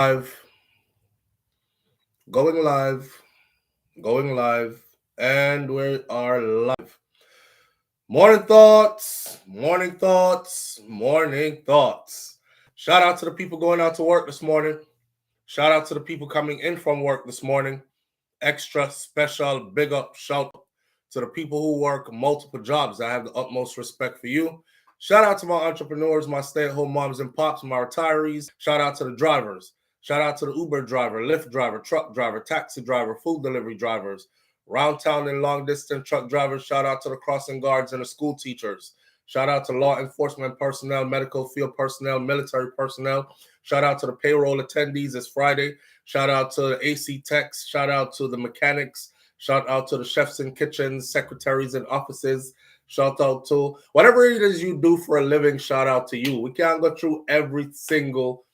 Live, going live, and we are live. Morning thoughts, morning thoughts, morning thoughts. Shout out to the people going out to work this morning. Shout out to the people coming in from work this morning. Extra special big up shout out to the people who work multiple jobs. I have the utmost respect for you. Shout out to my entrepreneurs, my stay-at-home moms and pops, my retirees. Shout out to the drivers. Shout out to the Uber driver, Lyft driver, truck driver, taxi driver, food delivery drivers, round town and long distance truck drivers. Shout out to the crossing guards and the school teachers. Shout out to law enforcement personnel, medical field personnel, military personnel. Shout out to the payroll attendees. It's Friday. Shout out to the AC techs. Shout out to the mechanics. Shout out to the chefs in kitchens, secretaries in offices. Shout out to whatever it is you do for a living. Shout out to you. We can't go through every single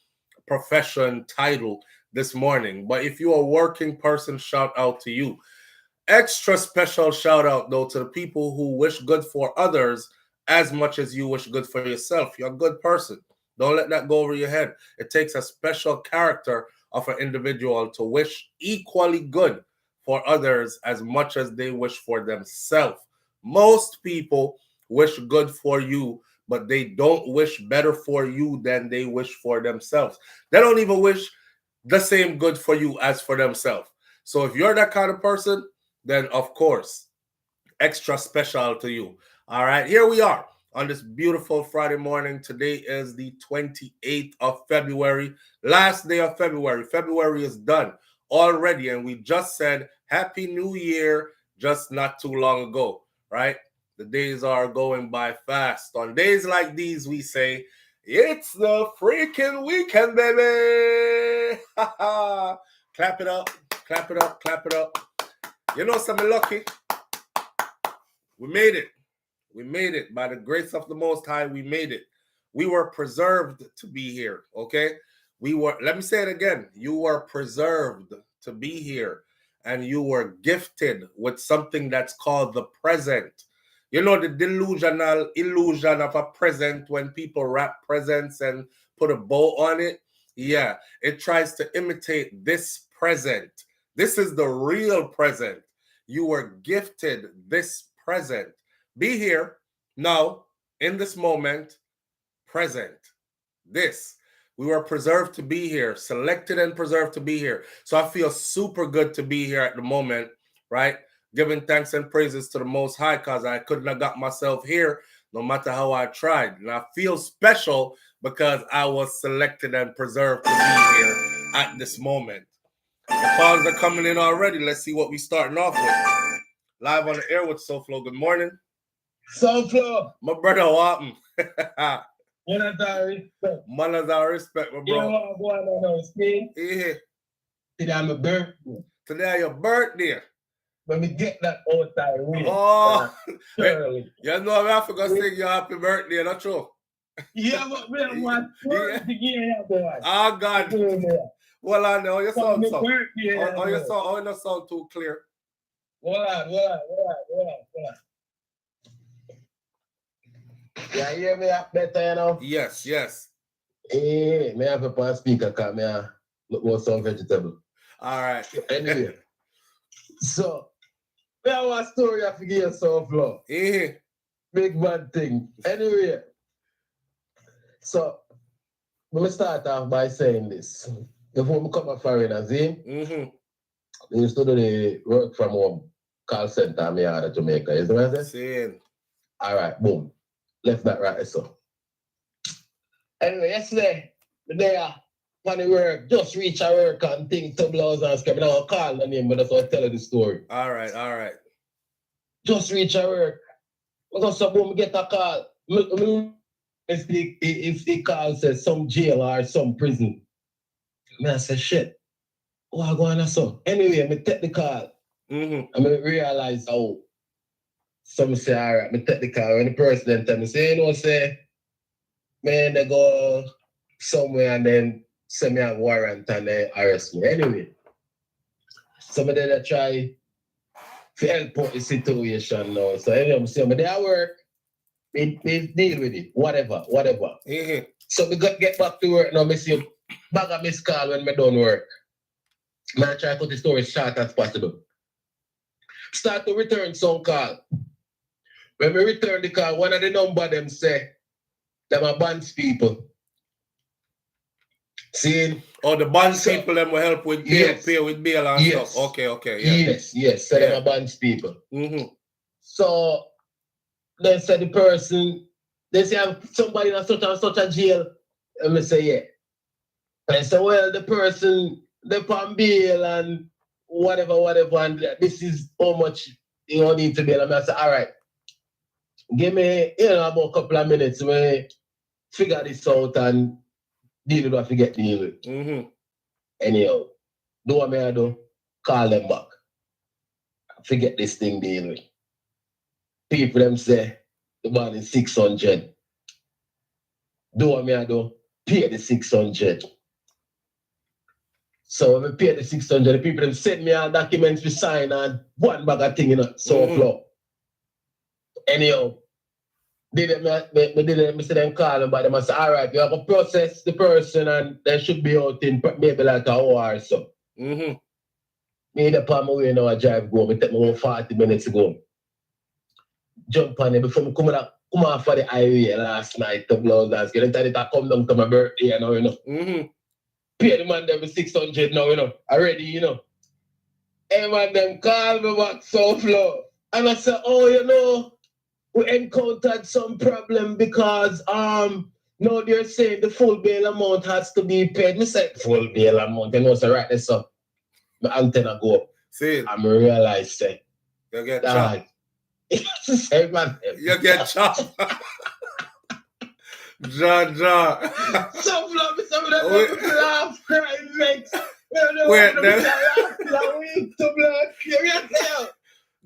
profession title this morning, but if you're a working person, shout out to you. Extra special shout out though to the people who wish good for others as much as you wish good for yourself. You're a good person. Don't let that go over your head. It takes a special character of an individual to wish equally good for others as much as they wish for themselves. Most people wish good for you, but they don't wish better for you than they wish for themselves. They don't even wish the same good for you as for themselves. So if you're that kind of person, then of course, extra special to you. All right, here we are on this beautiful Friday morning. Today is the 28th of February, last day of February. February is done already, and we just said Happy New Year just not too long ago, right? The days are going by fast. On days like these, we say, it's the freaking weekend, baby. Clap it up, clap it up, clap it up. You know something lucky? We made it. We made it. By the grace of the Most High, we made it. We were preserved to be here, okay? Let me say it again. You were preserved to be here, and you were gifted with something that's called the present. You know the delusional illusion of a present when people wrap presents and put a bow on it? Yeah, it tries to imitate this present. This is the real present. You were gifted this present. Be here, now, in this moment, present. This. We were preserved to be here, selected and preserved to be here. So I feel super good to be here at the moment, right? Giving thanks and praises to the Most High because I couldn't have got myself here no matter how I tried. And I feel special because I was selected and preserved to be here at this moment. The calls are coming in already. Let's see what we're starting off with. Live on the air with SouFLo. Good morning. SouFLo. My brother, Walton. Manners and respect, my bro. Yeah, what going on, Spain? Yeah. Today my birthday. Today your birthday. When we get that outside way. Oh, early. You know I forgot to sing your happy birthday, not true? Yeah, but we don't want to boy. Oh, God. Well, I know your sound so. Oh, your sound too clear. Hold on. Yeah, you hear me up better, you know? Yes. Hey, may I have a pan speaker because I look more some vegetable. All right. Anyway, so we have a story I forget SouFLo. Yeah. Big bad thing. Anyway, so let me start off by saying this. Before we come a foreigner, see? We used to do the work from home call center me out of Jamaica. You know what I'm saying? All right, boom. Left that right, so. Anyway, yesterday, the day when the work, just reach a work and things, tumblers and scrap. I don't call the name, but that's what I tell you the story. All right. Just reach a work. Because someone get a call. If the call says some jail or some prison, I say, shit, what going on so? Anyway, I take the call. I realize, some say, all right, I take the call. When the person tell me, say, say, man, they go somewhere and then send me a warrant and they arrest me. Anyway, somebody that try to help out the situation now. So anyway, I'm saying, they at work, they deal with it, whatever. So we got get back to work now, I see bag of missed call when I done work. I try to cut the story short as possible. Start to return some call. When we return the call, one of the number them say, them are bands people. See? Oh, the bands people them will help with pay with bail and stuff. Okay, yeah. Yes. So them are bands people. Mm-hmm. So they say the person, they say somebody in such and such a jail. And I say, yeah. And I say, well, the person, they're on bail and whatever, and this is how much you need to bail. And I say, all right, give me, about a couple of minutes to figure this out and deal with what I get deal with. Mm-hmm. Anyhow, do what I do, call them back. Forget this thing deal with. People them say the bond is 600. Do what I do, pay the 600. So when we pay the 600, the people them send me all documents to sign and one bag of thing, SouFLo. Anyhow, me see them call them, but them say, all right, you have to process the person and they should be out in maybe like an hour or so. Mm-hmm. Me the palm away now, I drive go. Me take me about 40 minutes to go. Jump on it before me come off for the highway last night to blow dance. Get into it, I come down to my birthday, Mm-hmm. Pay the man them 600 now, already, Hey man, them call me back SouFLo. And I said, oh, we encountered some problem because now they're saying the full bail amount has to be paid. Me said full bail amount, so right this up. My antenna go up. See it. I realize say you get chopped. Say man, you get chopped. Ja. SouFLo, some of them laugh, cry, vex. Wait,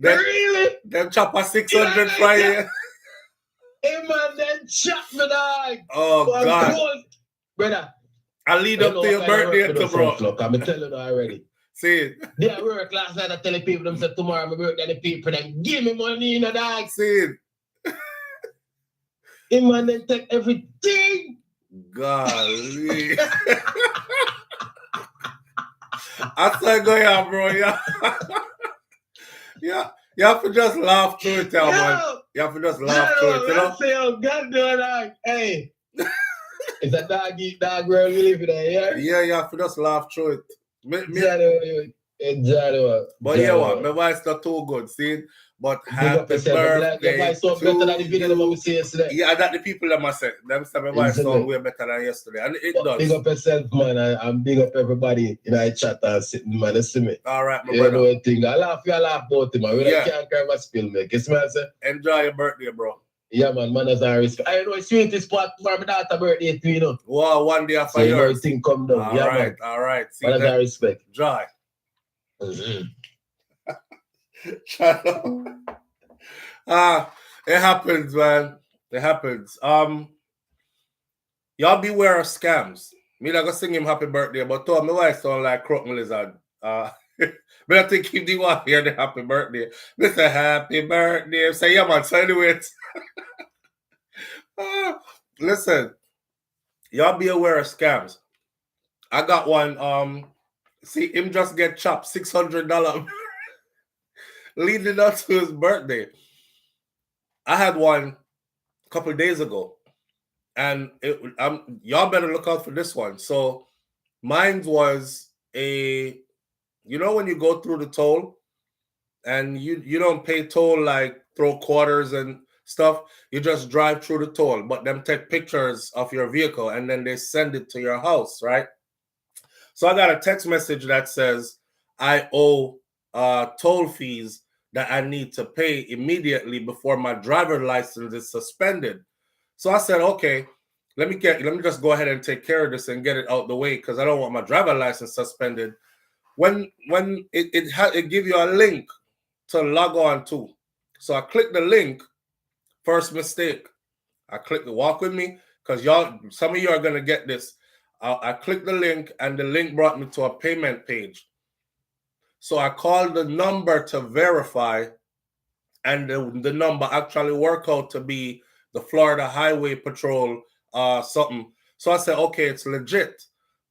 really? Them chop a 600 Friday. Hey man, then chop me dog. Oh God. Cold. Brother. I lead up to your birthday too, bro. I'm telling you already. See it. They at work last night, I tell the people them said tomorrow my birthday, the people then give me money, dog. See it. Hey man, then take everything. Golly. I said go here, bro. Yeah. You have to just laugh through it, man. You have to just laugh through it, I say, oh God, dog. Hey. It's a dog world we live in there, yeah? Yeah, you have to just laugh through it. Exactly. But yeah, my voice not too good, see? But happy birthday. Your voice sound better than the video that we see yesterday. Yeah, that the people that must say. Them say my voice sound way better than yesterday. And it does. Big up yourself, man, and big up everybody in our chat and sitting, man. You see me? All right, my brother. You know thing. I laugh about it, man. We can't carry my spill, man. You see me, I say? Enjoy your birthday, bro. Yeah, man, manners and respect. I know it's sweetest spot for my daughter's birthday too, Wow, one day after so yours. So thing come down. All right. See manners and respect. Enjoy. Mm-hmm. Shut up. It happens, man. It happens. Y'all beware of scams. Me not gonna sing him happy birthday, but to my wife sound like Crook Lizard. But I think he do want to hear the happy birthday. This a happy birthday. Say yeah, man. So anyway, listen, y'all be aware of scams. I got one. See him just get chopped $600 leading up to his birthday. I had one a couple of days ago, and y'all better look out for this one. So mine was when you go through the toll and you don't pay toll like throw quarters and stuff, you just drive through the toll, but them take pictures of your vehicle and then they send it to your house, right? So I got a text message that says I owe toll fees that I need to pay immediately before my driver's license is suspended. So I said, okay, let me just go ahead and take care of this and get it out the way because I don't want my driver's license suspended. When it give you a link to log on to. So I click the link, first mistake. I click the walk with me because some of you are going to get this. I clicked the link and the link brought me to a payment page. So I called the number to verify and the number actually worked out to be the Florida Highway Patrol something. So I said, okay, it's legit.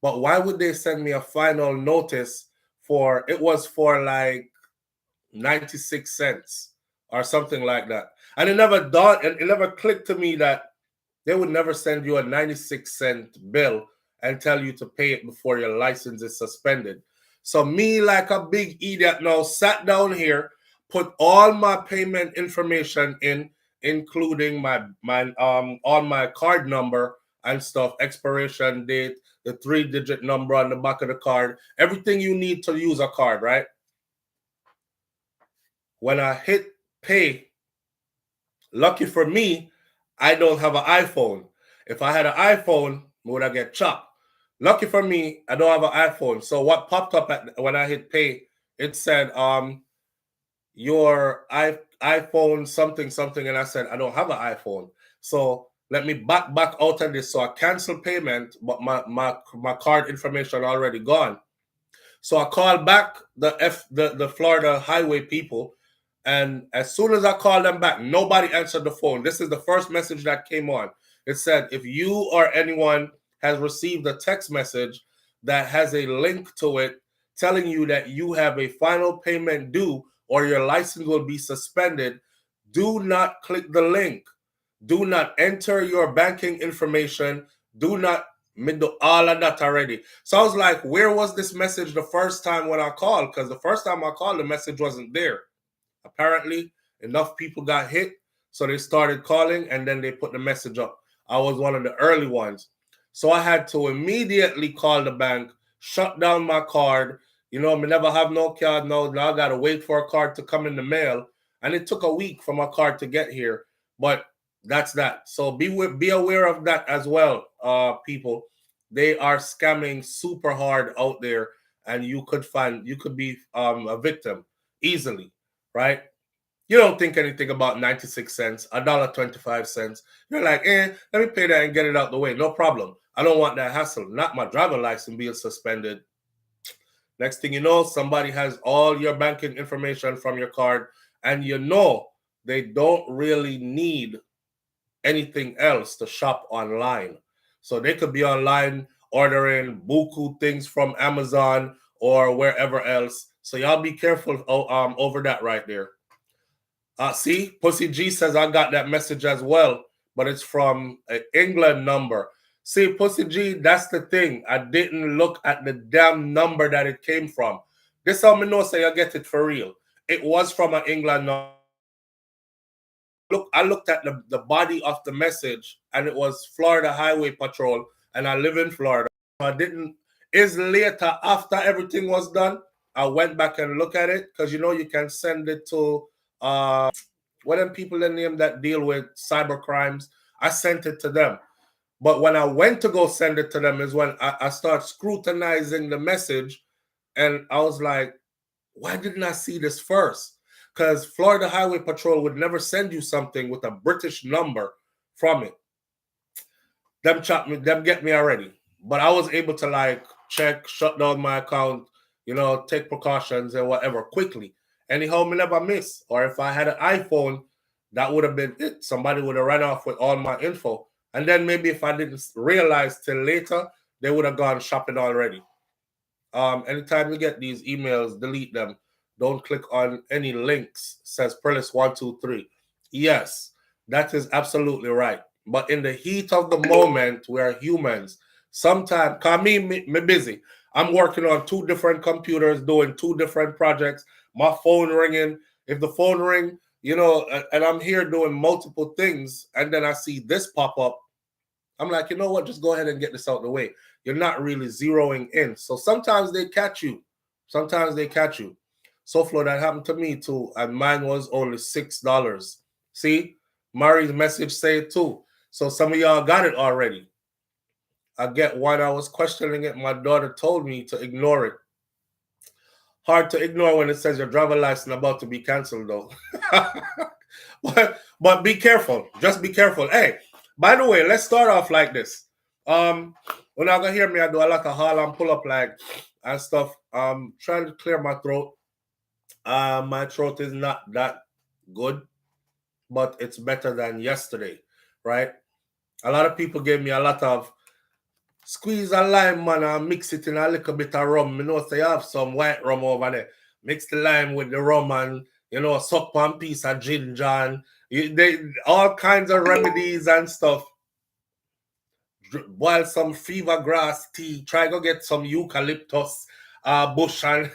But why would they send me a final notice for it was for like 96 cents or something like that. And it never clicked to me that they would never send you a 96-cent bill and tell you to pay it before your license is suspended. So me, like a big idiot now, sat down here, put all my payment information in, including my all my card number and stuff, expiration date, the 3-digit number on the back of the card, everything you need to use a card, right? When I hit pay, lucky for me, I don't have an iPhone. If I had an iPhone, would I get chopped? Lucky for me, I don't have an iPhone. So what popped up when I hit pay, it said, your iPhone something something, and I said I don't have an iPhone. So let me back out of this. So I cancel payment, but my card information already gone. So I called back the Florida highway people, and as soon as I called them back, nobody answered the phone. This is the first message that came on. It said, if you or anyone has received a text message that has a link to it telling you that you have a final payment due or your license will be suspended, do not click the link. Do not enter your banking information. Do not do all of that already. So I was like, where was this message the first time when I called? Because the first time I called, the message wasn't there. Apparently, enough people got hit, so they started calling, and then they put the message up. I was one of the early ones. So I had to immediately call the bank, shut down my card. You know, I never have no card. No, now I got to wait for a card to come in the mail. And it took a week for my card to get here. But that's that. So be aware of that as well, people. They are scamming super hard out there, and you could be a victim easily, right? You don't think anything about 96 cents, $1.25. You're like, let me pay that and get it out the way. No problem. I don't want that hassle. Not my driver license being suspended. Next thing you know, somebody has all your banking information from your card, and you know they don't really need anything else to shop online. So they could be online ordering buku things from Amazon or wherever else. So y'all be careful over that right there. See, Pussy G says I got that message as well, but it's from an England number. See, Pussy G, that's the thing. I didn't look at the damn number that it came from. This how me know say I get it for real. It was from an England number. I looked at the body of the message, and it was Florida Highway Patrol, and I live in Florida. I didn't. Is later after everything was done, I went back and looked at it because you know you can send it to what them people in name that deal with cyber crimes. I sent it to them. But when I went to go send it to them is when I start scrutinizing the message, and I was like, why didn't I see this first? Because Florida Highway Patrol would never send you something with a British number from it. Them get me already. But I was able to like check, shut down my account, you know, take precautions and whatever quickly. Anyhow, me never miss. Or if I had an iPhone, that would have been it. Somebody would have run off with all my info. And then maybe if I didn't realize till later, they would have gone shopping already. Anytime you get these emails, delete them. Don't click on any links, says Perlis123. Yes, that is absolutely right. But in the heat of the moment, we are humans. Sometimes, cause me busy. I'm working on 2 different computers, doing 2 different projects. My phone ringing. If the phone ring, you know, and I'm here doing multiple things, and then I see this pop up, I'm like, you know what? Just go ahead and get this out of the way. You're not really zeroing in. So sometimes they catch you. Sometimes they catch you. SouFLo, that happened to me too, and mine was only $6. See, Mari's message say it too. So some of y'all got it already. I get one. I was questioning it. My daughter told me to ignore it. Hard to ignore when it says your driver license about to be canceled, though. but be careful. Just be careful. Hey, by the way, let's start off like this. When I gonna hear me, I do a lot of haul and pull up like and stuff. Trying to clear my throat. My throat is not that good, but it's better than yesterday, right? A lot of people gave me a lot of Squeeze a lime, man, and mix it in a little bit of rum. You know, so you have some white rum over there. Mix the lime with the rum and, you know, suck one piece of ginger and all kinds of remedies and stuff. Boil some fever grass tea. Try go get some eucalyptus bush and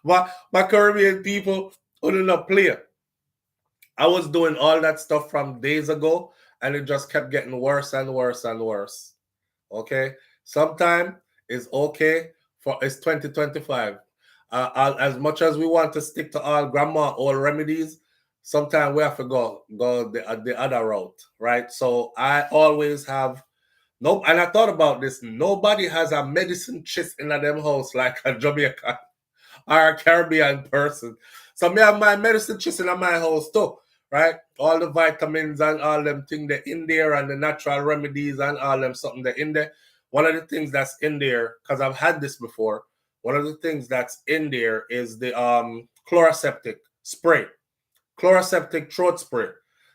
my Caribbean people wouldn't not play. I was doing all that stuff from days ago, and it just kept getting worse and worse and worse. Okay, sometimes it's okay for it's 2025. As much as we want to stick to all grandma old remedies, sometimes we have to go the other route, right? So I always have no, and I thought about this. Nobody has a medicine chest in them house like a Jamaican or a Caribbean person. So me have my medicine chest in my house too, right? All the vitamins and all them things that in there and the natural remedies and all them something that in there. One of the things that's in there, because I've had this before, one of the things that's in there is the chloroseptic spray, chloroseptic throat spray.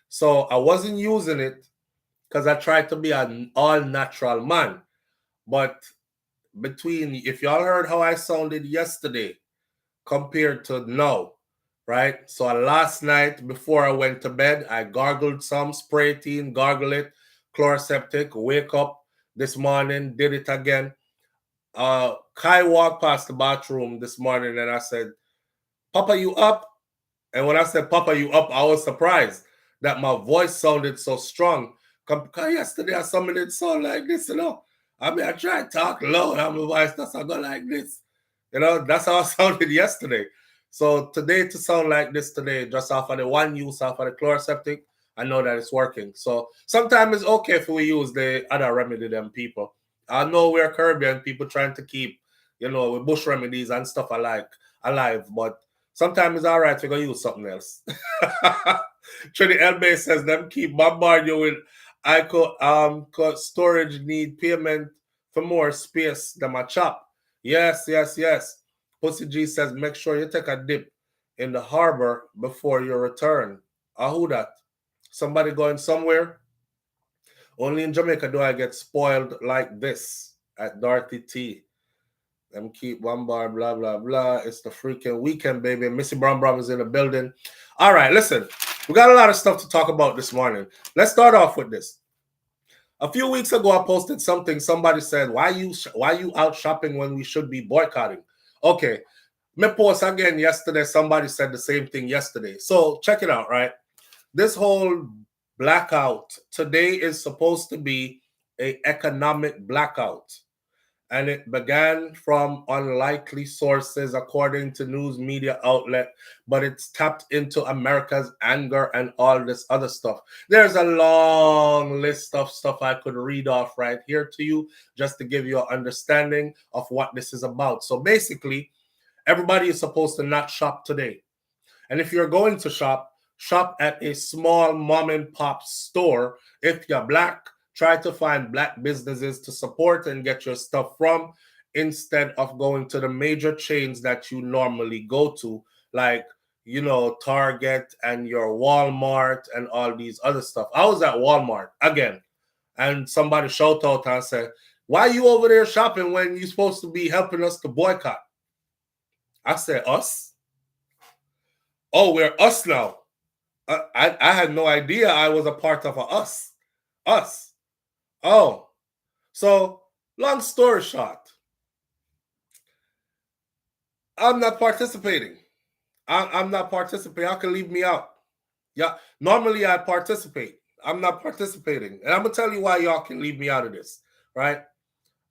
So I wasn't using it because I tried to be an all natural man. But between, if y'all heard how I sounded yesterday, compared to now, right? So last night before I went to bed, I gargled some spray teen, gargle it, chloroseptic, wake up this morning, did it again. Kai walked past the bathroom this morning and I said, Papa, you up? And when I said, Papa, you up, I was surprised that my voice sounded so strong. Because yesterday I summoned it sound like this, you know. I mean, I try to talk loud, and my voice doesn't go like this. You know, that's how I sounded yesterday. So today to sound like this today, just off of the one use off of the chloroseptic, I know that it's working. So sometimes it's okay if we use the other remedy them people. I know we're Caribbean people trying to keep, you know, with bush remedies and stuff alive, but sometimes it's all right to go use something else. Trinity Elbay says them keep bombarding you with storage need payment for more space than my chop. Yes. Pussy G says make sure you take a dip in the harbor before you return. Who that? Somebody going somewhere? Only in Jamaica do I get spoiled like this at Dorothy T. Them keep one bar, blah, blah, blah. It's the freaking weekend, baby. Missy Brown Brown is in the building. All right, listen. We got a lot of stuff to talk about this morning. Let's start off with this. A few weeks ago, I posted something. Somebody said, why you out shopping when we should be boycotting? Okay. Me post again yesterday. Somebody said the same thing yesterday. So check it out, right? This whole blackout today is supposed to be an economic blackout. And it began from unlikely sources, according to news media outlet, but it's tapped into America's anger and all this other stuff. There's a long list of stuff I could read off right here to you, just to give you an understanding of what this is about. So basically, everybody is supposed to not shop today. And if you're going to shop at a small mom and pop store. If you're black, try to find black businesses to support and get your stuff from instead of going to the major chains that you normally go to, like, you know, Target and your Walmart and all these other stuff. I was at Walmart again, and somebody shout out and said, why are you over there shopping when you're supposed to be helping us to boycott? I said, us? Oh, we're us now. I had no idea I was a part of a us. Us. Oh. So, long story short, I'm not participating. I'm not participating. Y'all can leave me out. Yeah. Normally I participate. I'm not participating. And I'm going to tell you why y'all can leave me out of this, right?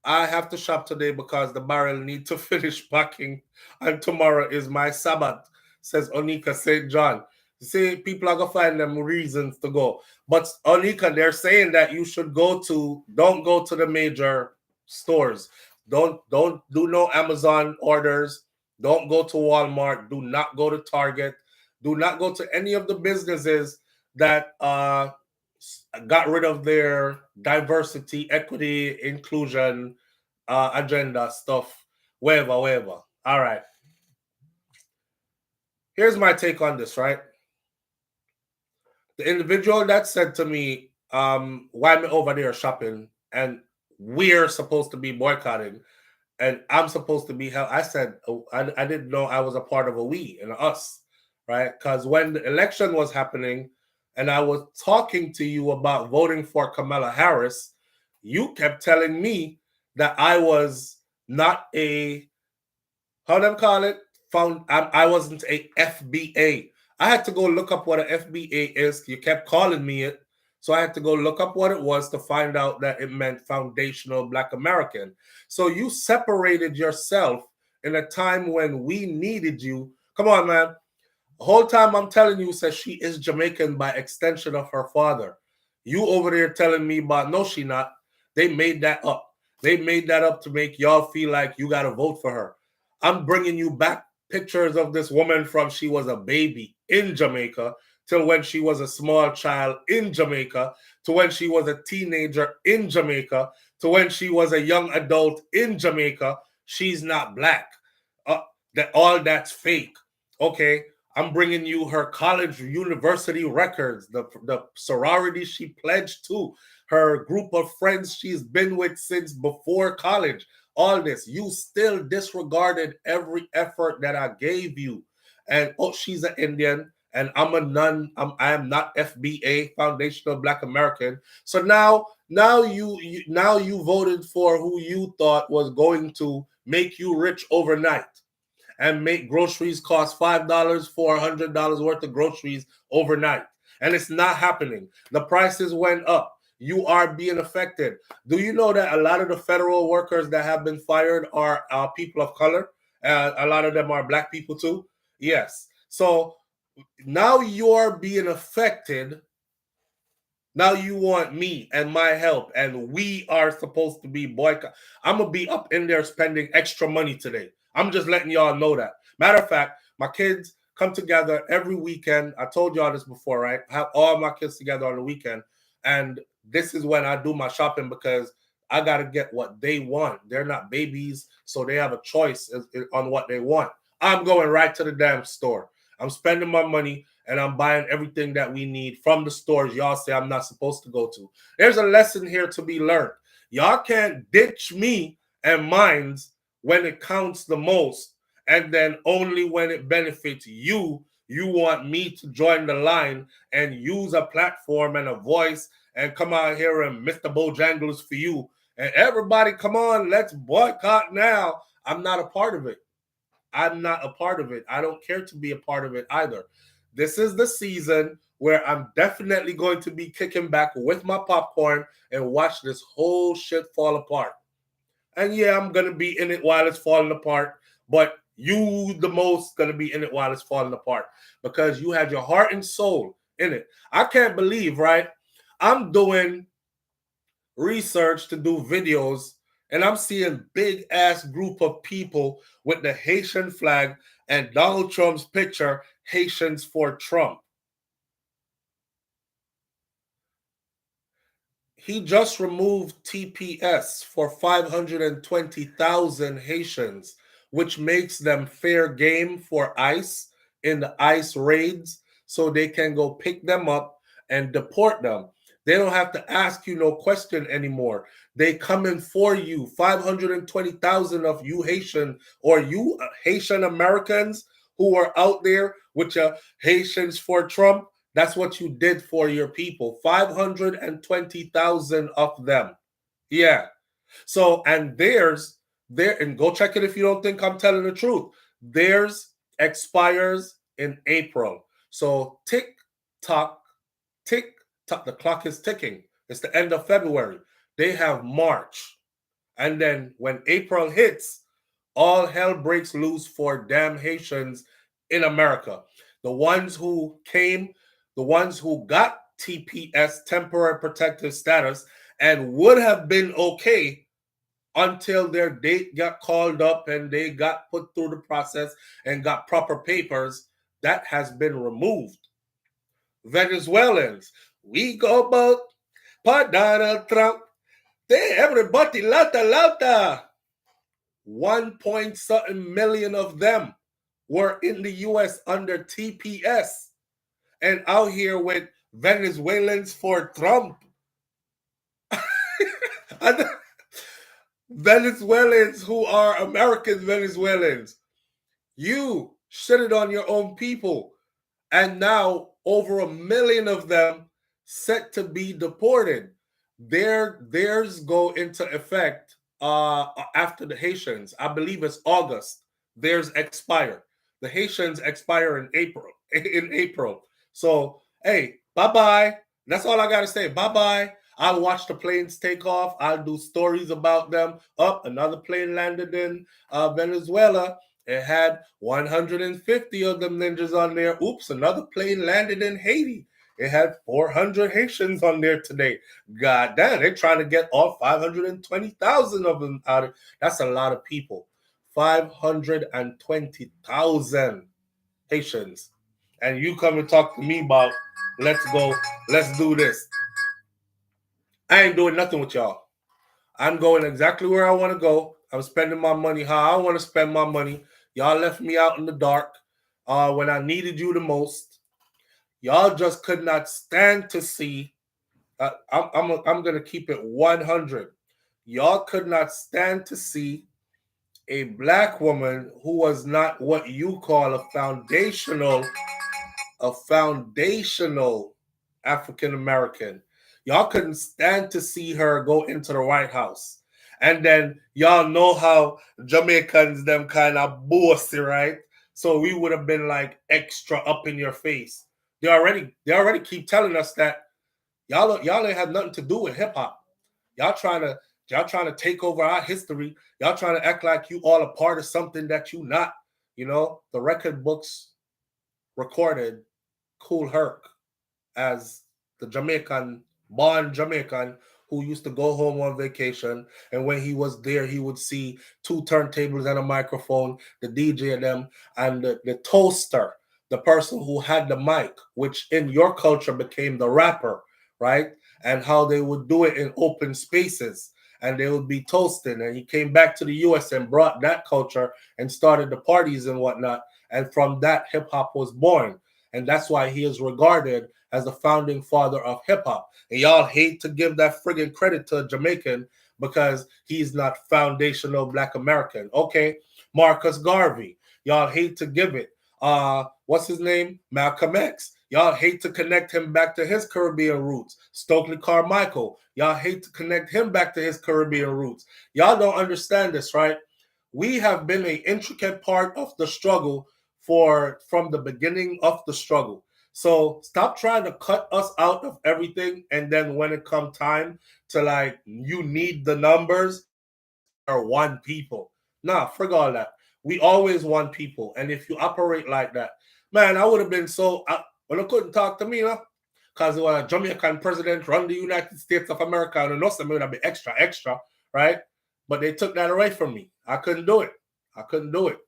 I have to shop today because the barrel need to finish packing, and tomorrow is my Sabbath, says Onika St. John. See, people are gonna find them reasons to go. But Onika, they're saying that you should don't go to the major stores. Don't do no Amazon orders. Don't go to Walmart. Do not go to Target. Do not go to any of the businesses that got rid of their diversity, equity, inclusion agenda stuff, wherever. All right. Here's my take on this, right? The individual that said to me, why me over there shopping? And we're supposed to be boycotting, and I'm supposed to be held. I said I didn't know I was a part of a we and a us, right? Because when the election was happening, and I was talking to you about voting for Kamala Harris, you kept telling me that I was not a, how them call it, I wasn't a FBA. I had to go look up what an FBA is. You kept calling me it, so I had to go look up what it was to find out that it meant Foundational Black American. So you separated yourself in a time when we needed you. Come on, man. The whole time I'm telling you, says she is Jamaican by extension of her father. You over there telling me about no, she not. They made that up. They made that up to make y'all feel like you got to vote for her. I'm bringing you back pictures of this woman from she was a baby in Jamaica till when she was a small child in Jamaica to when she was a teenager in Jamaica to when she was a young adult in Jamaica. She's not black. Uh, that all that's fake. Okay, I'm bringing you her college, university records, the sorority she pledged to, her group of friends she's been with since before college. All this, you still disregarded every effort that I gave you. And oh, she's an Indian, and I'm a nun. I am not FBA, Foundational Black American. So now you voted for who you thought was going to make you rich overnight and make groceries cost $5, $400 worth of groceries overnight. And it's not happening. The prices went up. You are being affected. Do you know that a lot of the federal workers that have been fired are people of color? A lot of them are black people too. Yes. So now you're being affected. Now you want me and my help, and we are supposed to be boycott. I'm gonna be up in there spending extra money today. I'm just letting y'all know that. Matter of fact, my kids come together every weekend. I told y'all this before, right? I have all my kids together on the weekend, and this is when I do my shopping because I gotta get what they want. They're not babies, so they have a choice on what they want. I'm going right to the damn store. I'm spending my money and I'm buying everything that we need from the stores y'all say I'm not supposed to go to. There's a lesson here to be learned. Y'all can't ditch me and mines when it counts the most, and then only when it benefits you, you want me to join the line and use a platform and a voice and come out here and Mr. Bojangles for you. And everybody, come on, let's boycott now. I'm not a part of it. I'm not a part of it. I don't care to be a part of it either. This is the season where I'm definitely going to be kicking back with my popcorn and watch this whole shit fall apart. And yeah, I'm going to be in it while it's falling apart, but you the most going to be in it while it's falling apart because you had your heart and soul in it. I can't believe, right? I'm doing research to do videos and I'm seeing big ass group of people with the Haitian flag and Donald Trump's picture, Haitians for Trump. He just removed TPS for 520,000 Haitians, which makes them fair game for ICE in the ICE raids so they can go pick them up and deport them. They don't have to ask you no question anymore. They coming for you. 520,000 of you Haitian or you Haitian Americans who are out there with your Haitians for Trump. That's what you did for your people. 520,000 of them. Yeah. So, and and go check it if you don't think I'm telling the truth. Theirs expires in April. So, tock, tick tock, the clock is ticking. It's the end of February. They have March. And then when April hits, all hell breaks loose for damn Haitians in America. The ones who came, the ones who got TPS, temporary protective status, and would have been okay until their date got called up and they got put through the process and got proper papers, that has been removed. Venezuelans, we go about Donald Trump. They everybody lauta. 1 point something million of them were in the US under TPS and out here with Venezuelans for Trump. Venezuelans who are American Venezuelans. You shitted on your own people. And now over 1 million of them set to be deported. Theirs go into effect after the Haitians. I believe it's August. Theirs expire. The Haitians expire in April. In April. So hey, bye bye. That's all I gotta say. Bye bye. I'll watch the planes take off. I'll do stories about them. Up, another plane landed in Venezuela. It had 150 of them ninjas on there. Oops, another plane landed in Haiti. It had 400 Haitians on there today. God damn, they're trying to get all 520,000 of them out of. That's a lot of people. 520,000 Haitians. And you come and talk to me about let's go, let's do this. I ain't doing nothing with y'all. I'm going exactly where I want to go. I'm spending my money how I want to spend my money. Y'all left me out in the dark when I needed you the most. Y'all just could not stand to see. I'm gonna keep it 100. Y'all could not stand to see a black woman who was not what you call a foundational African American. Y'all couldn't stand to see her go into the White House. And then y'all know how Jamaicans them kind of bossy, right? So we would have been like extra up in your face. They already keep telling us that y'all ain't have nothing to do with hip hop. Y'all trying to y'all trying to take over our history. Y'all trying to act like you all a part of something that you not. You know, the record books recorded Cool Herc as the born Jamaican, who used to go home on vacation. And when he was there, he would see two turntables and a microphone, the DJ and them, and the toaster, the person who had the mic, which in your culture became the rapper, right? And how they would do it in open spaces. And they would be toasting. And he came back to the US and brought that culture and started the parties and whatnot. And from that, hip hop was born. And that's why he is regarded as the founding father of hip hop. And y'all hate to give that friggin' credit to a Jamaican because he's not foundational Black American. Okay, Marcus Garvey. Y'all hate to give it. What's his name? Malcolm X. Y'all hate to connect him back to his Caribbean roots. Stokely Carmichael. Y'all hate to connect him back to his Caribbean roots. Y'all don't understand this, right? We have been an intricate part of the struggle from the beginning of the struggle. So stop trying to cut us out of everything, and then when it come time to like you need the numbers, we are one people. Nah, forget all that. We always one people, and if you operate like that, man, I would have been when I couldn't talk to me, because when a Jamaican president run the United States of America, and I know something would be extra, extra, right? But they took that away from me. I couldn't do it. I couldn't do it.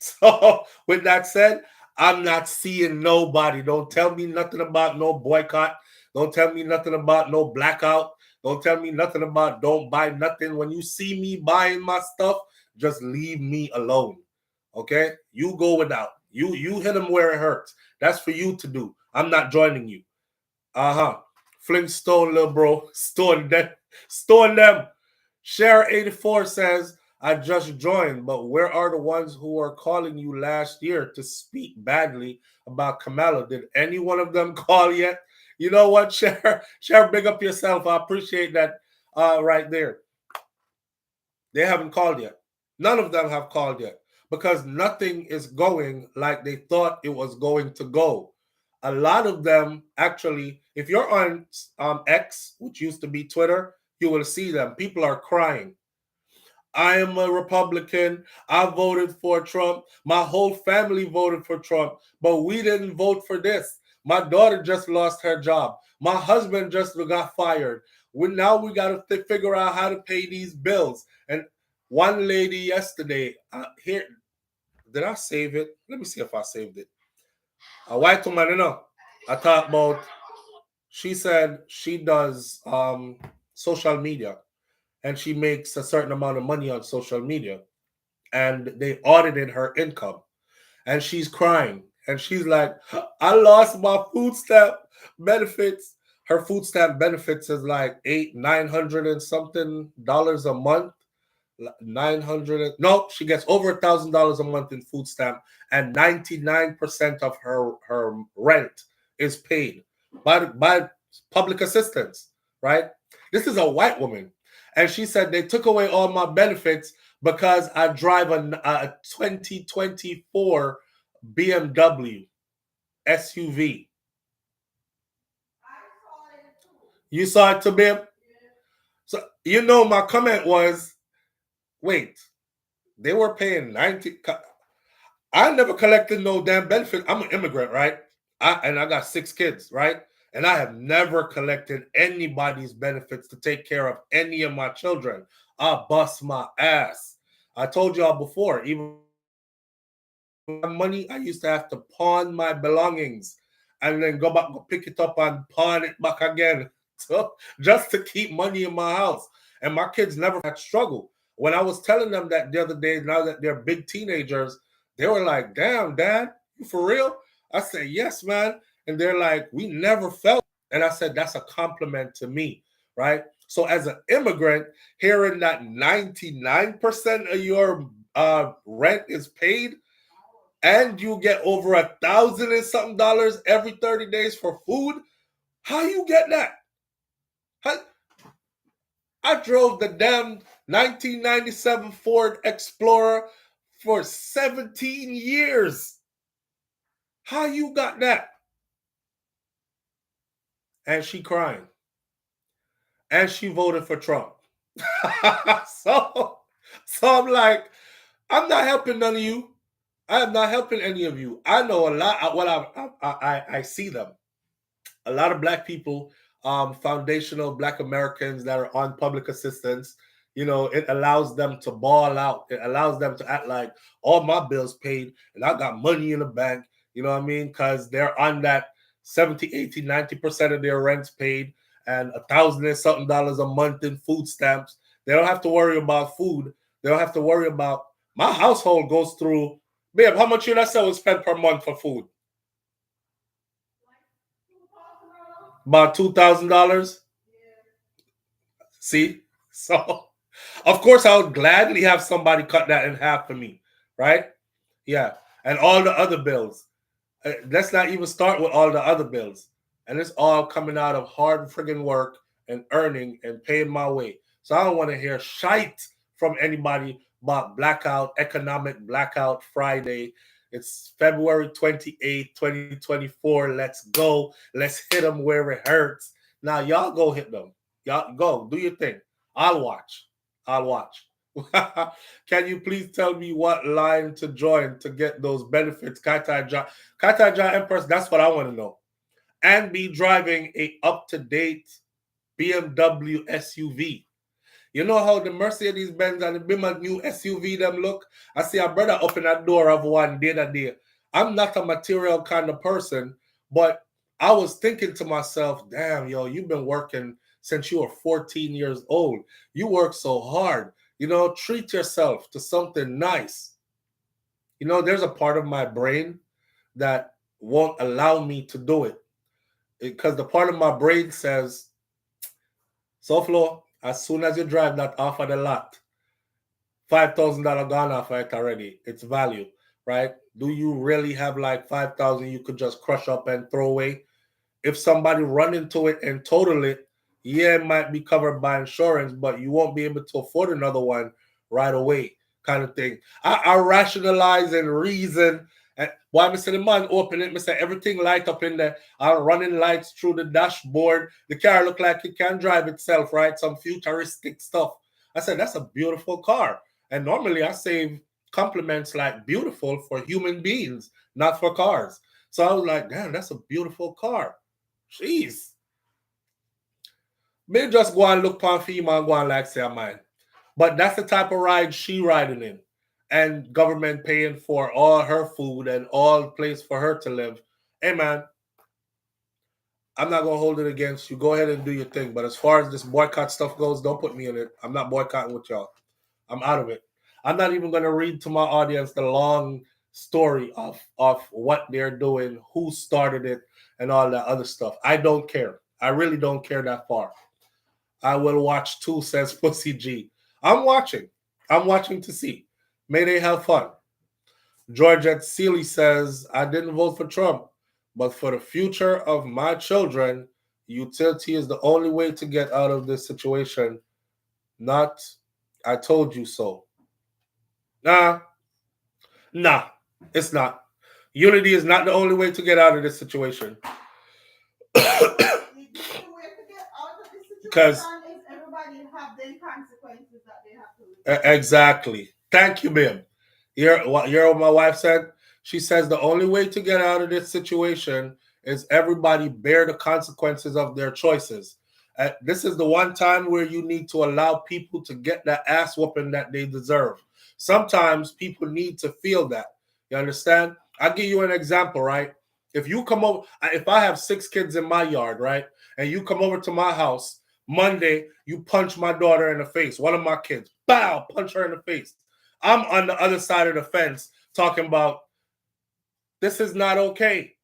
So, with that said, I'm not seeing nobody. Don't tell me nothing about no boycott. Don't tell me nothing about no blackout. Don't tell me nothing about don't buy nothing. When you see me buying my stuff, just leave me alone. Okay? You go without. You hit them where it hurts. That's for you to do. I'm not joining you. Uh-huh. Flintstone, little bro. Stone them. Stone them. Share 84 says, I just joined, but where are the ones who were calling you last year to speak badly about Kamala? Did any one of them call yet? You know what, Share, big up yourself. I appreciate that right there. They haven't called yet. None of them have called yet because nothing is going like they thought it was going to go. A lot of them actually, if you're on X, which used to be Twitter, you will see them. People are crying. I am a Republican. I voted for Trump. My whole family voted for Trump, but we didn't vote for this. My daughter just lost her job. My husband just got fired. Now we got to figure out how to pay these bills. And one lady yesterday, here, did I save it? Let me see if I saved it. A white woman, I talked about, she said she does social media and she makes a certain amount of money on social media. And they audited her income. And she's crying. And she's like, I lost my food stamp benefits. Her food stamp benefits is like $900 and something a month. 900. No, she gets over $1,000 a month in food stamp, and 99% of her rent is paid by public assistance. Right? This is a white woman, and she said they took away all my benefits because I drive a 2024 BMW SUV. You saw it, to be. So my comment was, wait, they were paying 90. I never collected no damn benefit. I'm an immigrant, right? And I got 6 kids, right? And I have never collected anybody's benefits to take care of any of my children. I bust my ass. I told y'all before, even money, I used to have to pawn my belongings and then go pick it up and pawn it back again. So just to keep money in my house. And my kids never had struggle. When I was telling them that the other day, now that they're big teenagers, they were like, damn, Dad, you for real? I said, yes, man. And they're like, we never felt. And I said, that's a compliment to me, right? So as an immigrant, hearing that 99% of your rent is paid, and you get over $1,000 and something dollars every 30 days for food, how you get that? I drove the damn 1997 Ford Explorer for 17 years. How you got that? And she crying. And she voted for Trump. so I'm like, I'm not helping none of you. I am not helping any of you. I know a lot. I see them. A lot of black people, foundational black Americans that are on public assistance, it allows them to ball out. It allows them to act like all my bills paid and I got money in the bank. You know what I mean? Because they're on that 70, 80, 90% of their rents paid and $1,000 and something dollars a month in food stamps. They don't have to worry about food. They don't have to worry about, my household goes through, babe, how much you let's say we spend per month for food? About $2,000. See? So, of course, I would gladly have somebody cut that in half for me, right? Yeah. And all the other bills. Let's not even start with all the other bills. And it's all coming out of hard friggin' work and earning and paying my way. So I don't want to hear shite from anybody about blackout, economic blackout Friday. It's February 28th, 2024. Let's go. Let's hit them where it hurts. Now, y'all go hit them. Y'all go. Do your thing. I'll watch. Can you please tell me what line to join to get those benefits? Kataja Empress, that's what I want to know. And be driving a up-to-date BMW SUV. You know how the Mercedes Benz and the Bima new SUV them look? I see a brother open that door of one the other day. I'm not a material kind of person, but I was thinking to myself, damn, yo, you've been working since you were 14 years old. You work so hard. Treat yourself to something nice. There's a part of my brain that won't allow me to do it. Because the part of my brain says, SouFLo, as soon as you drive that off of the lot, $5,000 gone off it already. It's value, right? Do you really have like 5,000 you could just crush up and throw away? If somebody run into it and total it, yeah, it might be covered by insurance, but you won't be able to afford another one right away, kind of thing. I rationalize and reason. And why I say the man open it, I say everything light up in there. I'm running lights through the dashboard. The car look like it can drive itself, right? Some futuristic stuff. I said, that's a beautiful car. And normally I save compliments like beautiful for human beings, not for cars. So I was like, damn, that's a beautiful car. Jeez. May just go and look on female and go and like say mine. But that's the type of ride she riding in. And government paying for all her food and all place for her to live. Hey man, I'm not gonna hold it against you. Go ahead and do your thing. But as far as this boycott stuff goes, don't put me in it. I'm not boycotting with y'all. I'm out of it. I'm not even gonna read to my audience the long story of what they're doing, who started it, and all that other stuff. I don't care. I really don't care that far. I will watch too, says Pussy G. I'm watching. I'm watching to see. May they have fun. Georgette Seeley says, I didn't vote for Trump, but for the future of my children, utility is the only way to get out of this situation. Not, I told you so. Nah, nah, it's not. Unity is not the only way to get out of this situation. Because everybody have the consequences that they have to live. Exactly. Thank you, babe. You're what my wife said? She says the only way to get out of this situation is everybody bear the consequences of their choices. This is the one time where you need to allow people to get that ass whooping that they deserve. Sometimes people need to feel that. You understand? I'll give you an example, right? If you come over, if I have 6 kids in my yard, right, and you come over to my house Monday, you punch my daughter in the face, one of my kids, bow, punch her in the face. I'm on the other side of the fence talking about this is not okay.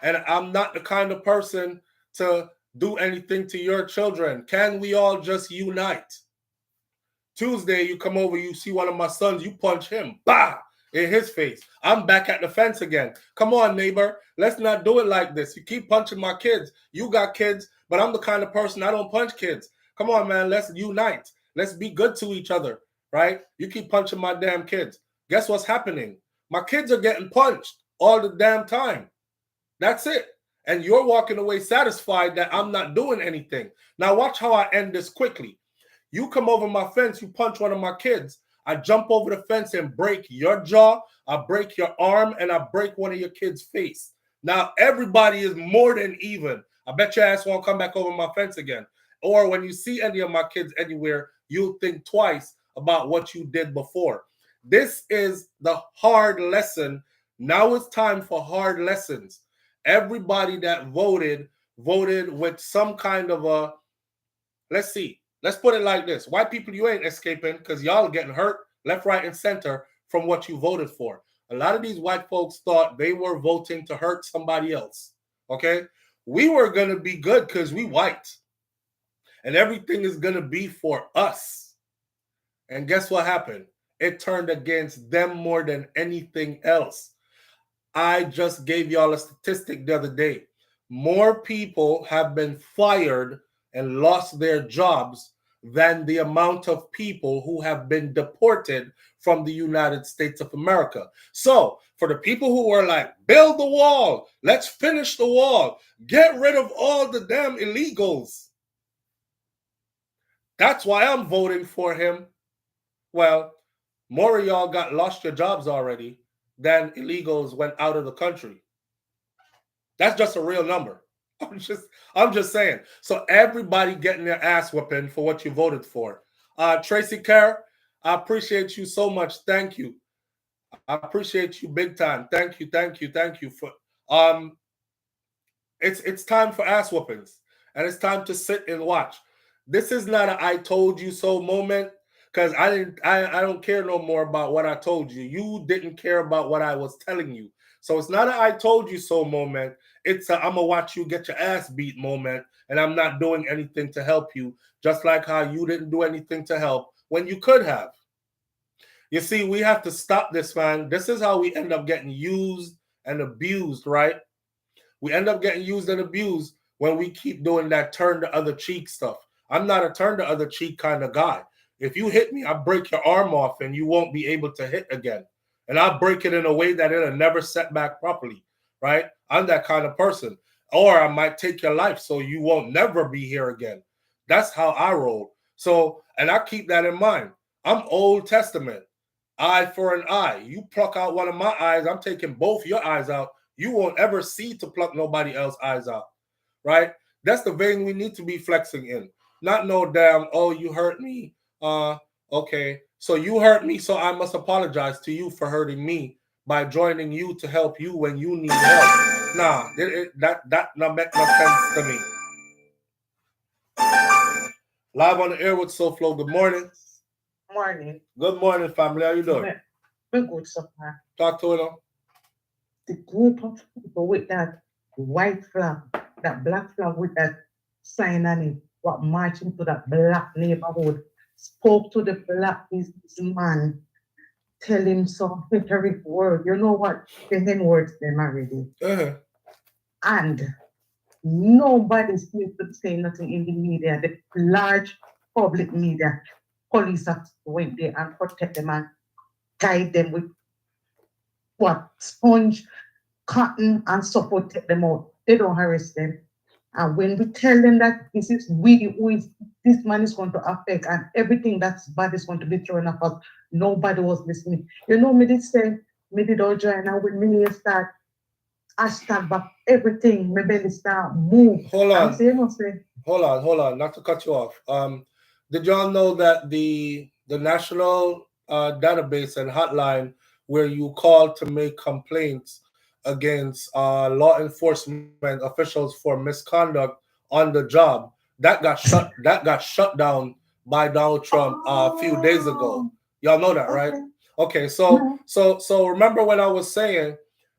And I'm not the kind of person to do anything to your children. Can we all just unite? Tuesday, you come over, you see one of my sons, you punch him, bah, in his face. I'm back at the fence again. Come on, neighbor. Let's not do it like this. You keep punching my kids. You got kids, but I'm the kind of person I don't punch kids. Come on, man. Let's unite. Let's be good to each other, right? You keep punching my damn kids. Guess what's happening? My kids are getting punched all the damn time. That's it. And you're walking away satisfied that I'm not doing anything. Now watch how I end this quickly. You come over my fence, you punch one of my kids. I jump over the fence and break your jaw, I break your arm, and I break one of your kids' face. Now everybody is more than even. I bet your ass won't come back over my fence again. Or when you see any of my kids anywhere, you'll think twice about what you did before. This is the hard lesson. Now it's time for hard lessons. Everybody that voted with some kind of a, let's see, let's put it like this. White people, you ain't escaping because y'all are getting hurt left, right, and center from what you voted for. A lot of these white folks thought they were voting to hurt somebody else. Okay? We were going to be good because we white. And everything is going to be for us. And guess what happened? It turned against them more than anything else. I just gave y'all a statistic the other day. More people have been fired and lost their jobs than the amount of people who have been deported from the United States of America. So, for the people who were like, build the wall, let's finish the wall, get rid of all the damn illegals. That's why I'm voting for him. Well, more of y'all got lost your jobs already than illegals went out of the country. That's just a real number. I'm just saying. So everybody getting their ass whipping for what you voted for. Tracy Kerr, I appreciate you so much. Thank you. I appreciate you big time. Thank you for it's time for ass whoopings. And it's time to sit and watch. This is not a I told you so moment. Because I don't care no more about what I told you. You didn't care about what I was telling you. So it's not a I told you so moment. It's a I'm gonna watch you get your ass beat moment, and I'm not doing anything to help you, just like how you didn't do anything to help when you could have. You see, we have to stop this, man. This is how we end up getting used and abused, right? We end up getting used and abused when we keep doing that turn the other cheek stuff. I'm not a turn the other cheek kind of guy. If you hit me, I break your arm off and you won't be able to hit again. And I'll break it in a way that it'll never set back properly, right? I'm that kind of person. Or I might take your life so you won't never be here again. That's how I roll. So, and I keep that in mind. I'm Old Testament. Eye for an eye. You pluck out one of my eyes, I'm taking both your eyes out. You won't ever see to pluck nobody else's eyes out, right? That's the vein we need to be flexing in. Not no damn, oh, you hurt me. Okay, so you hurt me, so I must apologize to you for hurting me by joining you to help you when you need help. Nah, that not make no sense to me. Live on the air with SouFLo. Good morning. Morning. Good morning, family. How you doing? I'm good so far. Talk to it. The group of people with that white flag, that black flag with that sign on it, what marching to that black neighborhood. spoke to the black businessman, tell him some rhetoric word. You know what? The N words them already. And nobody seems to say nothing in the media, the large public media. Police have went there and protect them and guide them with what? Sponge, cotton, and support take them out. They don't arrest them. And when we tell them that this is we who is this man is going to affect and everything that's bad is going to be thrown up us, nobody was listening. You know, me did say, me did all join and when me start hashtag back everything, my belly start move. Hold on. Say, you know, say, Hold on, not to cut you off. Did y'all know that the national database and hotline where you call to make complaints against law enforcement officials for misconduct on the job that got shut down by Donald Trump a few days ago. Y'all know that, right? Okay, so remember when I was saying,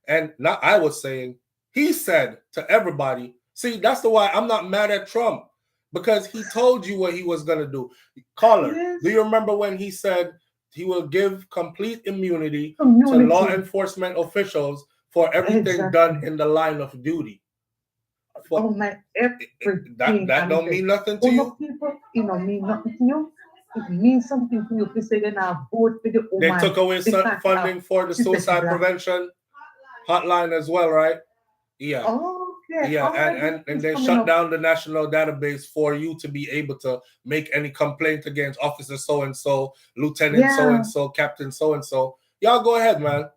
and not I was saying, he said to everybody. See, that's the why I'm not mad at Trump, because he told you what he was going to do. Caller, do you remember when he said he will give complete immunity to law enforcement officials for everything done in the line of duty? That don't mean nothing to you? People, you know, mean nothing to you. It means something to you. If you say you're not vote for the woman. They took away funding for the suicide prevention hotline as well, right? Yeah. And they shut down the national database for you to be able to make any complaint against officer so-and-so, lieutenant so-and-so, captain so-and-so. Y'all go ahead, man.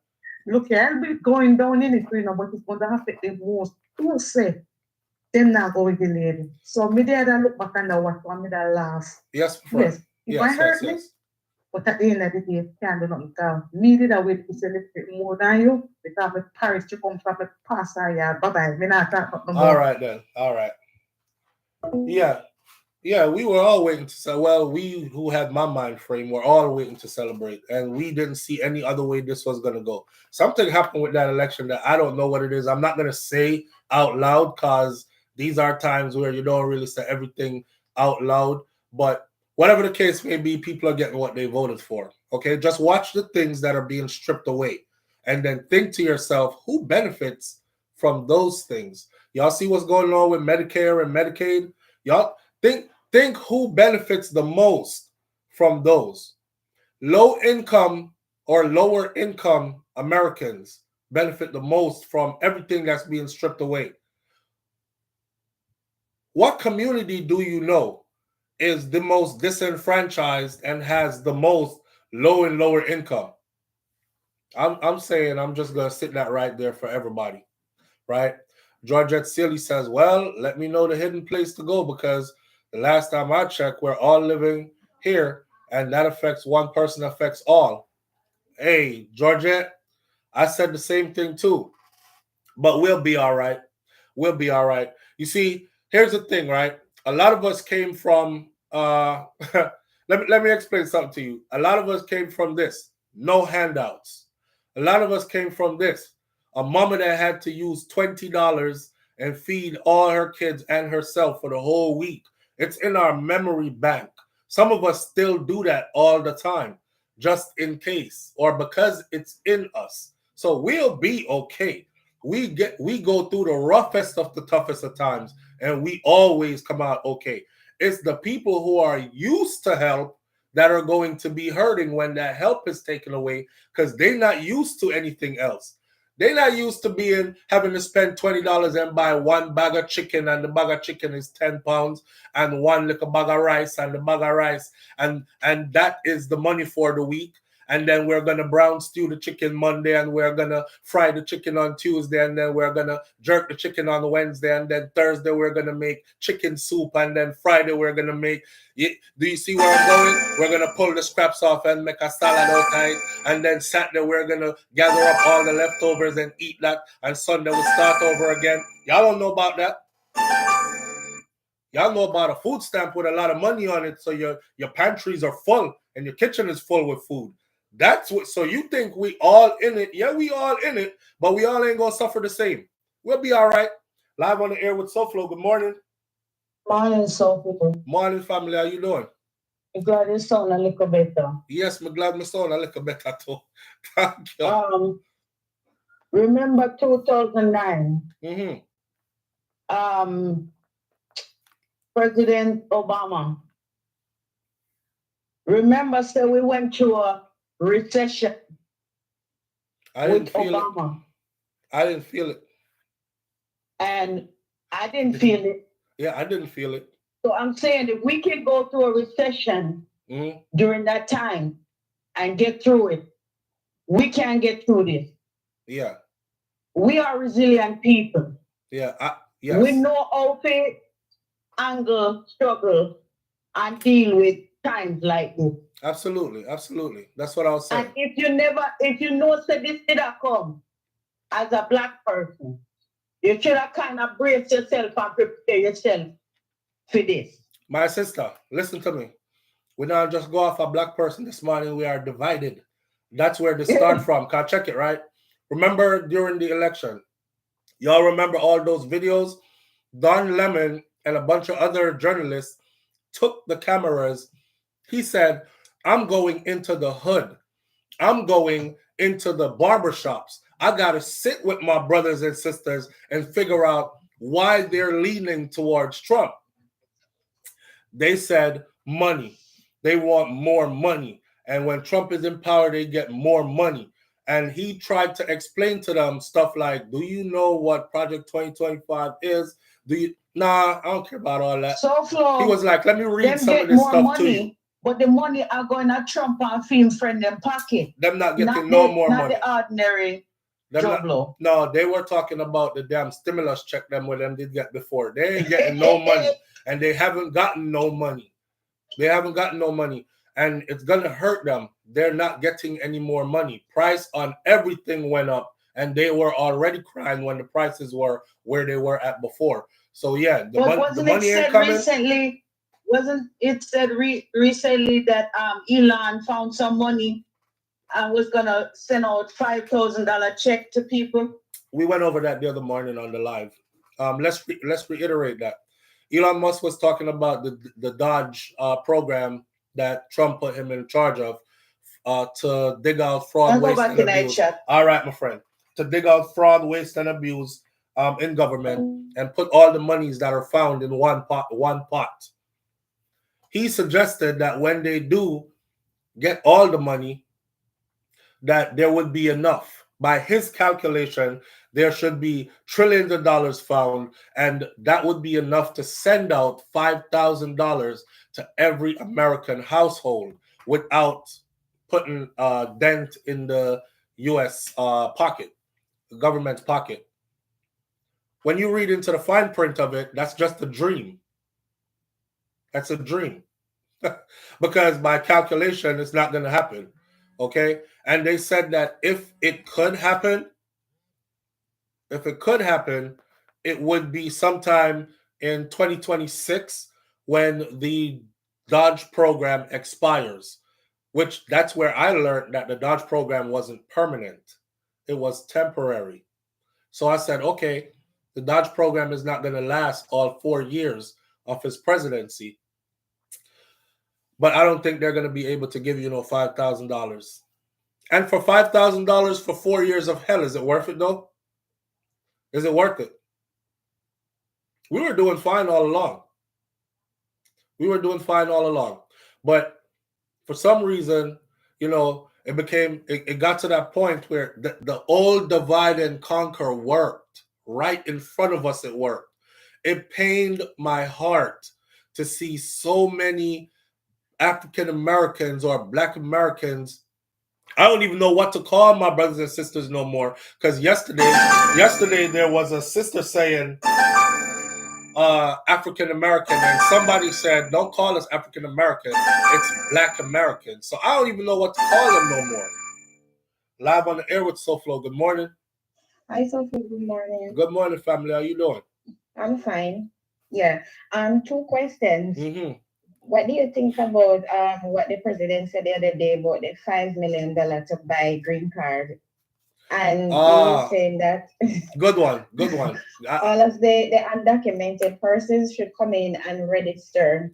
Look, I'll be going down in it, you know, but it's going to affect the most. Who say them not going to delay it? So me there I look back and I watch one me that laugh. Yes, if I hurt me, but at the end of the day, can't do nothing. Because me did I wait to say a little bit more than you, because my Paris to come from the past yeah, bye-bye. Me not talk about no more. All right then. All right. Yeah, we were all waiting to say, well, we who had my mind frame were all waiting to celebrate, and we didn't see any other way this was going to go. Something happened with that election that I don't know what it is. I'm not going to say out loud because these are times where you don't really say everything out loud, but whatever the case may be, people are getting what they voted for, okay? Just watch the things that are being stripped away, and then think to yourself, who benefits from those things? Y'all see what's going on with Medicare and Medicaid? Y'all think who benefits the most from those. Low income or lower income Americans benefit the most from everything that's being stripped away. What community do you know is the most disenfranchised and has the most low and lower income? I'm saying I'm just going to sit that right there for everybody, right? Georgette Sealy says, well, let me know the hidden place to go, because the last time I checked, we're all living here, and that affects one person, affects all. Hey, Georgette, I said the same thing too, but we'll be all right. We'll be all right. You see, here's the thing, right? A lot of us came from, let me explain something to you. A lot of us came from this, no handouts. A lot of us came from this, a mama that had to use $20 and feed all her kids and herself for the whole week. It's in our memory bank. Some of us still do that all the time, just in case, or because it's in us. So we'll be okay. We go through the roughest of the toughest of times, and we always come out okay. It's the people who are used to help that are going to be hurting when that help is taken away, because they're not used to anything else. They're not used to having to spend $20 and buy one bag of chicken, and the bag of chicken is 10 pounds, and one little bag of rice, and the bag of rice, and that is the money for the week. And then we're going to brown stew the chicken Monday, and we're going to fry the chicken on Tuesday, and then we're going to jerk the chicken on Wednesday, and then Thursday we're going to make chicken soup, and then Friday we're going to make... Do you see where I'm going? We're going to pull the scraps off and make a salad outside, and then Saturday we're going to gather up all the leftovers and eat that, and Sunday we'll start over again. Y'all don't know about that. Y'all know about a food stamp with a lot of money on it, so your pantries are full and your kitchen is full with food. That's what. So you think we all in it? Yeah, we all in it, but we all ain't gonna suffer the same. We'll be all right. Live on the air with SouFlo. Good morning. Morning, SouFlo. Morning, family. How you doing? I'm glad you sound a little better. Yes, I'm glad my sound a little better too. Thank you. Remember 2009? Mm-hmm. President Obama. Remember, so we went through a recession with Obama. I didn't feel it. And I didn't feel it. Yeah, I didn't feel it. So I'm saying if we can go through a recession during that time and get through it, we can get through this. Yeah. We are resilient people. Yeah. Yes. We know how to angle, struggle, and deal with times like this. Absolutely. Absolutely. That's what I was saying. And if you know so this did come as a black person, you should have kind of brace yourself and prepare yourself for this. My sister, listen to me. We don't just go off a black person this morning. We are divided. That's where they start from. Can I check it, right? Remember during the election, y'all remember all those videos? Don Lemon and a bunch of other journalists took the cameras. He said, I'm going into the hood. I'm going into the barbershops. I got to sit with my brothers and sisters and figure out why they're leaning towards Trump. They said money. They want more money. And when Trump is in power, they get more money. And he tried to explain to them stuff like, do you know what Project 2025 is? Do you? Nah, I don't care about all that. SouFLo, he was like, let me read some of this stuff money, to you. But the money are going to Trump and film friend them pocket. Them not getting no more money. Not the ordinary job law. No, they were talking about the damn stimulus check them with them did get before. They ain't getting no money. And they haven't gotten no money. They haven't gotten no money. And it's going to hurt them. They're not getting any more money. Price on everything went up. And they were already crying when the prices were where they were at before. So, yeah, the money ain't coming. Wasn't it said recently that Elon found some money and was going to send out $5,000 check to people? We went over that the other morning on the live. Let's reiterate that. Elon Musk was talking about the Dodge program that Trump put him in charge of to dig out fraud, waste, and abuse. All right, my friend. To dig out fraud, waste, and abuse in government and put all the monies that are found in one pot. He suggested that when they do get all the money, that there would be enough. By his calculation, there should be trillions of dollars found, and that would be enough to send out $5,000 to every American household without putting a dent in the U.S. pocket, the government's pocket. When you read into the fine print of it, that's just a dream. That's a dream. Because by calculation, it's not going to happen. Okay? And they said that if it could happen, it would be sometime in 2026 when the Dodge program expires, which that's where I learned that the Dodge program wasn't permanent. It was temporary. So I said, okay, the Dodge program is not going to last all 4 years of his presidency. But I don't think they're going to be able to give you no $5,000. And for $5,000 for 4 years of hell, is it worth it though? Is it worth it? We were doing fine all along. But for some reason, it got to that point where the old divide and conquer worked. Right in front of us, it worked. It pained my heart to see so many African Americans or Black Americans. I don't even know what to call my brothers and sisters no more. Because yesterday there was a sister saying African American, and somebody said, don't call us African American, it's Black American. So I don't even know what to call them no more. Live on the air with SouFLo. Good morning. Hi, SouFLo. Good morning. Good morning, family. How you doing? I'm fine. Yeah. 2 questions. Mm-hmm. What do you think about what the president said the other day about the $5 million to buy green card? And he was saying that good one. All of the undocumented persons should come in and register.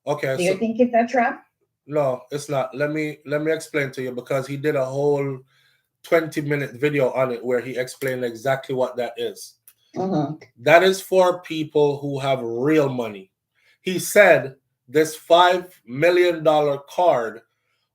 Okay. Do you think it's a trap? No, it's not. Let me explain to you, because he did a whole 20-minute video on it where he explained exactly what that is. That is for people who have real money. He said this $5 million card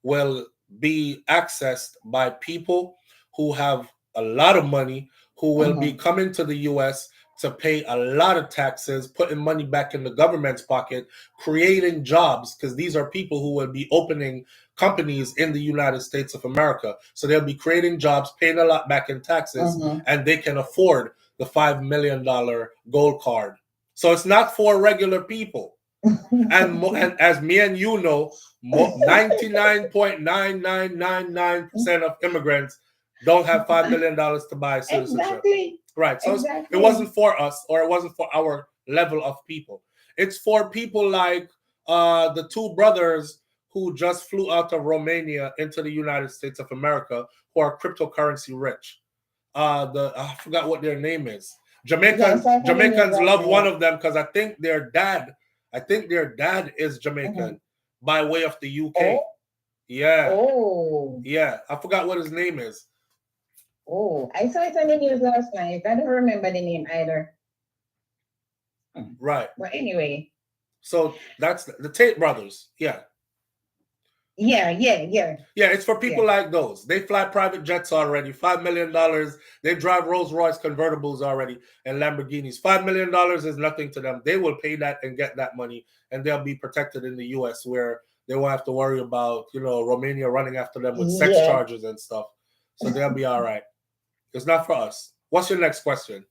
will be accessed by people who have a lot of money, who will be coming to the US to pay a lot of taxes, putting money back in the government's pocket, creating jobs, because these are people who will be opening companies in the United States of America. So they'll be creating jobs, paying a lot back in taxes, and they can afford the $5 million gold card. So it's not for regular people. And as me and you know, 99.9999% of immigrants don't have $5 million to buy citizenship. Exactly. Right. So Exactly. it wasn't for us, or it wasn't for our level of people. It's for people like the two brothers who just flew out of Romania into the United States of America, who are cryptocurrency rich. I forgot what their name is. Jamaicans love one of them because I think their dad is Jamaican by way of the UK. Yeah. Yeah. I forgot what his name is. I saw it on the news last night. I don't remember the name either. Right. But anyway. So that's the Tate brothers. Yeah. Yeah. Yeah, it's for people like those. They fly private jets already. $5 million. They drive Rolls Royce convertibles already and Lamborghinis. $5 million is nothing to them. They will pay that and get that money, and they'll be protected in the US, where they won't have to worry about, Romania running after them with sex charges and stuff. So they'll be all right. It's not for us. What's your next question?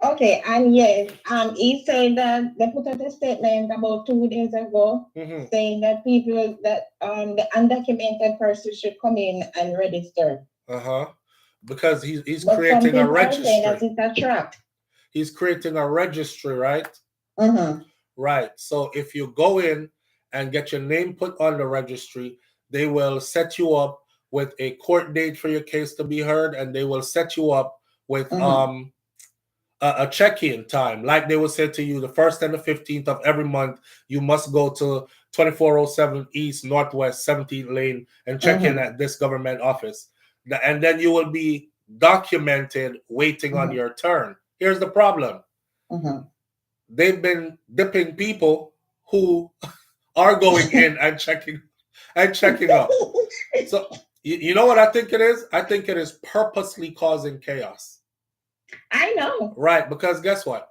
Okay, and he said that they put out a statement about 2 days ago saying that people that the undocumented person should come in and register. Because he's creating a registry. That it's a trap. He's creating a registry, right? Right. So if you go in and get your name put on the registry, they will set you up with a court date for your case to be heard, and they will set you up with a check-in time. Like they will say to you, the 1st and the 15th of every month, you must go to 2407 East Northwest 17th Lane and check in at this government office. And then you will be documented waiting on your turn. Here's the problem. They've been dipping people who are going in and checking up. So you know what I think it is? I think it is purposely causing chaos. I know. Right, because guess what?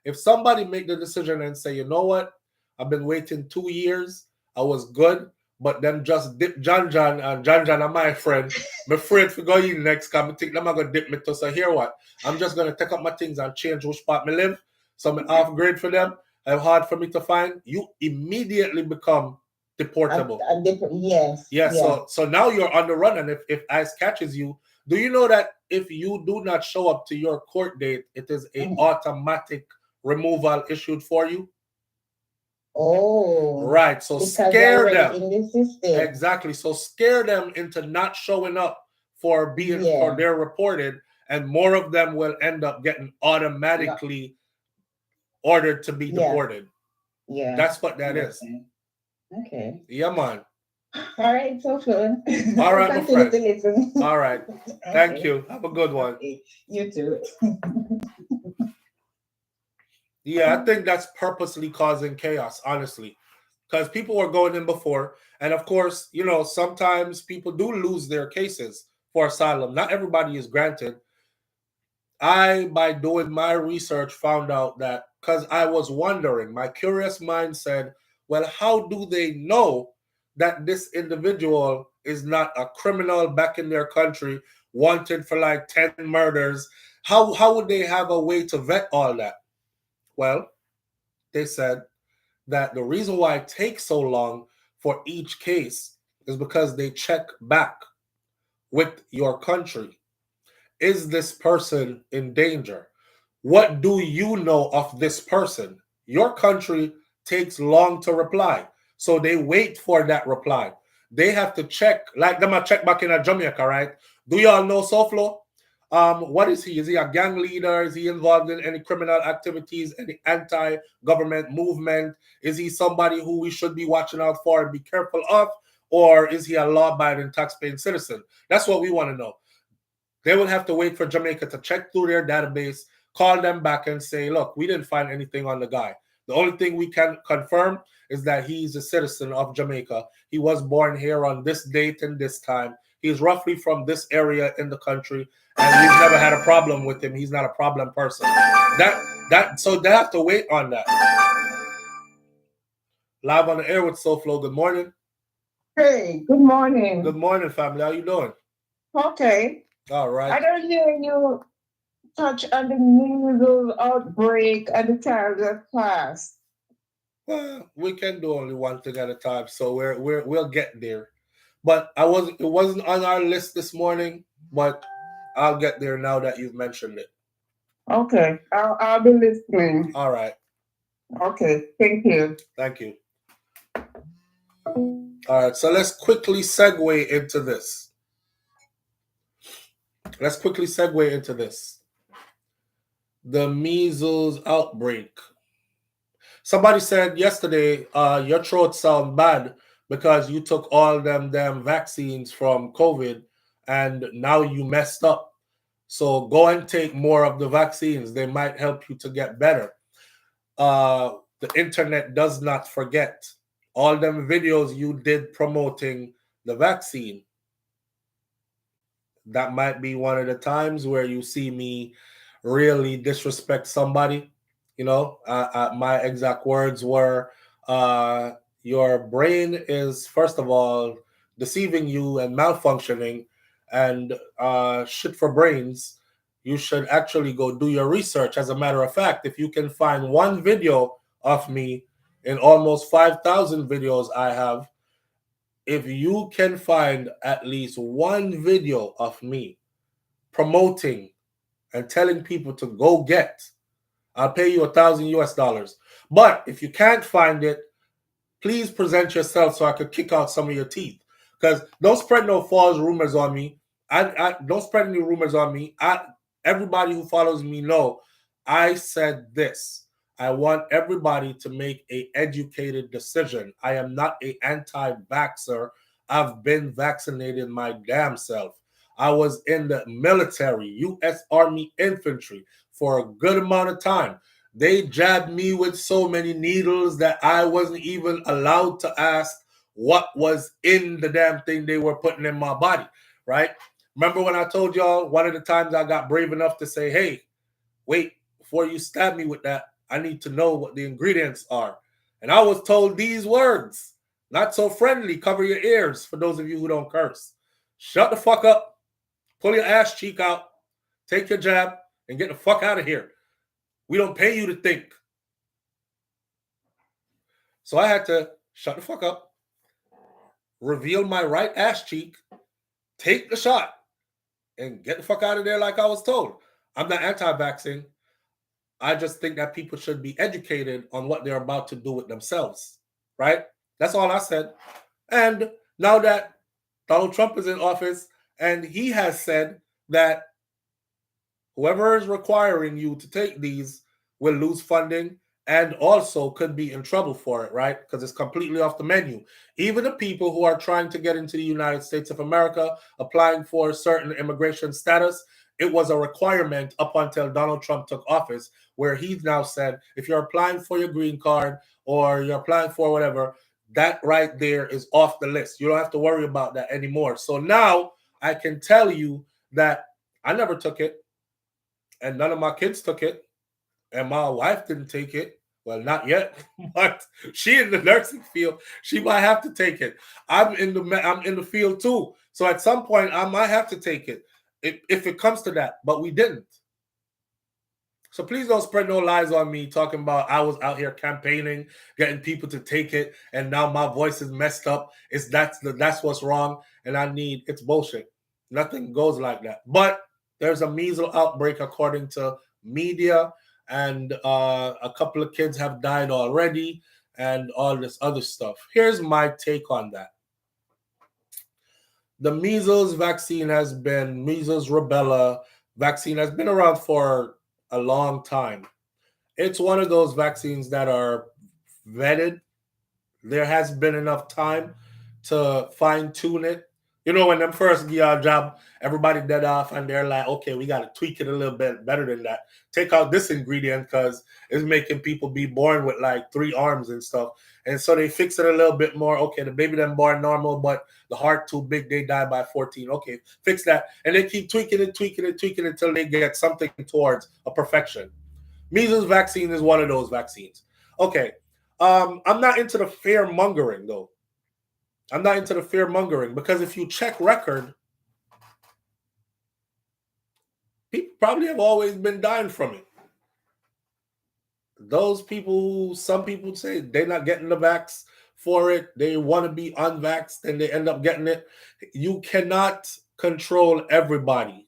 If somebody make the decision and say, you know what? I've been waiting 2 years. I was good. But them just dip John and John are my friend. I'm afraid to go in next because I think them are going to dip me to. So here what? I'm just going to take up my things and change which part I live. So I'm half grade for them. It's hard for me to find. You immediately become deportable. Yes. So now you're on the run. And if ICE catches you, do you know that if you do not show up to your court date, it is an automatic removal issued for you? Right. So scare them. In the system. Exactly. So scare them into not showing up for they're reported, and more of them will end up getting automatically ordered to be deported. Yeah. That's what that is. Okay. Yeah, man. All right, so good. All right, my friend. All right. Thank you. Have a good one. You too. Yeah, I think that's purposely causing chaos, honestly, because people were going in before. And of course, sometimes people do lose their cases for asylum. Not everybody is granted. By doing my research, found out that, because I was wondering, my curious mind said, well, how do they know that this individual is not a criminal back in their country, wanted for like 10 murders? How would they have a way to vet all that? Well, they said that the reason why it takes so long for each case is because they check back with your country. Is this person in danger? What do you know of this person? Your country takes long to reply. So they wait for that reply. They have to check, like them a check back in Jamaica, right? Do y'all know SouFLo? What is he? Is he a gang leader? Is he involved in any criminal activities, any anti-government movement? Is he somebody who we should be watching out for and be careful of? or is he a law-abiding, tax-paying citizen? That's what we want to know. They will have to wait for Jamaica to check through their database, call them back and say, look, we didn't find anything on the guy. The only thing we can confirm is that he's a citizen of Jamaica. He was born here on this date and this time. He's roughly from this area in the country, and we've never had a problem with him. He's not a problem person. So they have to wait on that. Live on the air with SouFLo. Good morning. Hey, good morning. Good morning, family. How you doing? Okay. All right. I don't hear you touch on the measles outbreak and the times of class. Well, we can do only one thing at a time, so we'll get there. But it wasn't on our list this morning, but I'll get there now that you've mentioned it. Okay, I'll be listening. All right. Okay, thank you. Thank you. All right, so let's quickly segue into this. The measles outbreak. Somebody said yesterday, your throat sound bad because you took all them damn vaccines from COVID and now you messed up. So go and take more of the vaccines. They might help you to get better. The internet does not forget all them videos you did promoting the vaccine. That might be one of the times where you see me really disrespect somebody. You know, my exact words were, your brain is, first of all, deceiving you and malfunctioning, and shit for brains. You should actually go do your research. As a matter of fact, if you can find one video of me in almost 5,000 videos I have, if you can find at least one video of me promoting and telling people to go get, I'll pay you $1,000 US. But if you can't find it, please present yourself so I could kick out some of your teeth. Because don't spread no false rumors on me. I don't spread any rumors on me. Everybody who follows me know I said this. I want everybody to make an educated decision. I am not an anti-vaxxer. I've been vaccinated my damn self. I was in the military, U.S. Army infantry, for a good amount of time. They jabbed me with so many needles that I wasn't even allowed to ask what was in the damn thing they were putting in my body, right? Remember when I told y'all one of the times I got brave enough to say, hey, wait, before you stab me with that, I need to know what the ingredients are. And I was told these words, not so friendly, cover your ears for those of you who don't curse. Shut the fuck up, pull your ass cheek out, take your jab, and get the fuck out of here. We don't pay you to think. So I had to shut the fuck up, reveal my right ass cheek, take the shot, and get the fuck out of there like I was told. I'm not anti-vaccine. I just think that people should be educated on what they're about to do with themselves, right? That's all I said. And now that Donald Trump is in office and he has said that whoever is requiring you to take these will lose funding and also could be in trouble for it, right? Because it's completely off the menu. Even the people who are trying to get into the United States of America, applying for certain immigration status, it was a requirement up until Donald Trump took office, where he's now said, if you're applying for your green card or you're applying for whatever, that right there is off the list. You don't have to worry about that anymore. So now I can tell you that I never took it, and none of my kids took it, and my wife didn't take it. Well, not yet, but she in the nursing field. She might have to take it. I'm in the field too. So at some point, I might have to take it if it comes to that. But we didn't. So please don't spread no lies on me talking about I was out here campaigning, getting people to take it, and now my voice is messed up. That's what's wrong, and it's bullshit. Nothing goes like that. But there's a measles outbreak according to media, and a couple of kids have died already, and all this other stuff. Here's my take on that. The measles rubella vaccine has been around for a long time. It's one of those vaccines that are vetted. There has been enough time to fine tune it. You know, when them first get our job, everybody dead off and they're like, okay, we got to tweak it a little bit better than that. Take out this ingredient because it's making people be born with like 3 arms and stuff. And so they fix it a little bit more. Okay, the baby them born normal, but the heart too big, they die by 14. Okay, fix that. And they keep tweaking it until they get something towards a perfection. Measles vaccine is one of those vaccines. Okay, I'm not into the fear mongering though. I'm not into the fear mongering because if you check record, people probably have always been dying from it. Those people, some people say they're not getting the vax for it. They want to be unvaxxed and they end up getting it. You cannot control everybody.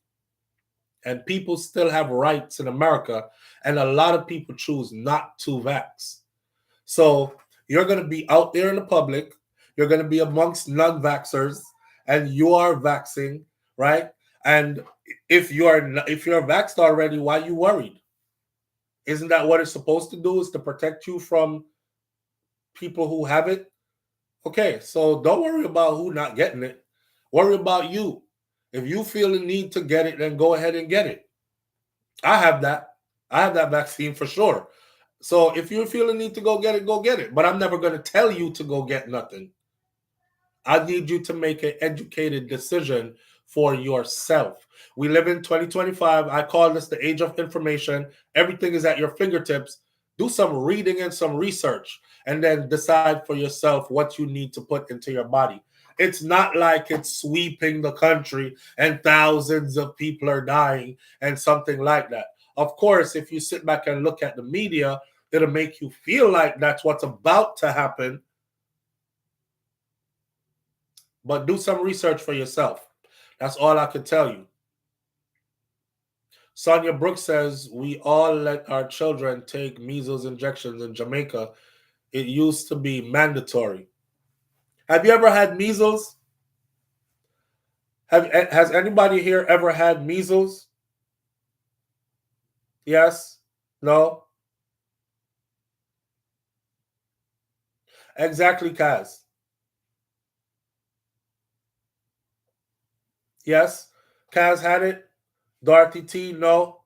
And people still have rights in America. And a lot of people choose not to vax. So you're going to be out there in the public. You're going to be amongst non-vaxxers, and you are vaxxing, right? And if you're vaxxed already, why are you worried? Isn't that what it's supposed to do? Is to protect you from people who have it? Okay, so don't worry about who not getting it. Worry about you. If you feel the need to get it, then go ahead and get it. I have that. I have that vaccine for sure. So if you feel the need to go get it, go get it. But I'm never going to tell you to go get nothing. I need you to make an educated decision for yourself. We live in 2025. I call this the age of information. Everything is at your fingertips. Do some reading and some research, and then decide for yourself what you need to put into your body. It's not like it's sweeping the country and thousands of people are dying and something like that. Of course, if you sit back and look at the media, it'll make you feel like that's what's about to happen. But do some research for yourself. That's all I can tell you. Sonia Brooks says, we all let our children take measles injections in Jamaica. It used to be mandatory. Have you ever had measles? Has anybody here ever had measles? Yes? No? Exactly, Kaz. Yes? Kaz had it? Dorothy T, no.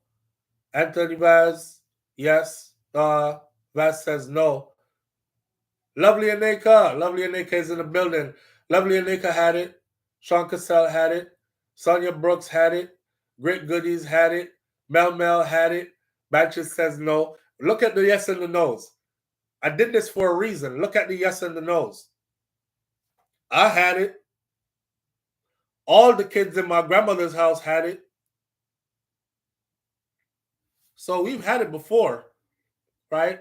Anthony Vaz, yes. Vaz says no. Lovely Aneka is in the building. Lovely Aneka had it. Sean Cassell had it. Sonia Brooks had it. Great Goodies had it. Mel had it. Batches says no. Look at the yes and the no's. I did this for a reason. Look at the yes and the no's. I had it. All the kids in my grandmother's house had it. So we've had it before, right?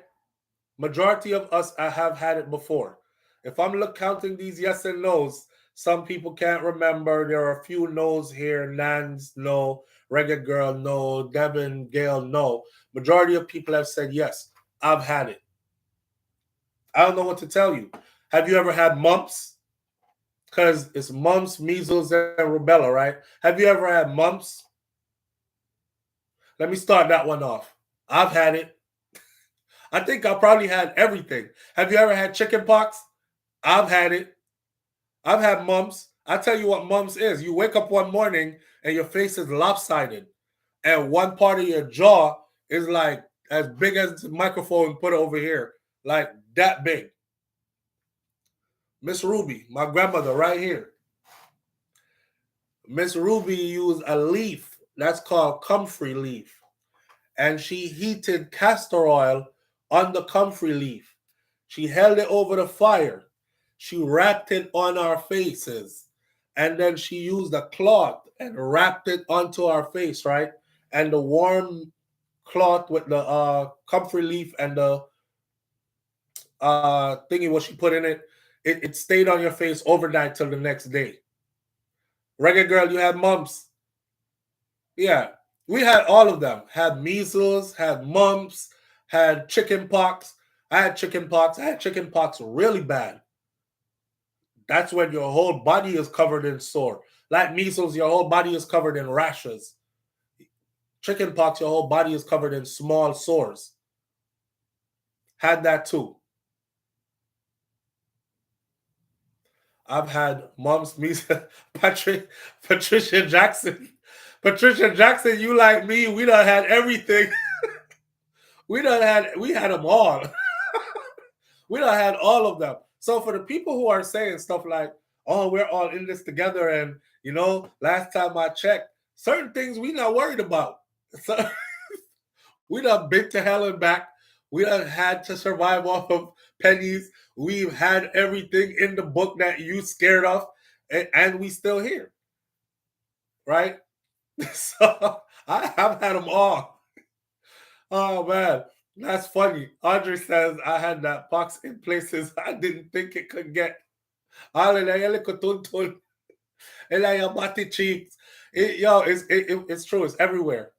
Majority of us have had it before. If I'm counting these yes and no's, some people can't remember. There are a few no's here. Nans, no. Reggae Girl, no. Devin, Gail, no. Majority of people have said yes. I've had it. I don't know what to tell you. Have you ever had mumps? Because it's mumps, measles, and rubella, right? Have you ever had mumps? Let me start that one off. I've had it. I think I probably had everything. Have you ever had chicken pox? I've had it. I've had mumps. I tell you what mumps is. You wake up one morning and your face is lopsided. And one part of your jaw is like as big as the microphone put it over here. Like that big. Miss Ruby, my grandmother right here. Miss Ruby used a leaf. That's called comfrey leaf. And she heated castor oil on the comfrey leaf. She held it over the fire. She wrapped it on our faces. And then she used a cloth and wrapped it onto our face, right? And the warm cloth with the comfrey leaf and the thingy what she put in it, it stayed on your face overnight till the next day. Reggae Girl, you had mumps. Yeah, we had all of them. Had measles, had mumps, had chicken pox. I had chicken pox. I had chicken pox really bad. That's when your whole body is covered in sore. Like measles, your whole body is covered in rashes. Chicken pox, your whole body is covered in small sores. Had that too. I've had mom's measles. Patricia Jackson. Patricia Jackson, you like me, we done had everything. We had them all. We done had all of them. So for the people who are saying stuff like, oh, we're all in this together, and last time I checked, certain things we not worried about. So we done been to hell and back. We done had to survive off of pennies. We've had everything in the book that you scared of, and we still here. Right? So I have had them all. Oh man, that's funny. Audrey says I had that pox in places I didn't think it could get. It's true. It's everywhere.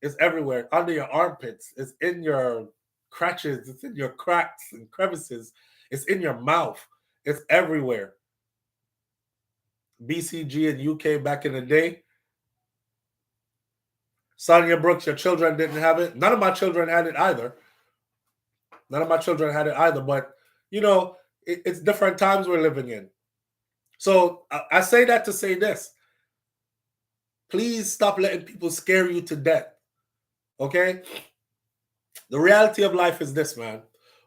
It's everywhere. Under your armpits. It's in your crotches. It's in your cracks and crevices. It's in your mouth. It's everywhere. BCG and UK back in the day. Sonia Brooks, your children didn't have it. None of my children had it either. But, it's different times we're living in. So I say that to say this. Please stop letting people scare you to death. Okay? The reality of life is this, man.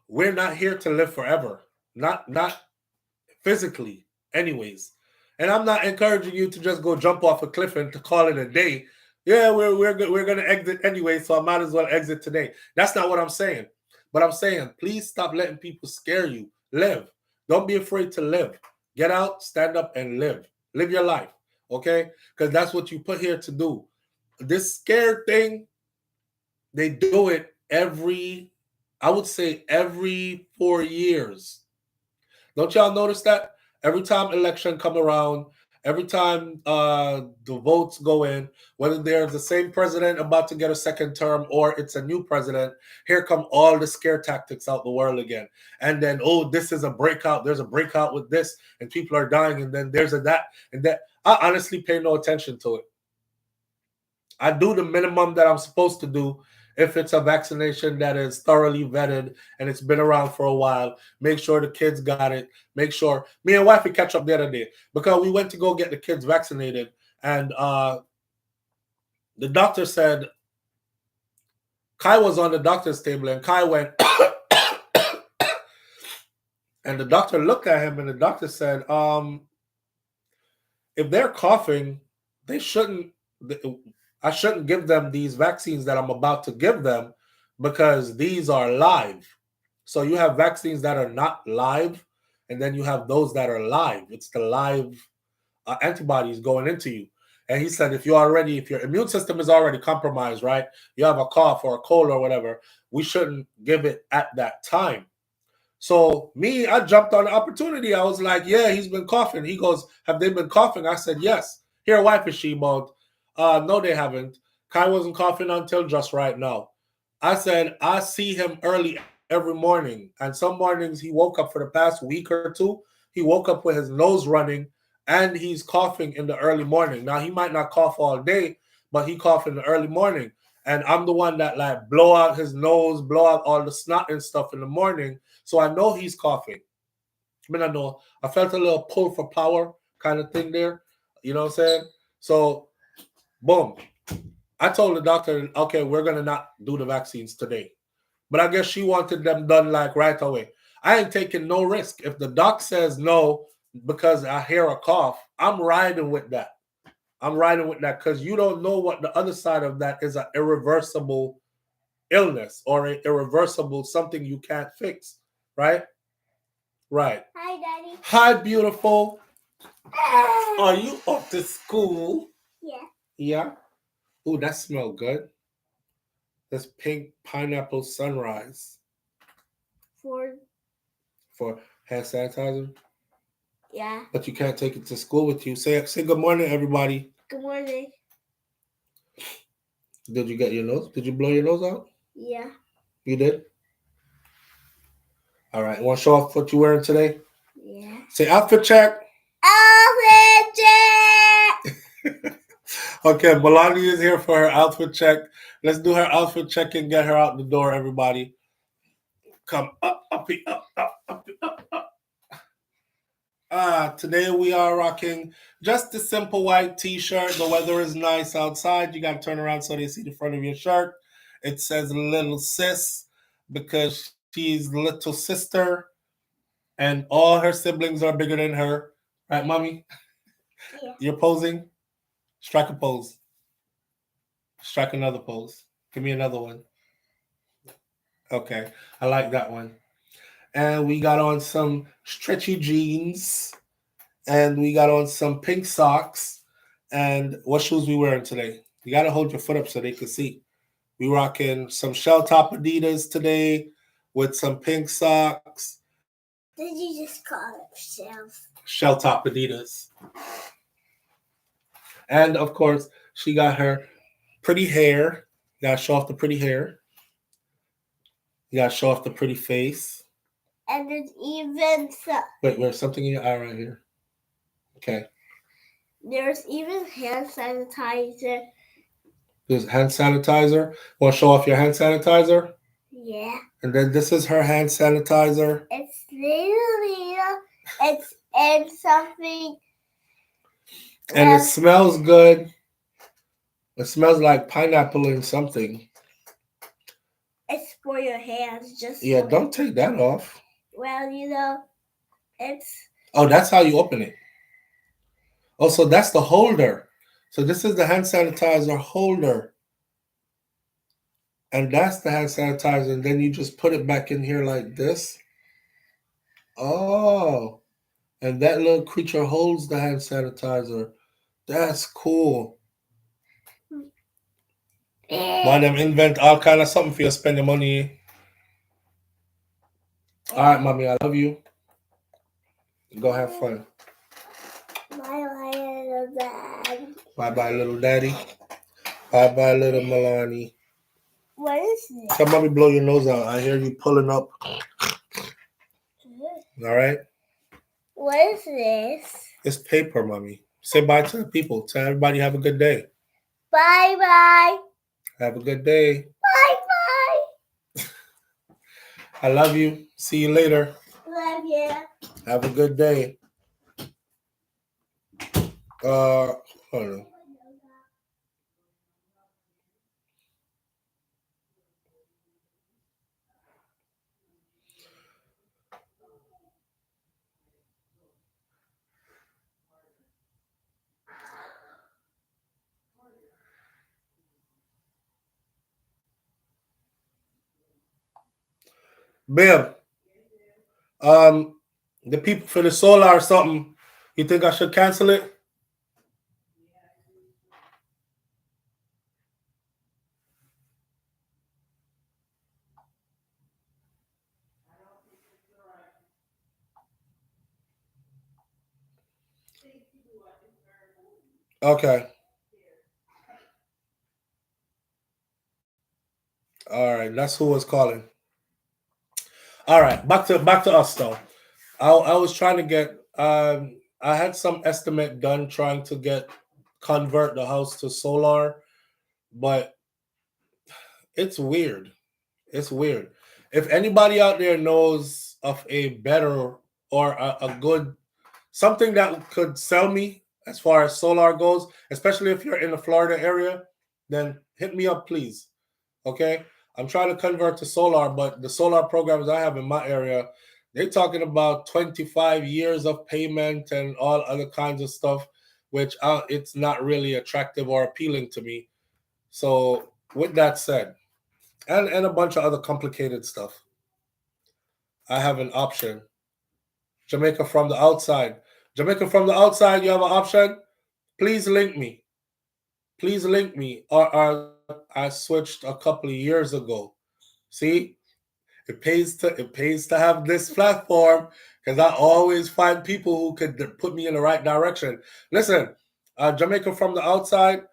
We're not here to live forever. Not physically, anyways. And I'm not encouraging you to just go jump off a cliff and to call it a day. Yeah, we're going to exit anyway, so I might as well exit today. That's not what I'm saying. But I'm saying, please stop letting people scare you. Live. Don't be afraid to live. Get out, stand up, and live. Live your life, okay? Because that's what you put here to do. This scared thing, they do it every 4 years. Don't y'all notice that? Every time election come around, every time the votes go in, whether there's the same president about to get a second term or it's a new president, here come all the scare tactics out the world again. And then, this is a breakout. There's a breakout with this, and people are dying, and then there's a that, and that. I honestly pay no attention to it. I do the minimum that I'm supposed to do. If it's a vaccination that is thoroughly vetted and it's been around for a while, make sure the kids got it. Make sure. Me and wifey catch up the other day because we went to go get the kids vaccinated, and the doctor said, Kai was on the doctor's table, and Kai went, and the doctor looked at him, and the doctor said, if they're coughing, they shouldn't. I shouldn't give them these vaccines that I'm about to give them because these are live. So you have vaccines that are not live, and then you have those that are live. It's the live antibodies going into you. And he said, if your immune system is already compromised, right? You have a cough or a cold or whatever, we shouldn't give it at that time. So I jumped on the opportunity. I was like, yeah, he's been coughing. He goes, have they been coughing? I said, yes. Here, wife is she mode. No, they haven't. Kai wasn't coughing until just right now. I said, I see him early every morning. And some mornings he woke up for the past week or two. He woke up with his nose running and he's coughing in the early morning. Now, he might not cough all day, but he coughed in the early morning. And I'm the one that blow out his nose, blow out all the snot and stuff in the morning. So I know he's coughing. I felt a little pull for power kind of thing there. You know what I'm saying? So, boom. I told the doctor, okay, we're going to not do the vaccines today. But I guess she wanted them done right away. I ain't taking no risk. If the doc says no because I hear a cough, I'm riding with that. Because you don't know what the other side of that is, an irreversible illness or an irreversible something you can't fix. Right? Right. Hi, Daddy. Hi, beautiful. Are you off to school? Yeah. Yeah? Ooh, that smells good. That's pink pineapple sunrise. For hand sanitizer? Yeah. But you can't take it to school with you. Say good morning, everybody. Good morning. Did you get your nose? Did you blow your nose out? Yeah. You did? All right. Want to show off what you're wearing today? Yeah. Say outfit check. Outfit check. Okay, Melanie is here for her outfit check. Let's do her outfit check and get her out the door, everybody. Come up, up, up, up, up, up. Today we are rocking just a simple white t-shirt. The weather is nice outside. You got to turn around so they see the front of your shirt. It says little sis because she's little sister and all her siblings are bigger than her. Right, mommy? Yeah. You're posing? Strike a pose. Strike another pose. Give me another one. Okay. I like that one. And we got on some stretchy jeans. And we got on some pink socks. And what shoes we wearing today? You gotta hold your foot up so they can see. We rocking some shell top Adidas today with some pink socks. Did you just call it shells? Shell top Adidas. And of course, she got her pretty hair. You gotta show off the pretty hair. You gotta show off the pretty face. And there's even Wait, there's something in your eye right here. Okay. there's even hand sanitizer. There's hand sanitizer. Want to show off your hand sanitizer? Yeah. And then this is her hand sanitizer. It's little. It's and something. And it smells good. It smells like pineapple and something. It's for your hands, just Yeah, for don't take that off. Well, it's. Oh, that's how you open it. Oh, so that's the holder. So this is the hand sanitizer holder. And that's the hand sanitizer. And then you just put it back in here like this. Oh. And that little creature holds the hand sanitizer. That's cool. Why them invent all kind of something for you to spend your money? All right, mommy, I love you. Go have fun. Bye, little dad. Bye-bye, little daddy. Bye-bye, little Milani. What is this? Come, mommy, blow your nose out. I hear you pulling up. All right? What is this? It's paper, mommy. Say bye to the people. Tell everybody have a good day. Bye. Have a good day. Bye. I love you. See you later. Love you. Have a good day. Hold on. Babe, the people for the solar or something, you think I should cancel it? Okay. All right, that's who was calling. All right, back to us though. I was trying to get I had some estimate done trying to convert the house to solar, but it's weird. It's weird. If anybody out there knows of a better or a good something that could sell me as far as solar goes, especially if you're in the Florida area, then hit me up, please. Okay? I'm trying to convert to solar, but the solar programs I have in my area, they're talking about 25 years of payment and all other kinds of stuff, which it's not really attractive or appealing to me. So with that said, and a bunch of other complicated stuff, I have an option. Jamaica from the outside. Jamaica from the outside, you have an option? Please link me. Please link me. Or I switched a couple of years ago. See? It pays to have this platform because I always find people who could put me in the right direction. Listen, Jamaica from the outside.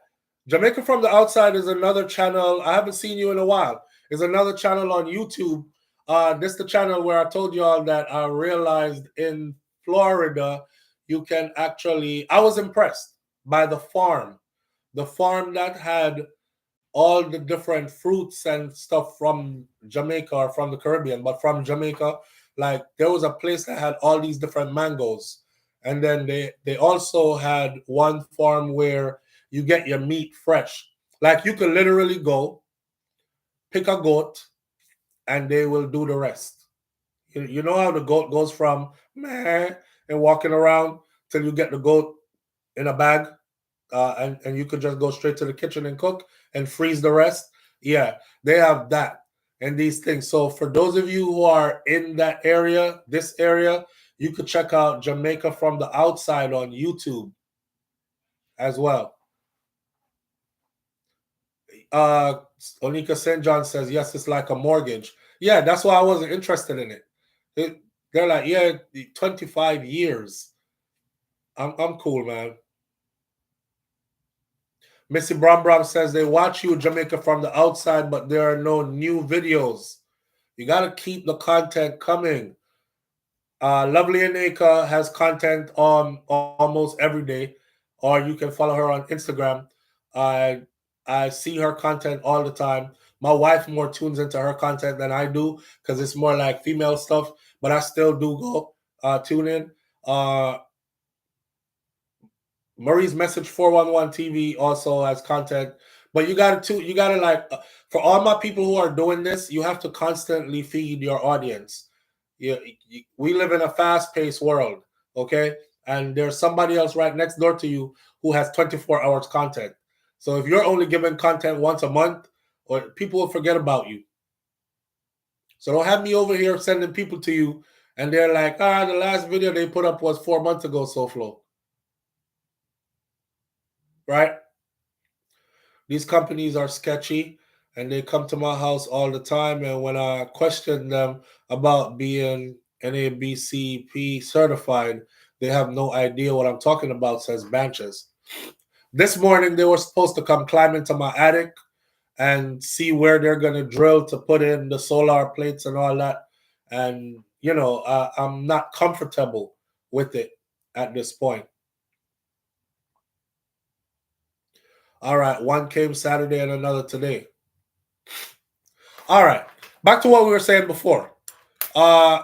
Jamaica from the outside is another channel. I haven't seen you in a while. It's another channel on YouTube. This is the channel where I told you all that I realized in Florida you can actually. I was impressed by the farm that had all the different fruits and stuff from Jamaica or from the Caribbean, but from Jamaica, like there was a place that had all these different mangoes. And then they also had one farm where you get your meat fresh. Like you could literally go pick a goat and they will do the rest. You know how the goat goes from meh and walking around till you get the goat in a bag, and you could just go straight to the kitchen and cook and freeze the rest. Yeah, they have that and these things. So for those of you who are in that area, this area, you could check out Jamaica from the Outside on YouTube as well. Onika St. John says, yes, it's like a mortgage. Yeah, that's why I wasn't interested in it. They're like, yeah, 25 years. I'm cool, man. Missy Brom Brom says they watch you Jamaica from the Outside, but there are no new videos. You got to keep the content coming. Lovely Aneka has content on almost every day, or you can follow her on Instagram. I see her content all the time. My wife more tunes into her content than I do because it's more like female stuff, but I still do go tune in. Marie's Message 411 TV also has content, but you gotta like for all my people who are doing this, you have to constantly feed your audience. We live in a fast-paced world, okay? And there's somebody else right next door to you who has 24 hours content. So if you're only giving content once a month, or people will forget about you. So don't have me over here sending people to you, and they're like, the last video they put up was 4 months ago, SouFlo. Right? These companies are sketchy and they come to my house all the time. And when I question them about being NABCP certified, they have no idea what I'm talking about, says Banches. This morning, they were supposed to come climb into my attic and see where they're going to drill to put in the solar plates and all that. And, I'm not comfortable with it at this point. All right, one came Saturday and another today. All right, back to what we were saying before. And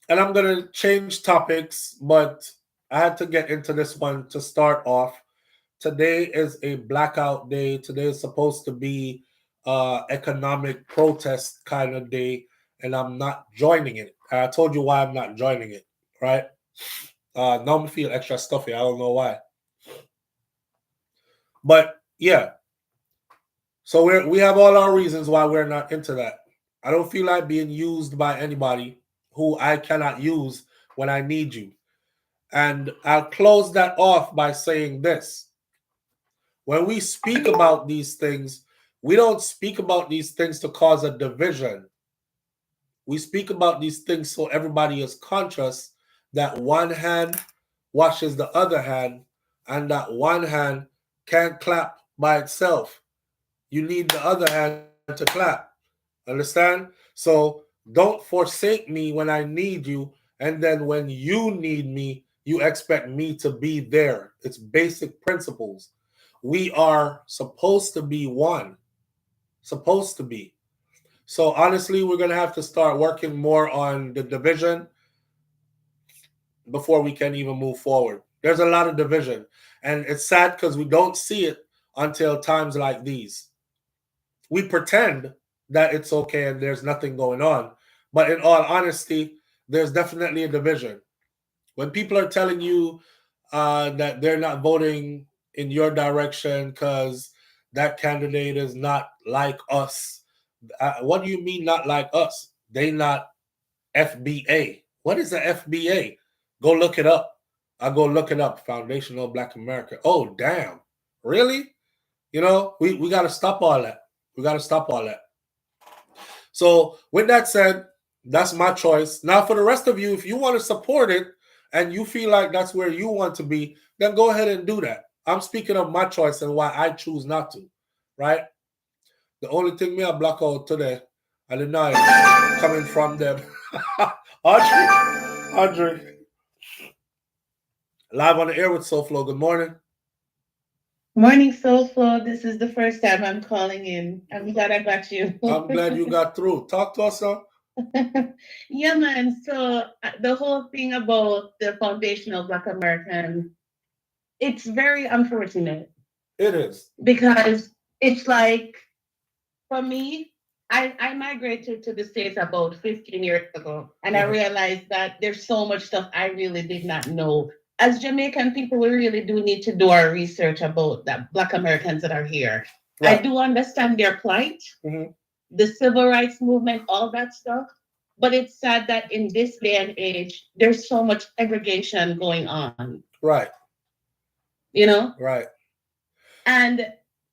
I'm going to change topics, but I had to get into this one to start off. Today is a blackout day. Today is supposed to be economic protest kind of day, and I'm not joining it. I told you why I'm not joining it, right? Now I feel extra stuffy. I don't know why. But yeah, so we have all our reasons why we're not into that. I don't feel like being used by anybody who I cannot use when I need you. And I'll close that off by saying this. When we speak about these things, we don't speak about these things to cause a division. We speak about these things so everybody is conscious that one hand washes the other hand, and that one hand can't clap by itself. You need the other hand to clap. Understand? So don't forsake me when I need you, and then when you need me, you expect me to be there. It's basic principles. We are supposed to be one. Supposed to be. So honestly, we're going to have to start working more on the division before we can even move forward. There's a lot of division, and it's sad because we don't see it until times like these. We pretend that it's okay and there's nothing going on. But in all honesty, there's definitely a division. When people are telling you that they're not voting in your direction because that candidate is not like us, what do you mean not like us? They not FBA. What is the FBA? Go look it up. I go look it up. Foundational Black America. Oh, damn. Really? We got to stop all that. We got to stop all that. So with that said, that's my choice. Now for the rest of you, if you want to support it and you feel like that's where you want to be, then go ahead and do that. I'm speaking of my choice and why I choose not to, right? The only thing me I block out today, I did not coming from them. Audrey. Live on the air with SouFlo. Good morning. Morning, SouFlo. This is the first time I'm calling in. I'm glad I got you. I'm glad you got through. Talk to us, son. Yeah, man. So the whole thing about the foundational Black American, it's very unfortunate. It is. Because it's like, for me, I migrated to the States about 15 years ago, and I realized that there's so much stuff I really did not know. As Jamaican people, we really do need to do our research about the Black Americans that are here. Right. I do understand their plight, the civil rights movement, all that stuff. But it's sad that in this day and age, there's so much segregation going on. Right. You know? Right. And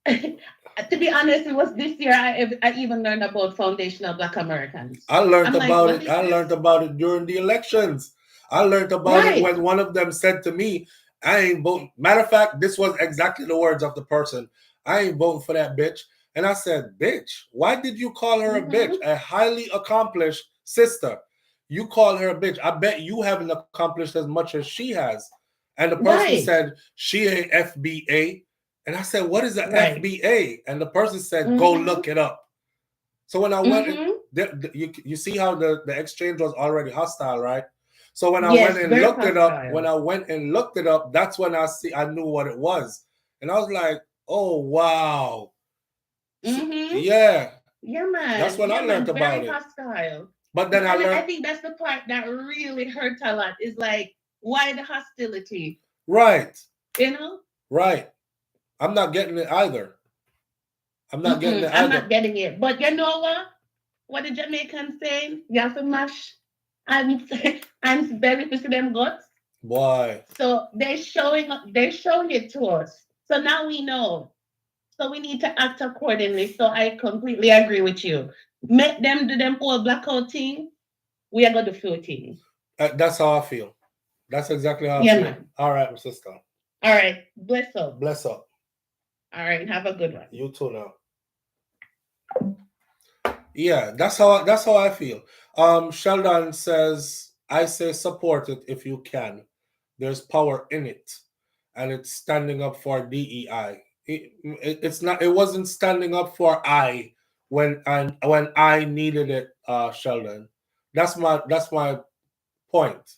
to be honest, it was this year I even learned about foundational Black Americans. I learned about it. I learned about it during the elections. I learned about it when one of them said to me, I ain't voting. Matter of fact, this was exactly the words of the person. I ain't voting for that bitch. And I said, bitch, why did you call her a bitch? A highly accomplished sister. You call her a bitch. I bet you haven't accomplished as much as she has. And the person said, she ain't FBA. And I said, what is an FBA? And the person said, go look it up. So when I went, you see how the exchange was already hostile, right? So when I went and looked it up, that's when I knew what it was. And I was like, oh, wow. Yeah. Yeah, man. That's when I learned about it. Hostile. But then I think that's the part that really hurts a lot, is like, why the hostility? Right. You know? Right. I'm not getting it either. I'm not getting it either. I'm not getting it. But you know what? What the Jamaicans saying? You have to mash and bury to them guts. Boy. So they're showing it to us. So now we know. So we need to act accordingly. So I completely agree with you. Make them do them whole blackout thing. We are going to do thing. That's how I feel. That's exactly how I feel. Man. All right, my sister. All right. Bless up. Bless up. All right. Have a good one. You too now. Yeah, that's how I feel. Sheldon says, I say support it if you can. There's power in it. And it's standing up for DEI. It wasn't standing up for I when I needed it, Sheldon. That's my point.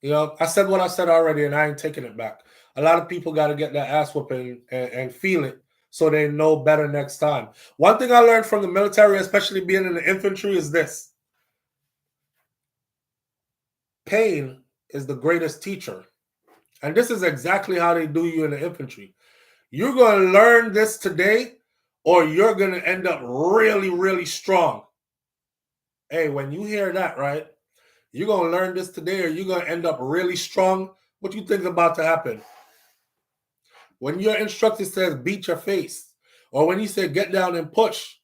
You know, I said what I said already, and I ain't taking it back. A lot of people got to get their ass whooping and feel it so they know better next time. One thing I learned from the military, especially being in the infantry, is this. Pain is the greatest teacher. And this is exactly how they do you in the infantry. You're going to learn this today, or you're going to end up really, really strong. Hey, when you hear that, right? You're going to learn this today, or you're going to end up really strong. What do you think is about to happen? When your instructor says beat your face, or when he said get down and push,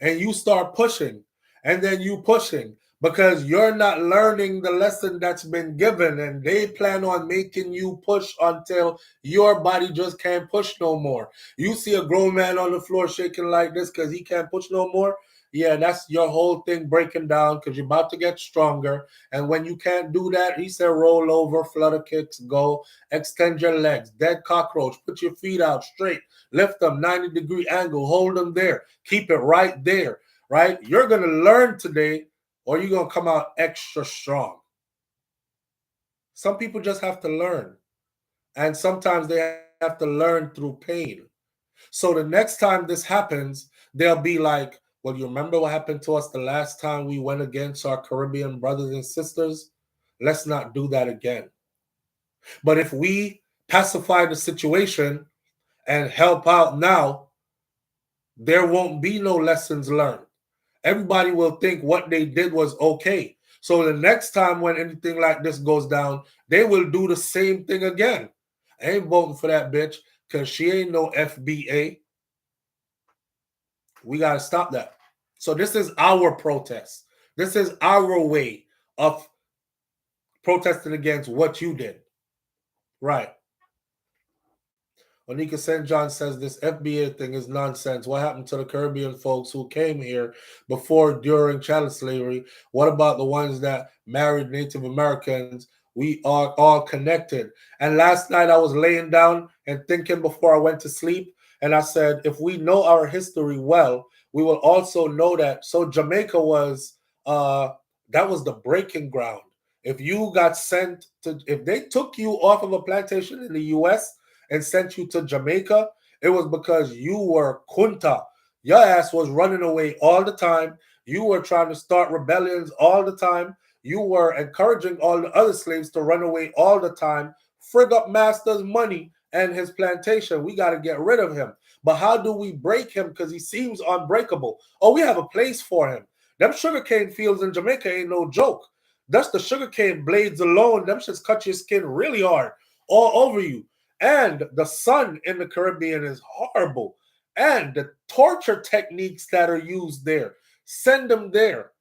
and you start pushing, and then you pushing, because you're not learning the lesson that's been given, and they plan on making you push until your body just can't push no more. You see a grown man on the floor shaking like this because he can't push no more. Yeah, that's your whole thing breaking down because you're about to get stronger. And when you can't do that, he said roll over, flutter kicks, go, extend your legs, dead cockroach, put your feet out straight, lift them 90-degree angle, hold them there, keep it right there, right? You're going to learn today, or you're going to come out extra strong. Some people just have to learn. And sometimes they have to learn through pain. So the next time this happens, they'll be like, well, you remember what happened to us the last time we went against our Caribbean brothers and sisters? Let's not do that again. But if we pacify the situation and help out now, there won't be no lessons learned. Everybody will think what they did was okay. So the next time when anything like this goes down, they will do the same thing again. I ain't voting for that bitch because she ain't no FBA. We got to stop that. So this is our protest. This is our way of protesting against what you did. Right. Onika St. John says this FBA thing is nonsense. What happened to the Caribbean folks who came here before, during chattel slavery? What about the ones that married Native Americans? We are all connected. And last night I was laying down and thinking before I went to sleep. And I said, if we know our history well, we will also know that. So Jamaica was that was the breaking ground. If you got sent to, if they took you off of a plantation in the U.S. and sent you to Jamaica, it was because you were kunta. Your ass was running away all the time. You were trying to start rebellions all the time. You were encouraging all the other slaves to run away all the time. Frig up master's money and his plantation. We got to get rid of him. But how do we break him? Because he seems unbreakable. Oh, we have a place for him. Them sugarcane fields in Jamaica ain't no joke. That's the sugarcane blades alone. Them shits cut your skin really hard all over you. And the sun in the Caribbean is horrible. And the torture techniques that are used there, send them there.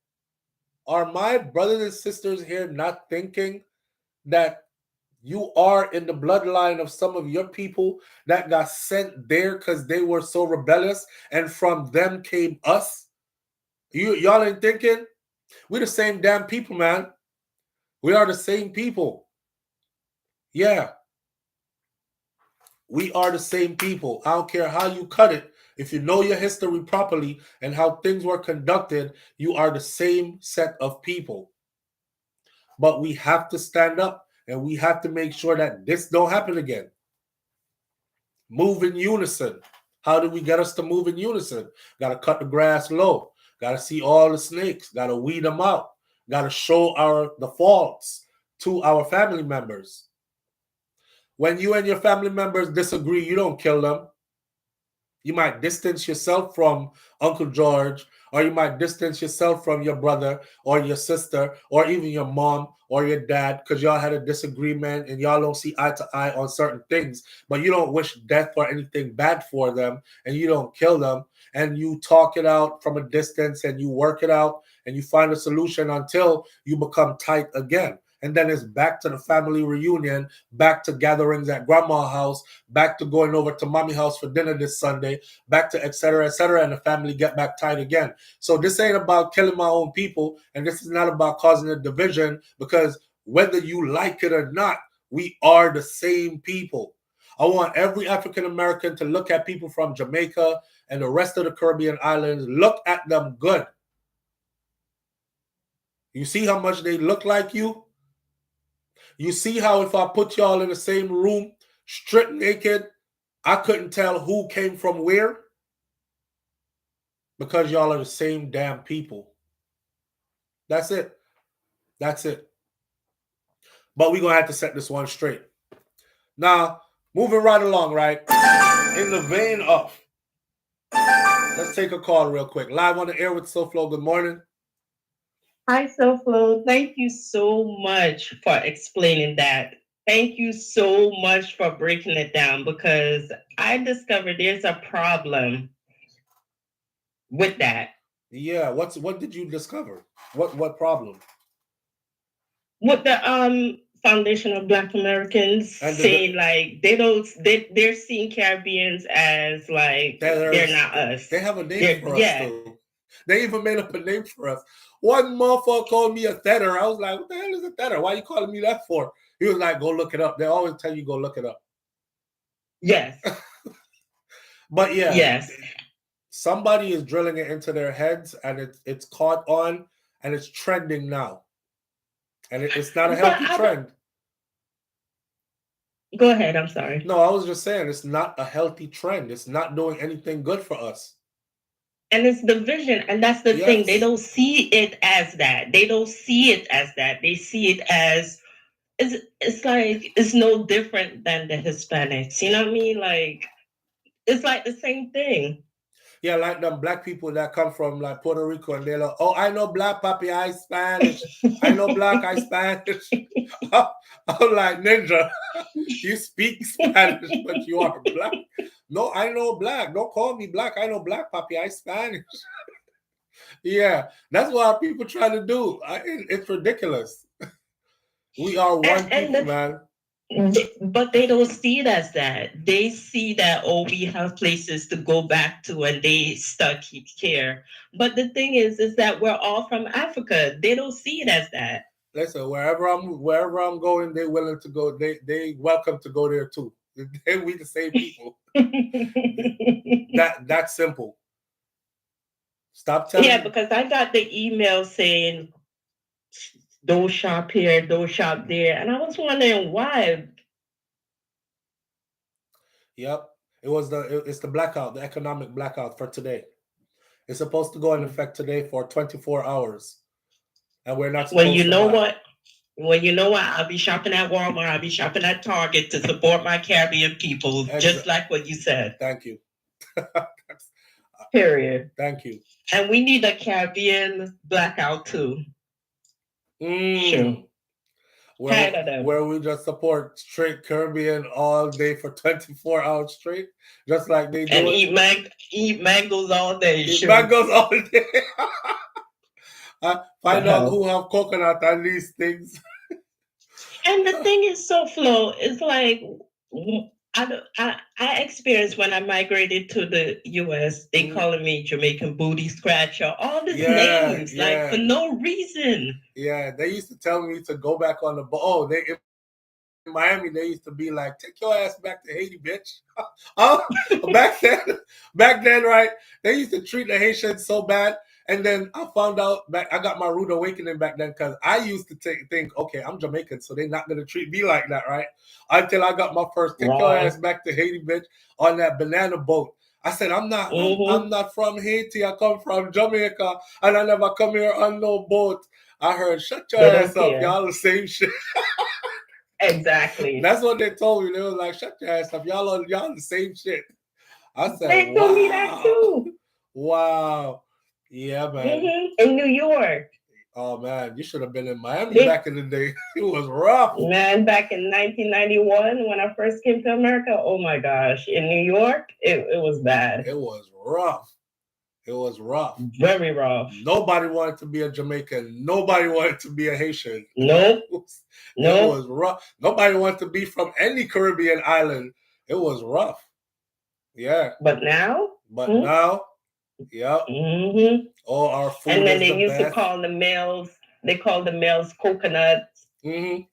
Are my brothers and sisters here not thinking that you are in the bloodline of some of your people that got sent there because they were so rebellious, and from them came us? Y'all ain't thinking? We the same damn people, man. We are the same people. Yeah. We are the same people. I don't care how you cut it. If you know your history properly and how things were conducted, you are the same set of people. But we have to stand up and we have to make sure that this don't happen again. Move in unison. How do we get us to move in unison? Got to cut the grass low. Got to see all the snakes. Got to weed them out. Got to show the faults to our family members. When you and your family members disagree, you don't kill them. You might distance yourself from Uncle George, or you might distance yourself from your brother or your sister or even your mom or your dad because y'all had a disagreement and y'all don't see eye to eye on certain things, but you don't wish death or anything bad for them, and you don't kill them, and you talk it out from a distance and you work it out and you find a solution until you become tight again. And then it's back to the family reunion, back to gatherings at grandma's house, back to going over to mommy house for dinner this Sunday, back to et cetera, and the family get back tight again. So this ain't about killing my own people, and this is not about causing a division, because whether you like it or not, we are the same people. I want every African American to look at people from Jamaica and the rest of the Caribbean islands, look at them good. You see how much they look like you? You see how if I put y'all in the same room, stripped naked, I couldn't tell who came from where? Because y'all are the same damn people. That's it. That's it. But we're going to have to set this one straight. Now, moving right along, right? In the vein of, let's take a call real quick. Live on the air with SouFLo. Good morning. Hi, SouFLo. Thank you so much for explaining that. Thank you so much for breaking it down, because I discovered there's a problem with that. Yeah, what did you discover? What problem? With the Foundation of Black Americans saying like they're seeing Caribbeans as like they're not us. They have a name for us too. They even made up a name for us. One motherfucker called me a tether. I was like, what the hell is a tether? Why are you calling me that for? He was like, go look it up. They always tell you go look it up. Yes. But yeah. Yes. Somebody is drilling it into their heads, and it's caught on, and it's trending now. And it's not a healthy trend. Go ahead, I'm sorry. No, I was just saying it's not a healthy trend. It's not doing anything good for us. And it's division, and that's the thing. They don't see it as that. They don't see it as that. They see it as it's like it's no different than the Hispanics. You know what I mean? Like it's like the same thing. Yeah, like them black people that come from like Puerto Rico, and they're like, oh, I know black, papi, I Spanish. I know black, I Spanish. I'm like, ninja, you speak Spanish, but you are black. No, I know black. Don't call me black. I know black, papi, I Spanish. Yeah, that's what our people try to do. It's ridiculous. We are one people, man. But they don't see it as that. They see that, oh, we have places to go back to and they stuck here. But the thing is that we're all from Africa. They don't see it as that. Listen, wherever I'm going, they're willing to go. They welcome to go there too. We the same people. That's simple. Stop telling Yeah, me. because I got the email saying, don't shop here, don't shop there. And I was wondering why. Yep. It's the blackout, the economic blackout for today. It's supposed to go in effect today for 24 hours. And we're not Well, supposed you to know buy. what? Well, you know what? I'll be shopping at Walmart. I'll be shopping at Target to support my Caribbean people, just like what you said. Thank you. Period. Thank you. And we need a Caribbean blackout too. Sure. Where we just support straight Caribbean all day for 24 hours straight, just like they do. And eat mangoes all day. Eat mangoes all day. Find out who have coconut and these things. And the thing is, SouFLo, it's like I experienced when I migrated to the US, they calling me Jamaican booty scratcher, all these names, like for no reason. Yeah, they used to tell me to go back on the boat. Oh, in Miami, they used to be like, take your ass back to Haiti, bitch. Back then, right? They used to treat the Haitians so bad. And then I found out I got my rude awakening back then because I used to think, okay, I'm Jamaican, so they're not going to treat me like that, right? Until I got my first take your ass back to Haiti, bitch, on that banana boat. I said, I'm not from Haiti. I come from Jamaica, and I never come here on no boat. I heard, shut your ass up. Y'all the same shit. Exactly. That's what they told me. They was like, shut your ass up. Y'all the same shit. I said, they told me that too. Wow. Yeah, man. In New York. Oh, man. You should have been in Miami back in the day. It was rough. Man, back in 1991 when I first came to America, oh my gosh. In New York, it was bad. It was rough. It was rough. Very rough. Nobody wanted to be a Jamaican. Nobody wanted to be a Haitian. Nope. It was rough. Nobody wanted to be from any Caribbean island. It was rough. Yeah. But now? Now, yep. All our food. And then they used to call the males, they called the males coconuts. I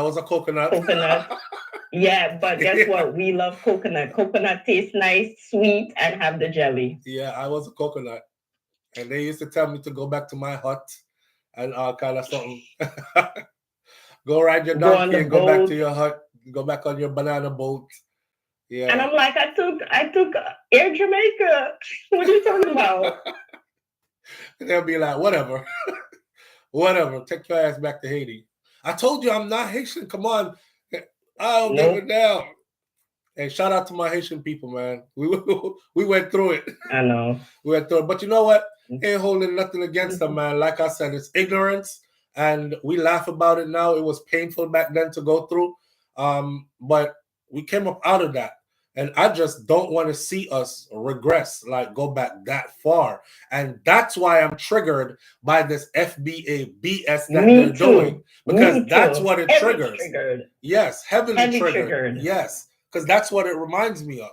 was a coconut. Yeah, but guess what? We love coconut. Coconut tastes nice, sweet, and have the jelly. Yeah, I was a coconut. And they used to tell me to go back to my hut and kind of something. Go ride your donkey and go back to your hut. Go back on your banana boat. Yeah. And I'm like, I took Air Jamaica. What are you talking about? They'll be like, whatever. Whatever. Take your ass back to Haiti. I told you I'm not Haitian. Come on. I'll give it down. Hey, shout out to my Haitian people, man. We went through it. I know. We went through it. But you know what? Ain't holding nothing against them, man. Like I said, it's ignorance. And we laugh about it now. It was painful back then to go through. But we came up out of that. And I just don't want to see us regress, like go back that far. And that's why I'm triggered by this FBA BS that they're doing. Because that's what it triggers. Yes, heavily triggered. Yes, because that's what it reminds me of.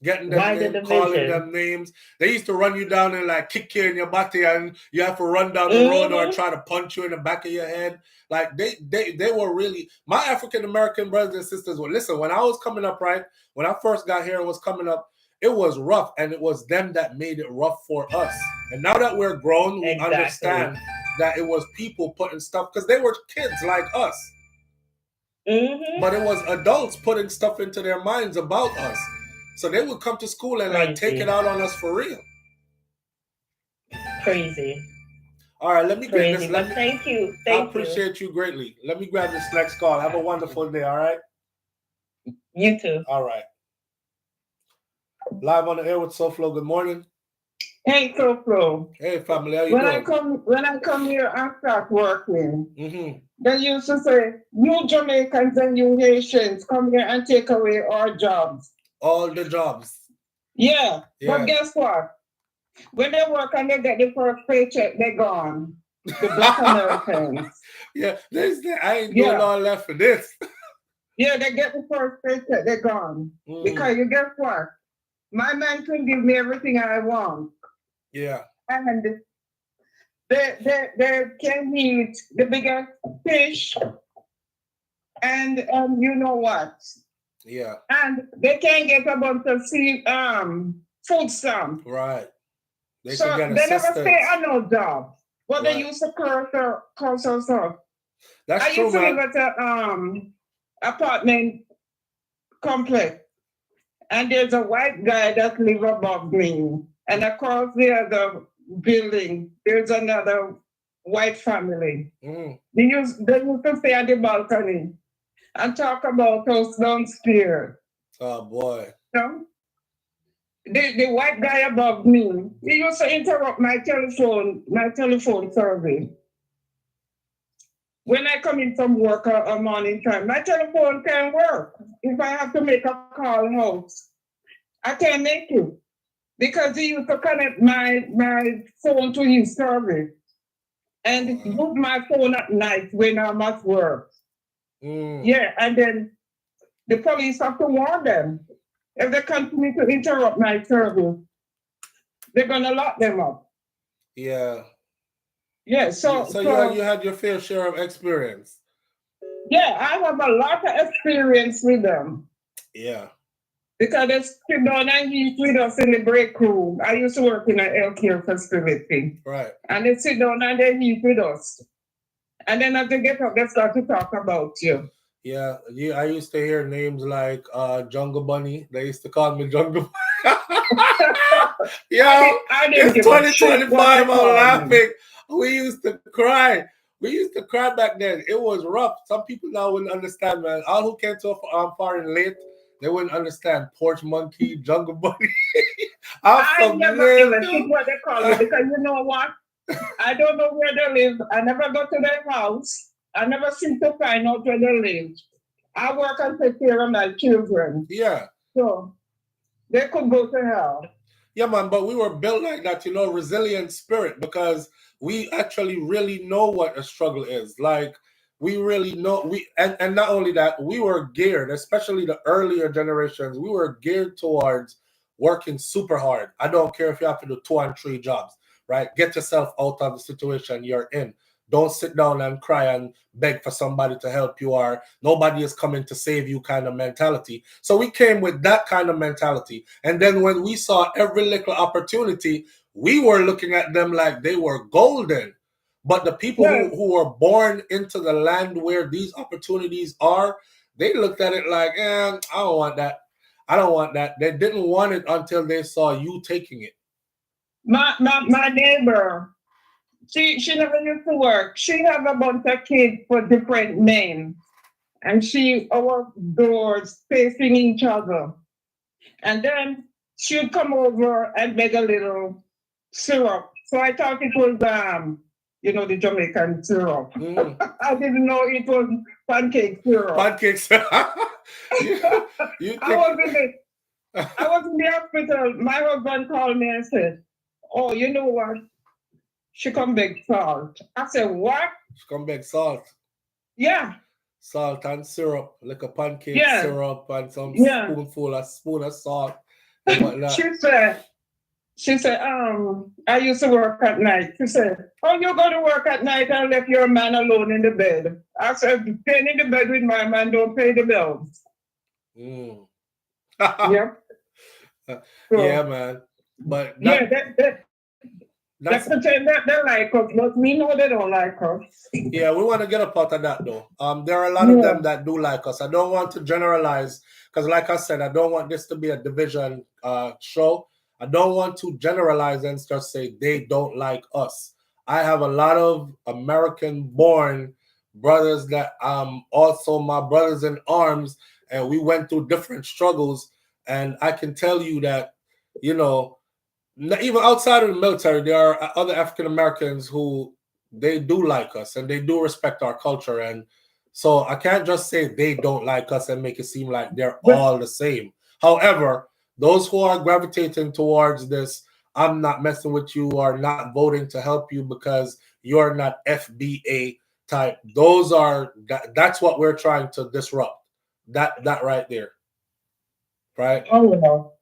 Getting them names, calling them names. They used to run you down and like kick you in your body, and you have to run down the road or try to punch you in the back of your head. Like they were really, my African American brothers and sisters were, listen, when I was coming up, right, when I first got here and was coming up, it was rough, and it was them that made it rough for us. And now that we're grown, we understand that it was people putting stuff, because they were kids like us. But it was adults putting stuff into their minds about us. So they would come to school and like take it out on us for real. Crazy. All right, let me get this. Thank you. I appreciate you greatly. Let me grab this next call. Have a wonderful day, all right? You too. All right. Live on the air with SouFLo. Good morning. Hey, SouFLo. Hey, family. How you doing? When I come here and start working, they used to say, you Jamaicans and you Haitians come here and take away our jobs. All the jobs. Yeah. But guess what? When they work and they get the first paycheck, they're gone. The Black Americans. Yeah, I ain't doing all left for this. Yeah, they get the first paycheck, they're gone. Because you guess what? My man can give me everything I want. Yeah. And they can eat the biggest fish and you know what? Yeah. And they can get a bunch of food stamps. Right. They So could get they never assistance. stay on no job. But Right. they used to curse us off. That's I true, used to man. live at a apartment complex, and there's a white guy that live above me, and across the other building there's another white family. They used to stay at the balcony and talk about us downstairs. Oh boy. You know? The white guy above me, he used to interrupt my telephone service. When I come in from work a morning time, my telephone can't work. If I have to make a call house, I can't make it. Because he used to connect my phone to his service and use my phone at night when I'm at work. Yeah, and then the police have to warn them. If they continue to interrupt my service, they're gonna lock them up. Yeah. Yeah, so you had your fair share of experience. Yeah, I have a lot of experience with them. Yeah. Because they sit down and eat with us in the break room. I used to work in a healthcare facility. Right. And they sit down and they eat with us. And then as they get up, they start to talk about you. Yeah, I used to hear names like Jungle Bunny. They used to call me Jungle Bunny. Yeah, it's 2025. I'm laughing. We used to cry. We used to cry back then. It was rough. Some people now wouldn't understand, man. All who came to foreign late, they wouldn't understand. Porch Monkey, Jungle Bunny. I never even think what they call me because you know what? I don't know where they live. I never go to their house. I never seem to find out where they live. I work and take care of my children. Yeah. So they could go to hell. Yeah, man, but we were built like that, resilient spirit, because we actually really know what a struggle is. Like, we really know, and not only that, we were geared, especially the earlier generations, we were geared towards working super hard. I don't care if you have to do 2 and 3 jobs, right? Get yourself out of the situation you're in. Don't sit down and cry and beg for somebody to help you, or nobody is coming to save you kind of mentality. So we came with that kind of mentality. And then when we saw every little opportunity, we were looking at them like they were golden. But the people who were born into the land where these opportunities are, they looked at it like, I don't want that. I don't want that. They didn't want it until they saw you taking it. My neighbor, she never used to work. She have a bunch of kids for different names. And our doors facing each other. And then she would come over and make a little syrup. So I thought it was the Jamaican syrup. I didn't know it was pancake syrup. Pancake syrup. I was in the hospital. My husband called me and said, "Oh, you know what? She come beg salt." I said, "What?" She come beg salt. Yeah. Salt and syrup, like a pancake syrup and some spoon of salt and whatnot. She said, I used to work at night. She said, "Oh, you go to work at night and left your man alone in the bed." I said, "Staying in the bed with my man, don't pay the bills." Yep. Yeah, man. But they pretend that they like us, but we know they don't like us. Yeah, we want to get up out of that, though. There are a lot of them that do like us. I don't want to generalize, because like I said, I don't want this to be a division show. I don't want to generalize and just say they don't like us. I have a lot of American-born brothers that also my brothers in arms, and we went through different struggles. And I can tell you that, even outside of the military, there are other African Americans who they do like us and they do respect our culture. And so I can't just say they don't like us and make it seem like they're all the same. However, those who are gravitating towards this, I'm not messing with you, or not voting to help you because you're not FBA type, that's what we're trying to disrupt. That right there. Right? Oh, well.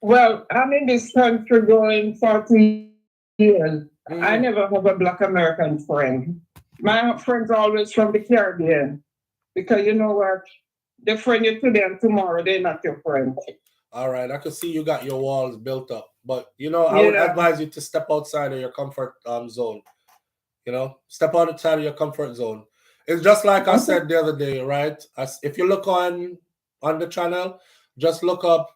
Well, I'm in this country going 40 years. I never have a Black American friend. My friends are always from the Caribbean. Because you know what? They friend you today and tomorrow they're not your friend. All right. I can see you got your walls built up. But I would advise you to step outside of your comfort zone. Step outside of your comfort zone. It's just like I said the other day, right? If you look on the channel, just look up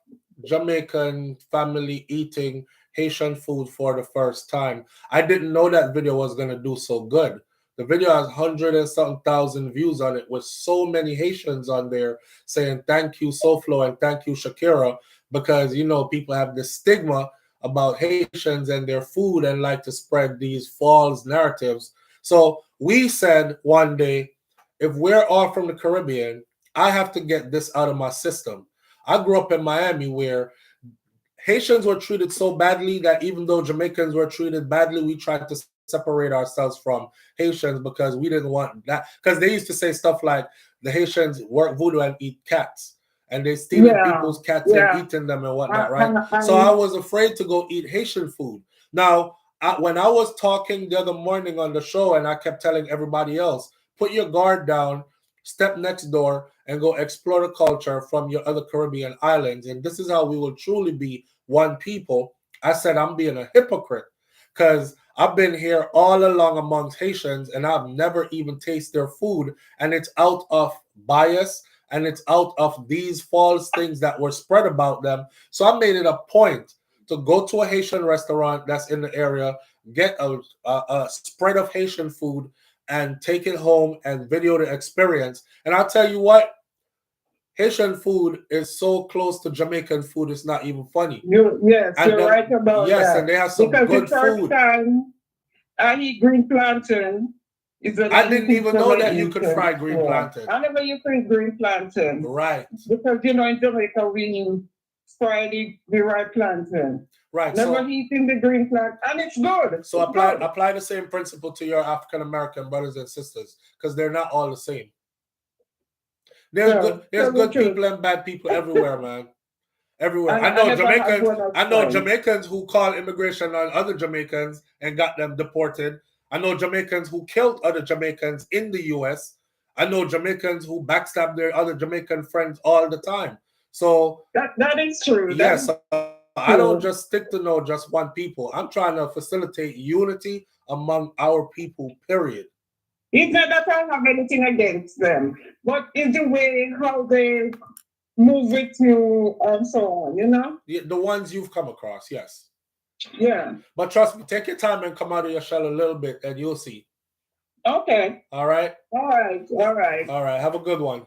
Jamaican family eating Haitian food for the first time. I didn't know that video was gonna do so good. The video has 100 and something thousand views on it, with so many Haitians on there saying thank you SouFlo and thank you Shakira, because people have this stigma about Haitians and their food and like to spread these false narratives. So we said one day, if we're all from the Caribbean, I have to get this out of my system. I grew up in Miami where Haitians were treated so badly that even though Jamaicans were treated badly, we tried to separate ourselves from Haitians because we didn't want that. Because they used to say stuff like the Haitians work voodoo and eat cats, and they stealing people's cats and eating them and whatnot, right? So I was afraid to go eat Haitian food. Now, when I was talking the other morning on the show, and I kept telling everybody else, put your guard down, step next door, and go explore the culture from your other Caribbean islands. And this is how we will truly be one people. I said I'm being a hypocrite because I've been here all along amongst Haitians and I've never even tasted their food. And it's out of bias and it's out of these false things that were spread about them. So I made it a point to go to a Haitian restaurant that's in the area, get a spread of Haitian food, and take it home and video the experience. And I'll tell you what, Haitian food is so close to Jamaican food, it's not even funny. You're right about that. Yes, and they have some because good the first food. time I eat green plantain is when I didn't even know that you could fry green plantain. I never used to eat green plantain. Right. Because in Jamaica we fry the right plantain. Right. Never eating the green plantain, and it's good. So apply the same principle to your African American brothers and sisters, because they're not all the same. There's good people and bad people everywhere, man. Everywhere. I know Jamaicans who call immigration on other Jamaicans and got them deported. I know Jamaicans who killed other Jamaicans in the US. I know Jamaicans who backstab their other Jamaican friends all the time. So that is true. Yes, I don't just stick to know just one people. I'm trying to facilitate unity among our people, period. It's not that I have anything against them, but it's the way how they move with you and so on, The ones you've come across, yes. Yeah. But trust me, take your time and come out of your shell a little bit and you'll see. Okay. All right? All right. All right. Have a good one.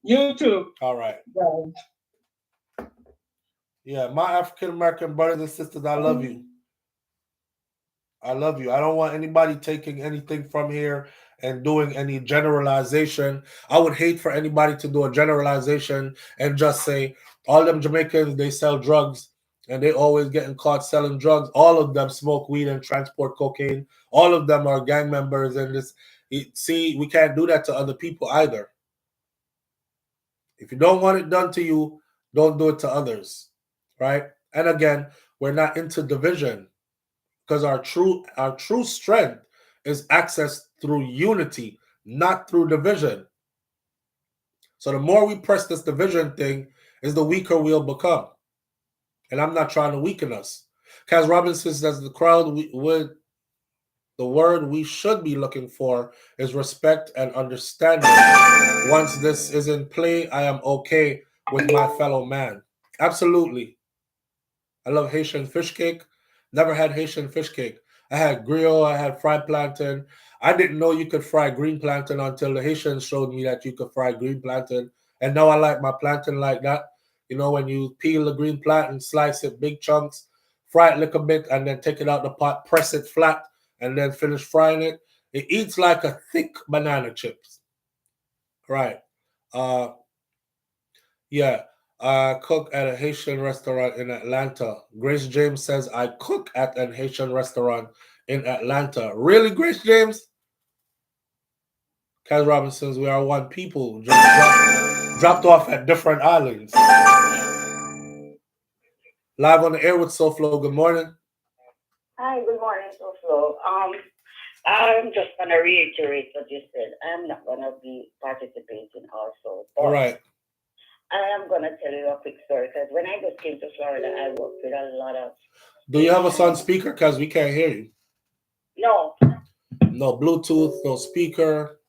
You too. All right. Bye. Yeah, my African American brothers and sisters, I love you. I love you. I don't want anybody taking anything from here and doing any generalization. I would hate for anybody to do a generalization and just say all them Jamaicans, they sell drugs and they always getting caught selling drugs. All of them smoke weed and transport cocaine. All of them are gang members. And see, we can't do that to other people either. If you don't want it done to you, don't do it to others. Right? And again, we're not into division, because our true strength is access through unity, not through division. So the more we press this division thing, is the weaker we'll become. And I'm not trying to weaken us. Kaz Robinson says the crowd the word we should be looking for is respect and understanding. Once this is in play, I am okay with my fellow man. Absolutely. I love Haitian fish cake. Never had Haitian fish cake. I had griot, I had fried plantain. I didn't know you could fry green plantain until the Haitians showed me that you could fry green plantain. And now I like my plantain like that. When you peel the green plantain, slice it big chunks, fry it a little bit, and then take it out the pot, press it flat, and then finish frying it. It eats like a thick banana chips. Right. Yeah. I cook at a Haitian restaurant in Atlanta. Grace James says, I cook at an Haitian restaurant in Atlanta. Really, Grace James? Kaz Robinson's, we are one people. Just dropped off at different islands. Live on the air with SouFlo. Good morning. Hi, good morning, SouFlo. I'm just going to reiterate what you said. I'm not going to be participating also. All right. I am gonna tell you a quick story because when I just came to Florida, I worked with a lot of. Do you have us on speaker? Because we can't hear you. No. No Bluetooth, no speaker.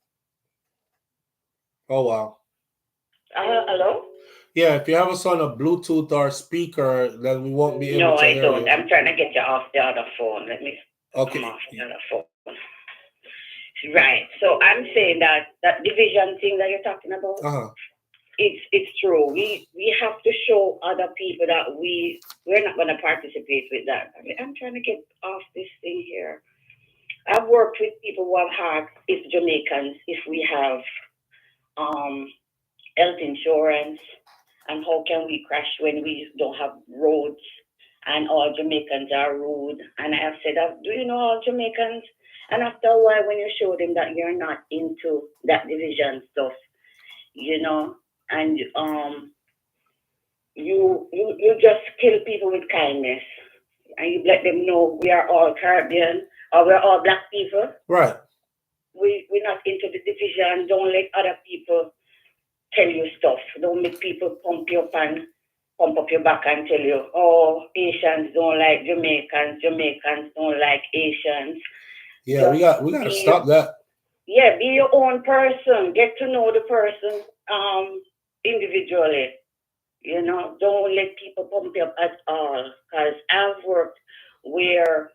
Oh wow. Hello. Yeah, if you have us on a Bluetooth or speaker, then we won't be able No, to I hear don't. you. I'm trying to get you off the other phone. Let me Okay. come off the other phone. Right. So I'm saying that division thing that you're talking about. It's true. We have to show other people that we're not going to participate with that. I mean, I'm trying to get off this thing here. I've worked with people who have had, if Jamaicans, if we have health insurance, and how can we crash when we don't have roads, and all Jamaicans are rude. And I have said, do you know all Jamaicans? And after a while, when you show them that you're not into that division stuff, you know, and you just kill people with kindness, and you let them know we are all Caribbean or we're all black people. Right. We're not into the division. Don't let other people tell you stuff. Don't make people pump up your back and tell you, oh, Asians don't like Jamaicans, Jamaicans don't like Asians. Yeah, we got to stop that. Yeah, be your own person. Get to know the person individually. You know, don't let people pump you up at all. Because I've worked where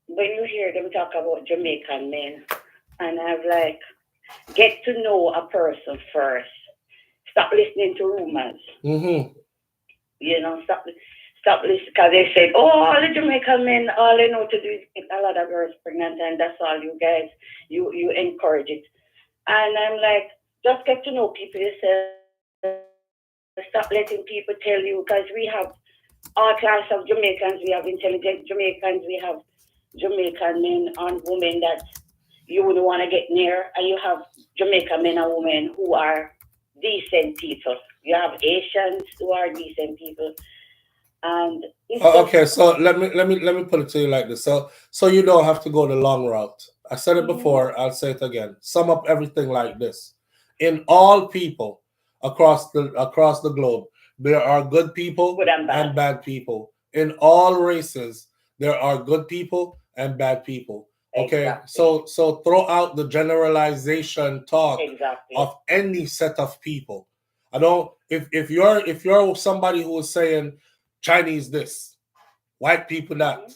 when you hear them talk about Jamaican men, and I've like, get to know a person first. Stop listening to rumors. Mm-hmm. You know, stop listening, because they said, oh, all the Jamaican men, all they know to do is get a lot of girls pregnant, and that's all you guys, you encourage it. And I'm like, just get to know people yourself. Stop letting people tell you, because we have all class of Jamaicans. We have intelligent Jamaicans. We have Jamaican men and women that you would want to get near, and you have Jamaican men and women who are decent people. You have Asians who are decent people. And okay, so let me put it to you like this. So you don't have to go the long route. I said it before, I'll say it again. Sum up everything like this. In all people across the globe, there are good people and bad people. In all races, there are good people and bad people. Okay, exactly. So throw out the generalization talk of any set of people. I don't. If you're somebody who is saying Chinese this, white people that,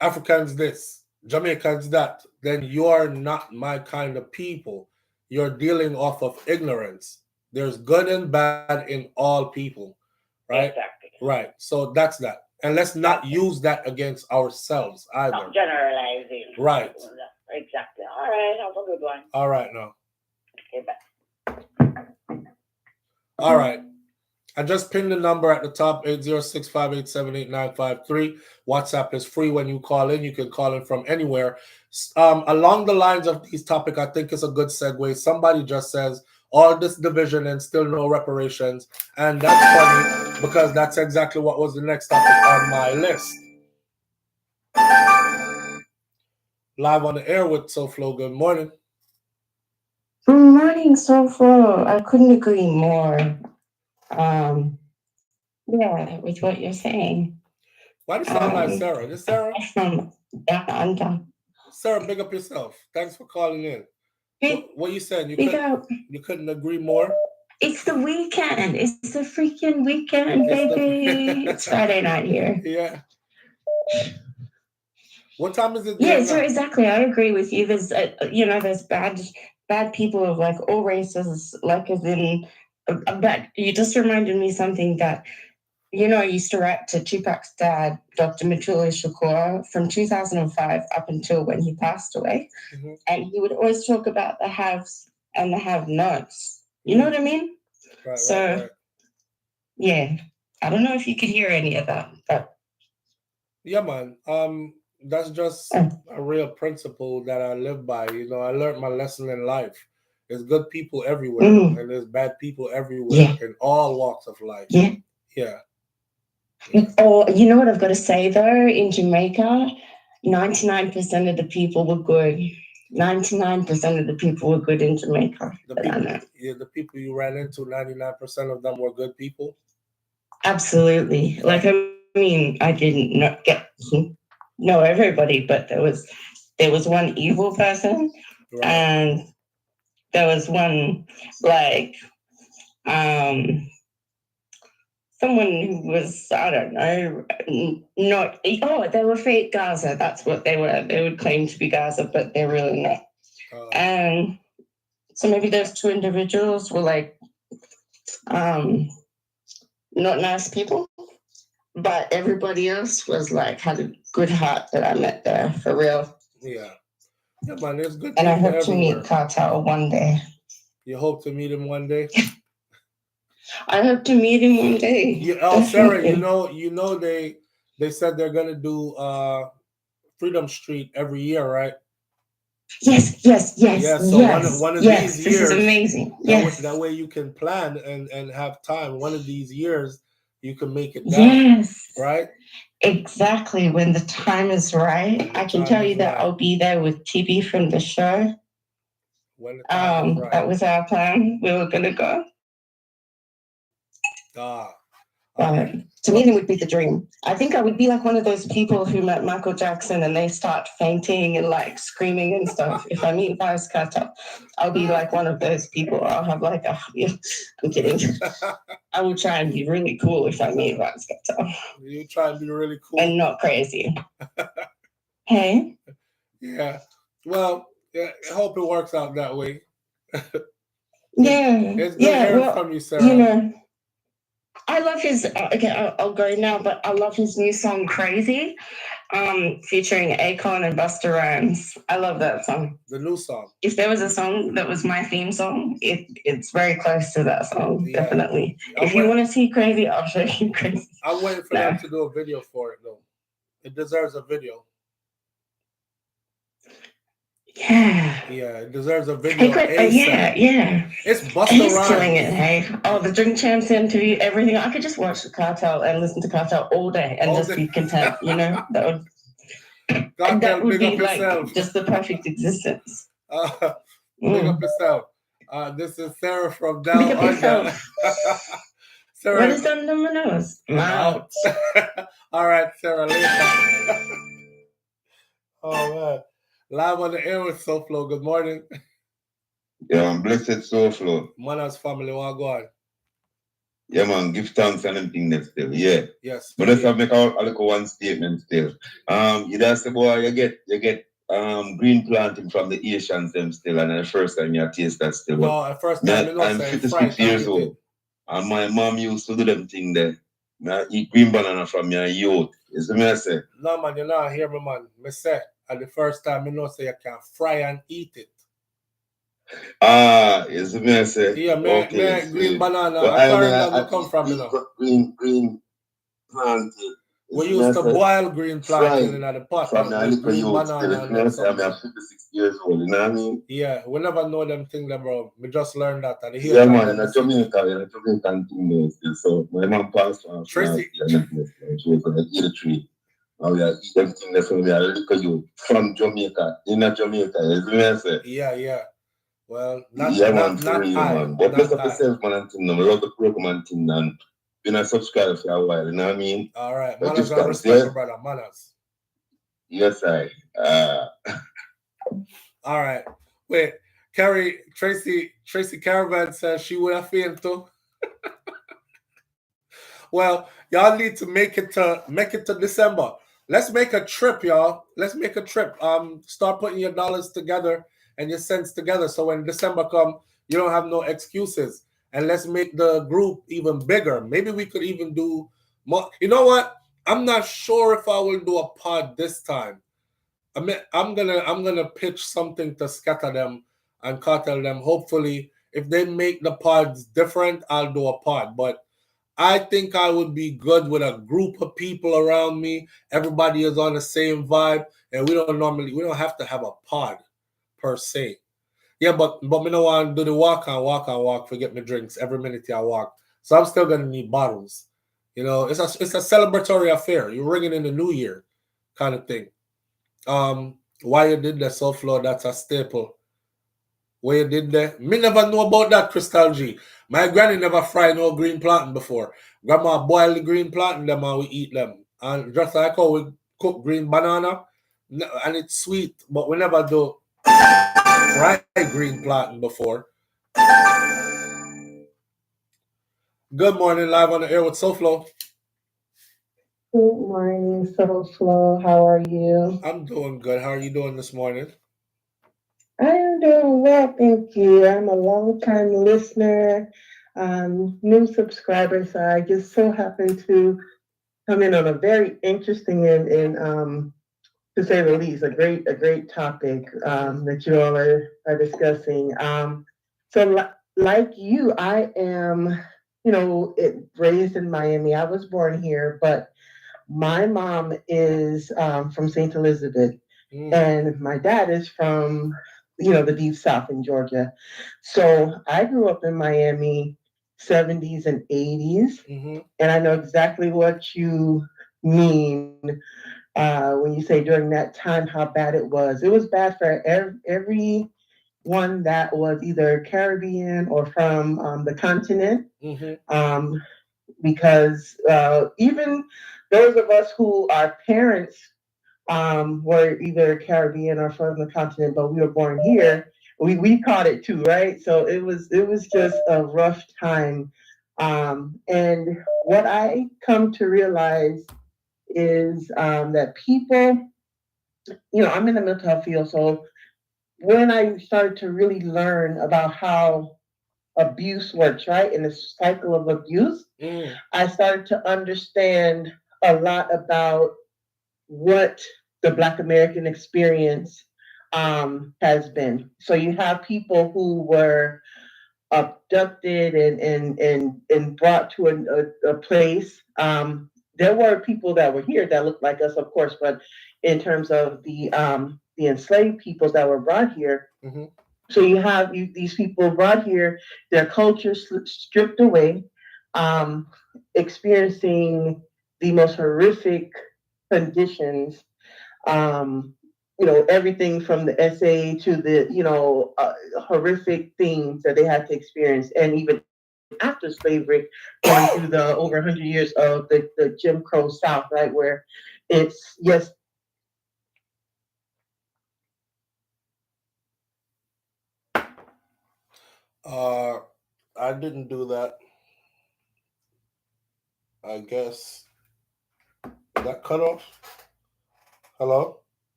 Africans this, Jamaicans that, then you are not my kind of people. You're dealing off of ignorance. There's good and bad in all people, right? Exactly. Right. So that's that. And let's not use that against ourselves either. Not generalizing. Right. Exactly. All right. Have a good one. All right, now. Okay, bye. All right. I just pinned the number at the top, 806-587-8953. WhatsApp is free when you call in. You can call in from anywhere. Along the lines of these topics, I think it's a good segue. Somebody just says, all this division and still no reparations. And that's funny because that's exactly what was the next topic on my list. Live on the air with SouFLo. Good morning. Good morning, SouFLo. I couldn't agree more. Yeah, with what you're saying. Why do you sound like Sarah? Is Sarah? From down under. Sarah, big up yourself. Thanks for calling in. What you said? You couldn't agree more? It's the weekend. It's the freaking weekend, baby. It's Friday night here. Yeah. What time is it? Yeah, so exactly. I agree with you. There's, there's bad people of like all races, like as in, but you just reminded me something that, I used to write to Tupac's dad, Dr. Mutulu Shakur, from 2005 up until when he passed away. Mm-hmm. And he would always talk about the haves and the have-nots. You know what I mean? Right, right. Yeah. I don't know if you could hear any of that, but. Yeah, man. That's just a real principle that I live by. I learned my lesson in life. There's good people everywhere, and there's bad people everywhere in all walks of life. Yeah. Yeah. Or, you know what I've got to say, though? In Jamaica, 99% of the people were good. 99% of the people were good in Jamaica. The people you ran into, 99% of them were good people. Absolutely. Like, I mean, I didn't know everybody, but there was one evil person, right. And there was one like someone who was, I don't know, they were fake Gaza. That's what they were. They would claim to be Gaza, but they're really not. And so maybe those two individuals were like not nice people, but everybody else was like had a good heart that I met there for real. Yeah, man, there's good. And I hope to meet Cartel one day. You hope to meet him one day? I hope to meet him one day. Yeah, Sarah, you know they said they're gonna do Freedom Street every year, right? Yes. Yeah, so one of these years, this is amazing. That way you can plan and have time. One of these years you can make it down. Yes. Right? Exactly. When the time is right. I can tell you that I'll be there with TB from the show. When the time is right. That was our plan. We were gonna go. To me, it would be the dream. I think I would be like one of those people who met Michael Jackson and they start fainting and like screaming and stuff. If I meet Vice Cartel, I'll be like one of those people. I'll have like I'm kidding. I will try and be really cool if I meet Vice Cartel. You try and be really cool and not crazy. Hey. Yeah. Well, yeah, I hope it works out that way. Yeah. It's good hearing from you, Sarah. You know, I love his. Okay, I'll go now, but I love his new song "Crazy," featuring Akon and Busta Rhymes. I love that song. The new song. If there was a song that was my theme song, it's very close to that song. Yeah. Definitely. If you want to see "Crazy," I'll show you "Crazy." I'm waiting for them to do a video for it, though. It deserves a video. Yeah. Yeah, it deserves a video. Yeah. It's Busta Rhymes. He's killing it, hey. Oh, the Drink Champs interview, everything. I could just watch the Cartel and listen to Cartel all day and be content, you know? That would be like just the perfect existence. Big up yourself. This is Sarah from Down Under. Sarah, what is under my nose? Out. All right, Sarah, later. Oh, man. Live on the air with SouFLo. Good morning. Yeah, man. Blessed SouFLo. Manners family, what go on? Yeah, man. Give thanks and everything that still. Yeah. Yes. But let's make a little one statement still. You just say, boy, you get green planting from the Haitians them still, and the first time you taste that still. No, the first time I'm 56 years old. And my mom used to do them thing there. I eat green banana from your youth. Is the me I say? No, man, you not hear me, man. Me say, at the first time, you know, say you can fry and eat it. Is the me I say? Yeah, okay, green banana. Well, I come from, you know. Green planting. We used to boil green planting in the pot. From the little youth still. I'm 56 years old, you know what I mean? Yeah, we never know them things, bro. We just learned that. And yeah, man, in Jamaican thing still. So my mom passed on. Tracy. She was on 83. And we are eat them things so we are little youth from Jamaica, in Jamaica, is what I say? Yeah. Well, not real, man. But bless up yourself, man, and thing. I love the program and thing, and been a subscriber for a while, you know what I mean? All right, manners and respect, brother, manners. Yes, I. All right. Wait, Tracy Caravan says she would have failed too. Well, y'all need to make it to December. Let's make a trip, y'all. Let's make a trip. Start putting your dollars together and your cents together, so when December come, you don't have no excuses. And let's make the group even bigger. Maybe we could even do more. You know what? I'm not sure if I will do a pod this time. I mean, I'm gonna pitch something to scatter them and cartel them. Hopefully, if they make the pods different, I'll do a pod. But I think I would be good with a group of people around me. Everybody is on the same vibe, and we don't have to have a pod per se. Yeah, but me don't want to do the walk, forget my drinks every minute I walk. So I'm still gonna need bottles. You know, it's a celebratory affair. You're ringing in the new year kind of thing. Why you did that, SouFLo? That's a staple. What you did there? Me never know about that, Crystal G. My granny never fried no green plantain before. Grandma boil the green plantain them and we eat them. And just like how we cook green banana, and it's sweet, but we never do fried green plantain before. Good morning, live on the air with SouFLo. Good morning, SouFLo. How are you? I'm doing good. How are you doing this morning? I am doing well, thank you. I'm a long-time listener, new subscriber, so I just so happen to come in on a very interesting and to say the least, a great topic that you all are discussing. Like you, I am, raised in Miami. I was born here, but my mom is from St. Elizabeth, and my dad is from, the deep South in Georgia. So I grew up in Miami, 70s and 80s, and I know exactly what you mean when you say during that time how bad it was. It was bad for everyone that was either Caribbean or from the continent. Because even those of us who our parents were either Caribbean or from the continent, but we were born here, we caught it too, right? So it was just a rough time. And what I come to realize is that people, I'm in the mental health field, so when I started to really learn about how abuse works, right? In the cycle of abuse, I started to understand a lot about what the Black American experience has been. So you have people who were abducted and brought to a place. There were people that were here that looked like us, of course, but in terms of the enslaved peoples that were brought here, so you have these people brought here, their culture stripped away, experiencing the most horrific conditions. Everything from the SA to the horrific things that they had to experience, and even after slavery, going through the over 100 years of the Jim Crow South, right, where it's yes. I didn't do that. I guess that cut off. Hello,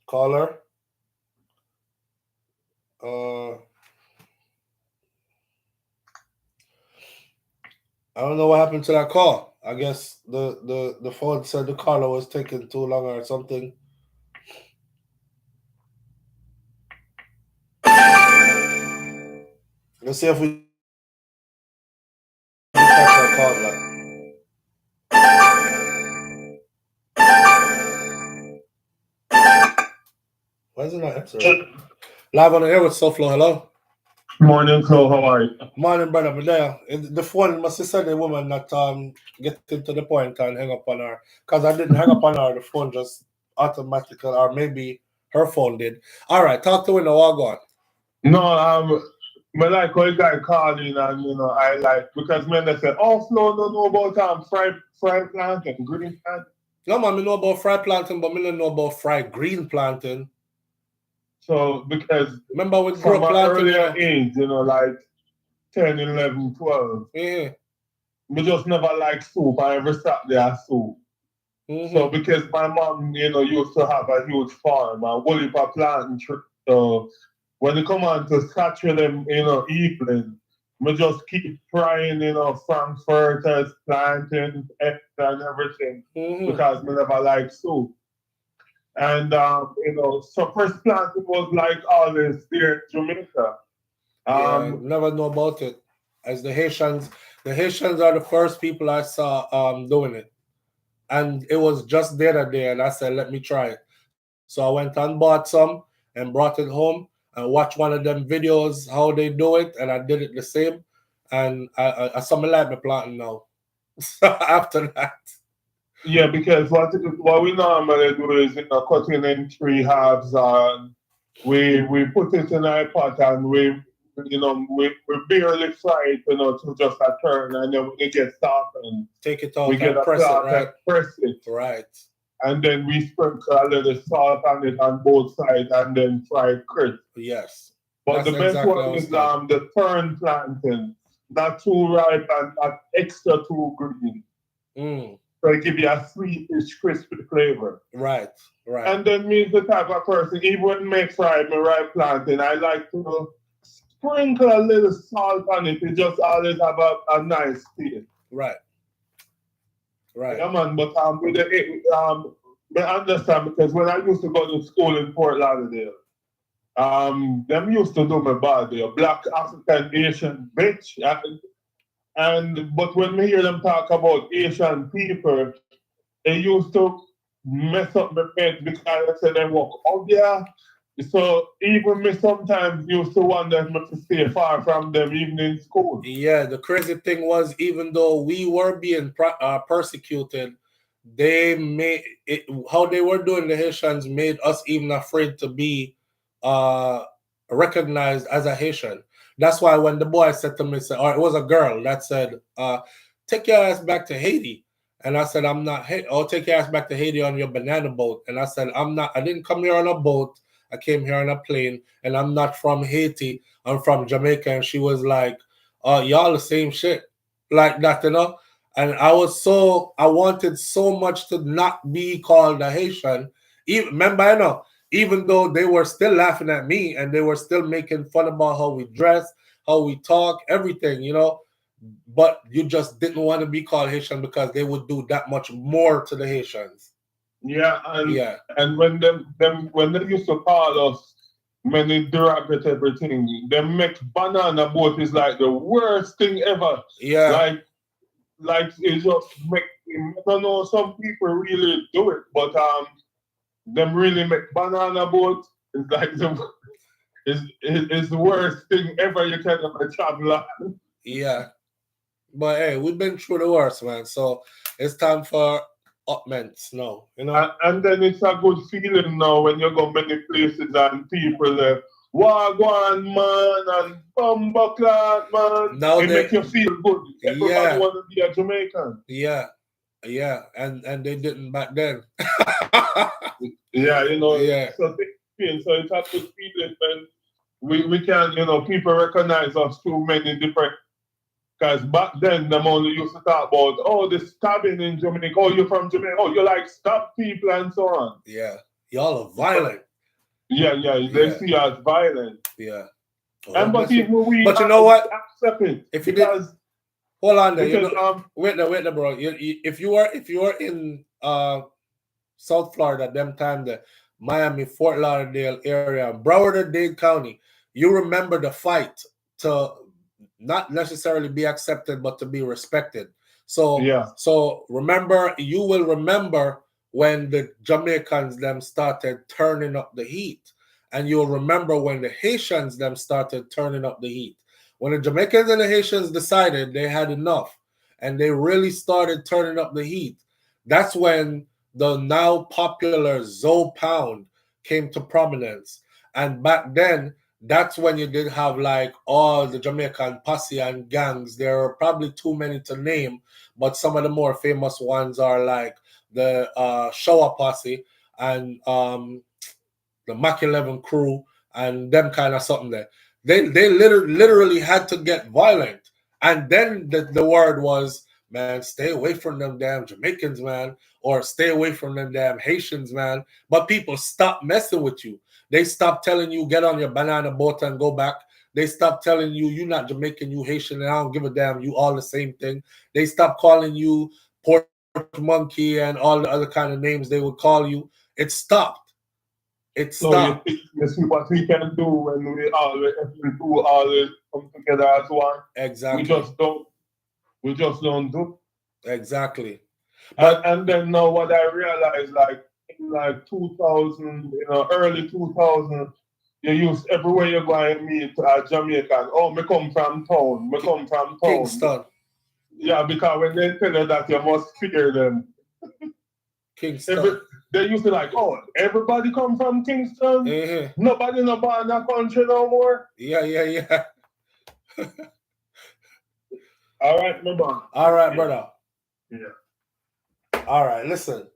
caller. I don't know what happened to that call. I guess the phone said the caller was taking too long or something. Let's see if we catch that call back. Why isn't that answering? Live on the air with SouFLo. Hello. Morning, Flo. How are you? Morning, brother. I'm there. The phone must have said the woman that get to the point and hang up on her. Because I didn't hang up on her. The phone just automatically, or maybe her phone did. All right, talk to her now. I'll go on. No, I like how you guy calling and I like because men they say, oh Flo don't know about fried plantain, green plantain. No man, I know about fried plantain, but I don't know about fried green plantain. So because remember we grew from up an planting earlier age, like 10, 11, 12. Yeah. We just never like soup. I ever sat there soup. So because my mom, used to have a huge farm and woolly plantain. So when they come on to saturate them, evening, we just keep frying, frankfurters, plantains, eggs and everything because we never like soup. And so first planting was like always there in Jamaica. Never know about it. As the Haitians are the first people I saw doing it. And it was just there that day, and I said, let me try it. So I went and bought some and brought it home and watched one of them videos, how they do it, and I did it the same. And I saw my like my planting now. After that. Yeah, because what we normally do is cutting in 3 halves and we put it in a pot and we barely fry it, to just a turn, and then when it gets soft and Take it out we get and a press it, cloth right? and press it. Right. And then we sprinkle a little salt on it on both sides and then fry it crisp. Yes. But That's the best exactly one how it's is done. the turn planting. Not too ripe and not extra too green. So it give you a sweetish, crispy flavor. Right, right. And then me the type of person, even when me fry my ripe planting, I like to sprinkle a little salt on it. It just always have a nice taste. Right. Right. Yeah, man, but I understand because when I used to go to school in Fort Lauderdale, them used to do me bad. They're black African Asian bitch. But when we hear them talk about Asian people, they used to mess up my head because I said they walk out there. So even me sometimes used to wonder if I to stay far from them even in school. Yeah, the crazy thing was, even though we were being persecuted, they made it, how they were doing the Haitians made us even afraid to be recognized as a Haitian. That's why when the boy said to me, or it was a girl that said, take your ass back to Haiti. And I said, I'm not, oh, take your ass back to Haiti on your banana boat. And I said, I didn't come here on a boat. I came here on a plane, and I'm not from Haiti. I'm from Jamaica. And she was like, y'all the same shit. Like that, And I wanted so much to not be called a Haitian. Remember, even though they were still laughing at me and they were still making fun about how we dress, how we talk, everything, but you just didn't want to be called Haitian because they would do that much more to the Haitians. Yeah, and when they used to call us many derogatory things, they make banana boat is like the worst thing ever. Yeah. Like it just make, I don't know, some people really do it, but them really make banana boat is like is the worst thing ever you can ever travel on. Yeah. But hey, we've been through the worst, man. So it's time for upments now, And then it's a good feeling now when you go many places and people there, Wagwan man and Bumbaclat man. Now it make you feel good. Everybody want to be a Jamaican. Yeah. Yeah. And they didn't back then. Yeah, Yeah. So it's a good feeling when we can, people recognize us through many different. Because back then, them only used to talk about, oh, the stabbing in Jamaica. Oh, you're from Jamaica. Oh, you like stab people and so on. Yeah. Y'all are violent. Yeah. They see us violent. Yeah. But even we you know what? Accept it. If you did, hold on there. Wait there, bro. If you are in South Florida, them time the Miami, Fort Lauderdale area, Broward, Dade County, you remember the fight to not necessarily be accepted, but to be respected. So you will remember when the Jamaicans them started turning up the heat. And you'll remember when the Haitians them started turning up the heat. When the Jamaicans and the Haitians decided they had enough and they really started turning up the heat, that's when the now popular Zoe Pound came to prominence. And back then, that's when you did have like all the Jamaican posse and gangs. There are probably too many to name, but some of the more famous ones are like the Shower Posse and the Mach 11 crew and them kind of something there. They literally had to get violent. And then the word was, man, stay away from them damn Jamaicans, man, or stay away from them damn Haitians, man. But people stopped messing with you. They stopped telling you, get on your banana boat and go back. They stopped telling you, you're not Jamaican, you Haitian, and I don't give a damn, you all the same thing. They stopped calling you porch monkey and all the other kind of names they would call you. It stopped. It stopped. So you see what we can do when we always come together as one. Exactly. We just don't do. Exactly. And then now what I realized, like 2000, early 2000, you use everywhere you go and meet a Jamaican. Oh, me come from town. Me come from town. Kingston. Yeah, because when they tell you that, you must fear them. Kingston. They used to like, oh, everybody come from Kingston. Mm-hmm. Nobody no born in that country no more. Yeah. All right, my man. All right, brother. Yeah. All right, listen.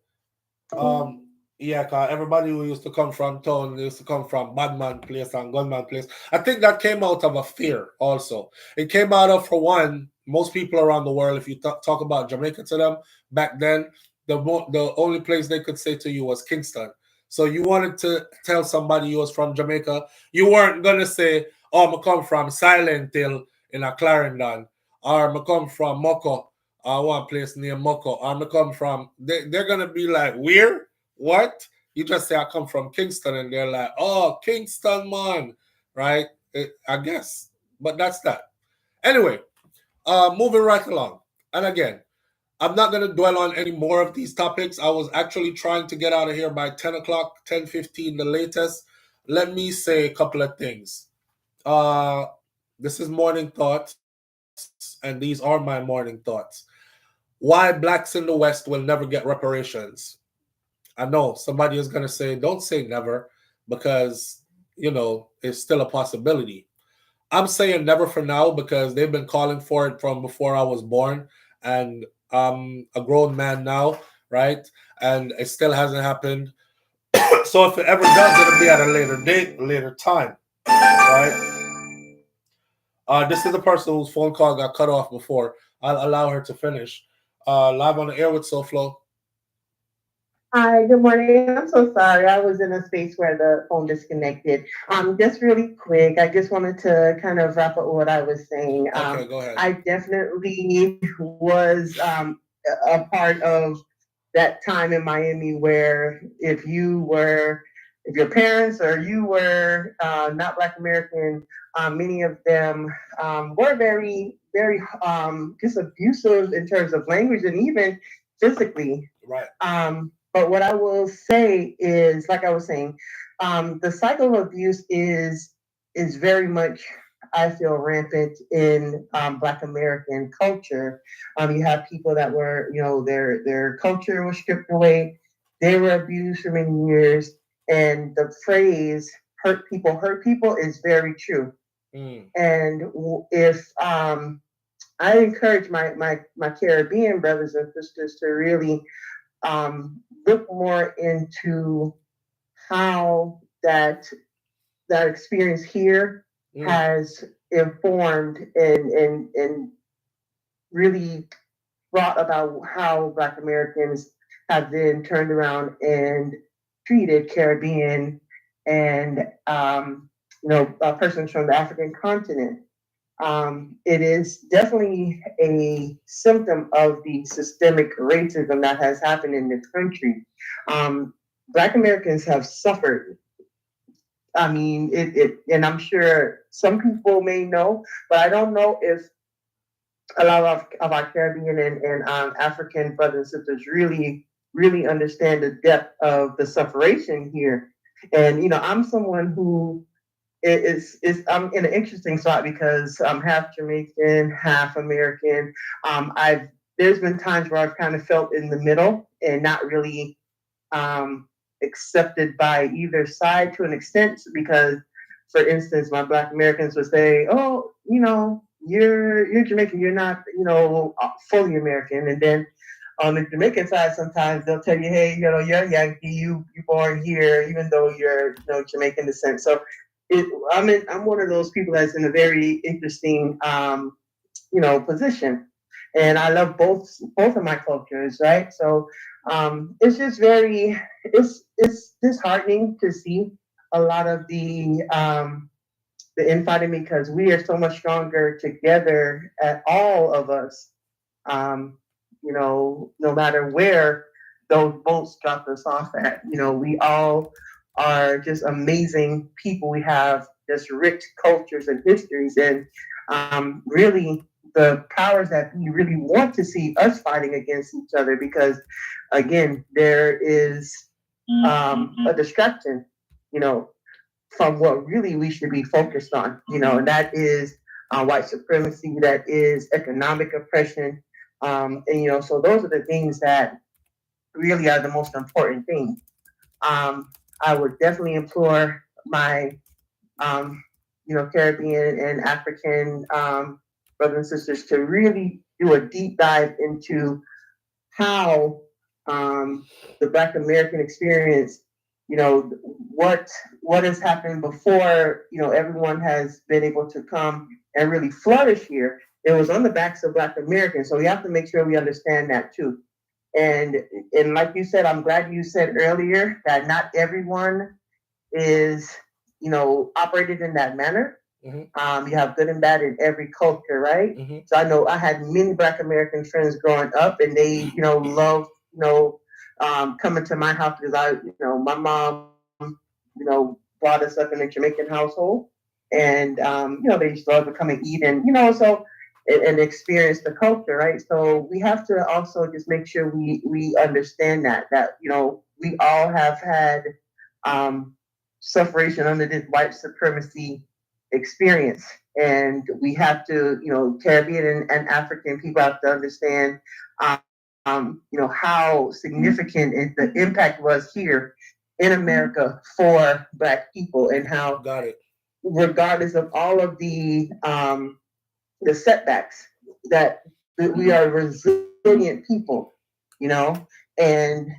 Yeah, cause everybody who used to come from town used to come from Badman place and Gunman place. I think that came out of a fear also. It came out of, for one, most people around the world, if you talk about Jamaica to them, back then, the only place they could say to you was Kingston. So you wanted to tell somebody you was from Jamaica, you weren't going to say, oh, I come from Silent Hill in a Clarendon, or I come from Moko, one place near Moko, or I come from, they're going to be like, where? What? You just say I come from Kingston, and they're like, oh, Kingston, man, right? I guess, but that's that. Anyway, moving right along. And again, I'm not going to dwell on any more of these topics. I was actually trying to get out of here by 10 o'clock, 10:15, the latest. Let me say a couple of things. This is Morning Thoughts, and these are my morning thoughts. Why blacks in the West will never get reparations. I know somebody is going to say, don't say never, because, it's still a possibility. I'm saying never for now because they've been calling for it from before I was born, and I'm a grown man now, right? And it still hasn't happened. So if it ever does, it'll be at a later date, later time, right? This is the person whose phone call got cut off before. I'll allow her to finish. Live on the air with SouFLo. Hi, good morning. I'm so sorry. I was in a space where the phone disconnected. Just really quick, I just wanted to kind of wrap up what I was saying. Okay, go ahead. I definitely was a part of that time in Miami where if your parents or you were not Black American, many of them were very, very just abusive in terms of language and even physically. Right. But what I will say is, like I was saying, the cycle of abuse is very much, I feel, rampant in Black American culture. You have people that were, their culture was stripped away. They were abused for many years. And the phrase hurt people is very true. And if I encourage my Caribbean brothers and sisters to really look more into how that experience here has informed and really brought about how Black Americans have been turned around and treated Caribbean and persons from the African continent. It is definitely a symptom of the systemic racism that has happened in this country. Black Americans have suffered. I mean, and I'm sure some people may know, but I don't know if a lot of our Caribbean and African brothers and sisters really understand the depth of the separation here. And, I'm someone who I'm in an interesting spot because I'm half Jamaican, half American. There's been times where I've kind of felt in the middle and not really accepted by either side to an extent, because, for instance, my Black Americans would say, "Oh, you're Jamaican, you're not, fully American," and then on the Jamaican side, sometimes they'll tell you, "Hey, you're Yankee, you born here, even though you're Jamaican descent." So I'm one of those people that's in a very interesting position, and I love both of my cultures, right? So it's just it's disheartening to see a lot of the infighting, because we are so much stronger together, at all of us. No matter where those boats drop us off at, we all are just amazing people. We have just rich cultures and histories, and really the powers that we really want to see us fighting against each other, because again, there is a distraction, from what really we should be focused on, and that is white supremacy, that is economic oppression. So those are the things that really are the most important things. I would definitely implore my, Caribbean and African brothers and sisters to really do a deep dive into how the Black American experience, what has happened before, everyone has been able to come and really flourish here. It was on the backs of Black Americans, so we have to make sure we understand that too. And like you said, I'm glad you said earlier that not everyone is, operated in that manner. Mm-hmm. You have good and bad in every culture, right? Mm-hmm. So I know I had many Black American friends growing up, and they, loved, coming to my house because my mom, brought us up in a Jamaican household, and they used to love to come and eat, and and experience the culture, right? So we have to also just make sure we understand that we all have had suffering under this white supremacy experience, and we have to, Caribbean and African people have to understand, how significant the impact was here in America for Black people, and how, regardless of all of the setbacks, that we are resilient people, and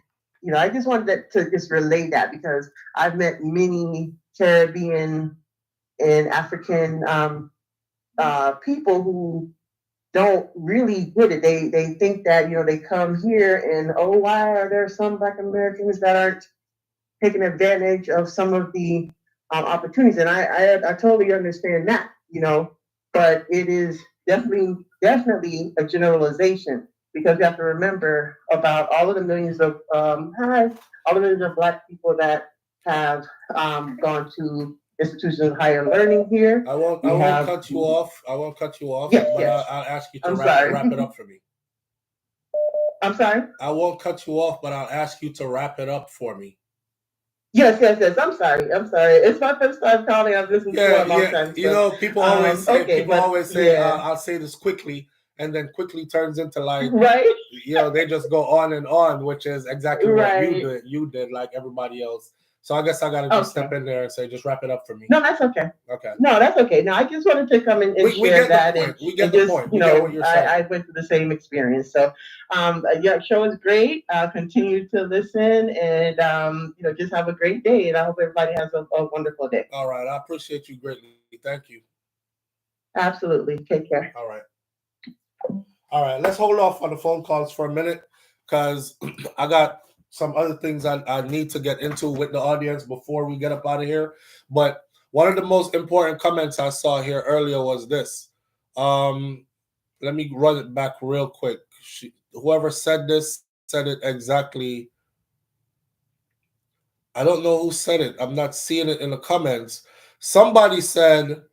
I just wanted to just relay that, because I've met many Caribbean and African people who don't really get it. They think that, they come here and, oh, why are there some Black Americans that aren't taking advantage of some of the opportunities? And I totally understand that, but it is definitely a generalization, because you have to remember about all of the millions of Black people that have gone to institutions of higher learning here. I won't cut you off. Yes, but yes. I'll ask you to wrap it up for me. I'm sorry? I won't cut you off, but I'll ask you to wrap it up for me. Yes. I'm sorry. It's my first time calling. I've listened to you a long time. So, people always say, I'll say this quickly, and then quickly turns into like, right? They just go on and on, which is exactly what you did, like everybody else. So I guess I got to just step in there and say, just wrap it up for me. No, that's okay. Okay. No, that's okay. No, I just wanted to come and share that. We get the point. I went through the same experience. So, show is great. Continue to listen, and just have a great day. And I hope everybody has a wonderful day. All right. I appreciate you greatly. Thank you. Absolutely. Take care. All right. Let's hold off on the phone calls for a minute, because I got some other things I need to get into with the audience before we get up out of here. But one of the most important comments I saw here earlier was this. Let me run it back real quick. Whoever said this said it exactly. I don't know who said it. I'm not seeing it in the comments. Somebody said,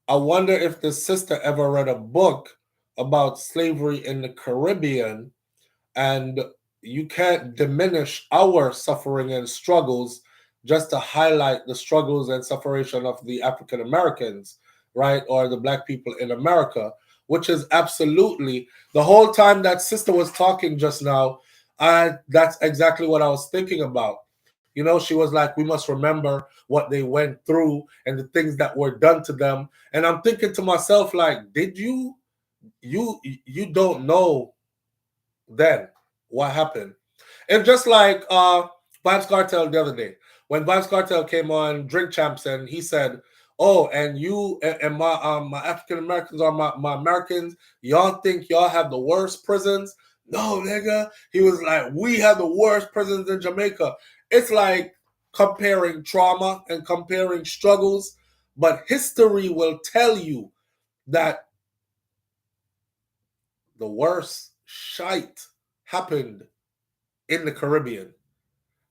I wonder if the sister ever read a book about slavery in the Caribbean, and you can't diminish our suffering and struggles just to highlight the struggles and suffering of the African Americans, right? Or the Black people in America, which is absolutely, the whole time that sister was talking just now, that's exactly what I was thinking about. She was like, we must remember what they went through and the things that were done to them. And I'm thinking to myself, like, did you don't know then what happened? And just like Vibes Cartel the other day, when Vibes Cartel came on Drink Champs, and he said, oh, and you and my African Americans or my Americans, y'all think y'all have the worst prisons? No, nigga. He was like, we have the worst prisons in Jamaica. It's like comparing trauma and comparing struggles, but history will tell you that the worst shite happened in the Caribbean,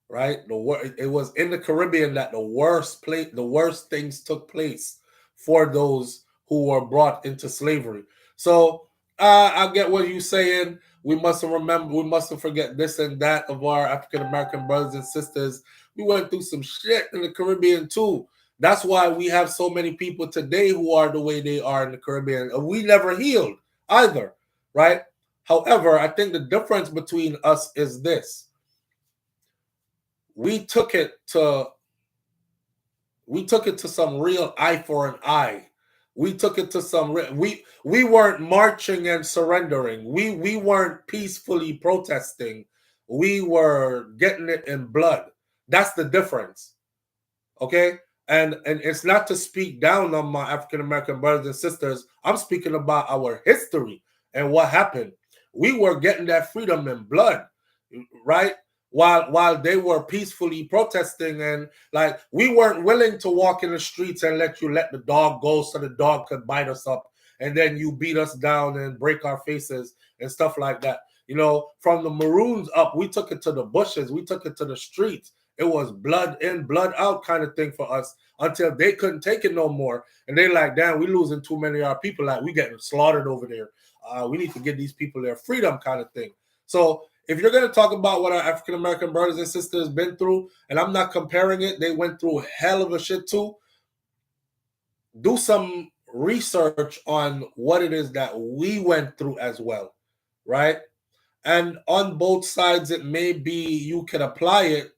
right? It was in the Caribbean that the worst things took place for those who were brought into slavery. So I get what you're saying. We mustn't forget this and that of our African American brothers and sisters. We went through some shit in the Caribbean too. That's why we have so many people today who are the way they are in the Caribbean. And we never healed either, right? However, I think the difference between us is this. we took it to some real eye for an eye. We took it to some we weren't marching and surrendering. We weren't peacefully protesting. We were getting it in blood. That's the difference. Okay? And it's not to speak down on my African American brothers and sisters. I'm speaking about our history and what happened. We were getting that freedom in blood, right? While they were peacefully protesting, and like we weren't willing to walk in the streets and let the dog go so the dog could bite us up and then you beat us down and break our faces and stuff like that. You know, from the Maroons up, we took it to the bushes, we took it to the streets. It was blood in, blood out kind of thing for us until they couldn't take it no more. And they like, damn, we losing too many of our people. Like, we getting slaughtered over there. We need to give these people their freedom kind of thing. So if you're going to talk about what our African-American brothers and sisters been through, and I'm not comparing it, they went through a hell of a shit too, do some research on what it is that we went through as well, right? And on both sides, it may be you can apply it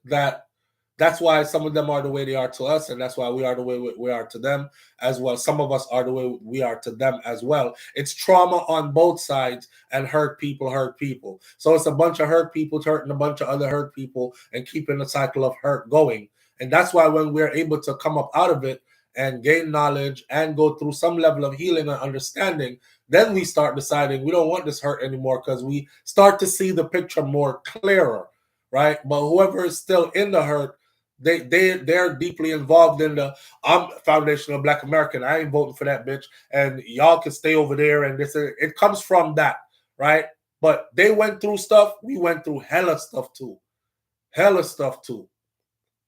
that's why some of them are the way they are to us, and that's why we are the way we are to them as well. Some of us are the way we are to them as well. It's trauma on both sides, and hurt people. So it's a bunch of hurt people hurting a bunch of other hurt people and keeping the cycle of hurt going. And that's why when we're able to come up out of it and gain knowledge and go through some level of healing and understanding, then we start deciding we don't want this hurt anymore because we start to see the picture more clearer, right? But whoever is still in the hurt, they're deeply involved in I'm foundational Black American. I ain't voting for that bitch, and y'all can stay over there. And it comes from that, right? But they went through stuff. We went through hella stuff too.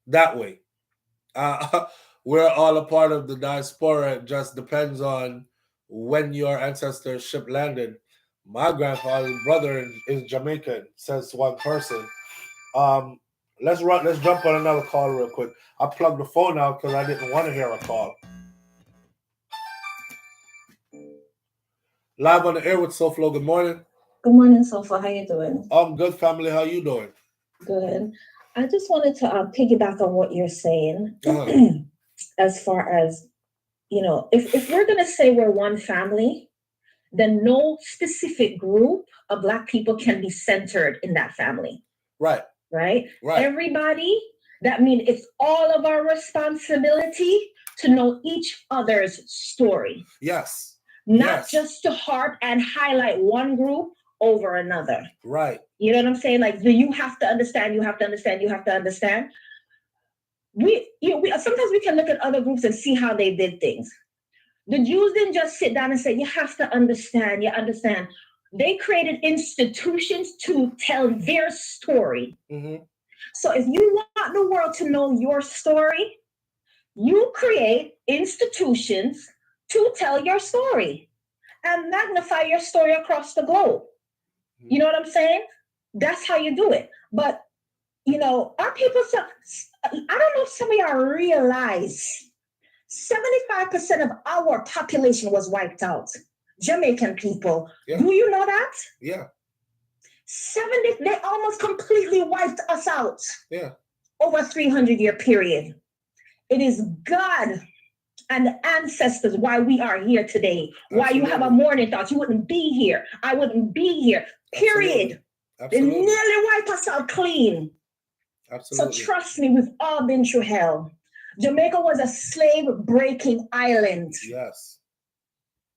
That way, we're all a part of the diaspora. It just depends on when your ancestors ship landed. My grandfather's brother is Jamaican, says one person. Let's jump on another call real quick. I plugged the phone out because I didn't want to hear a call. Live on the air with SouFLo. Good morning. Good morning, SouFLo. How you doing? I'm good, family. How you doing? Good. I just wanted to piggyback on what you're saying. As far as, if we're going to say we're one family, then no specific group of Black people can be centered in that family. Right. Everybody, that means it's all of our responsibility to know each other's story. Yes. Not just to harp and highlight one group over another. Right. You know what I'm saying? Like, you have to understand. We sometimes we can look at other groups and see how they did things. The Jews didn't just sit down and say, you have to understand, They created institutions to tell their story. Mm-hmm. So if you want the world to know your story, you create institutions to tell your story and magnify your story across the globe. You know what I'm saying? That's how you do it. But, our people, I don't know if some of y'all realize 75% of our population was wiped out. Jamaican people. Yeah. Do you know that? Yeah. They almost completely wiped us out. Yeah. Over a 300-year period. It is God and the ancestors why we are here today. Absolutely. Why you have a morning thought. You wouldn't be here. I wouldn't be here. Period. Absolutely. They nearly wiped us out clean. Absolutely. So trust me, we've all been through hell. Jamaica was a slave-breaking island. Yes.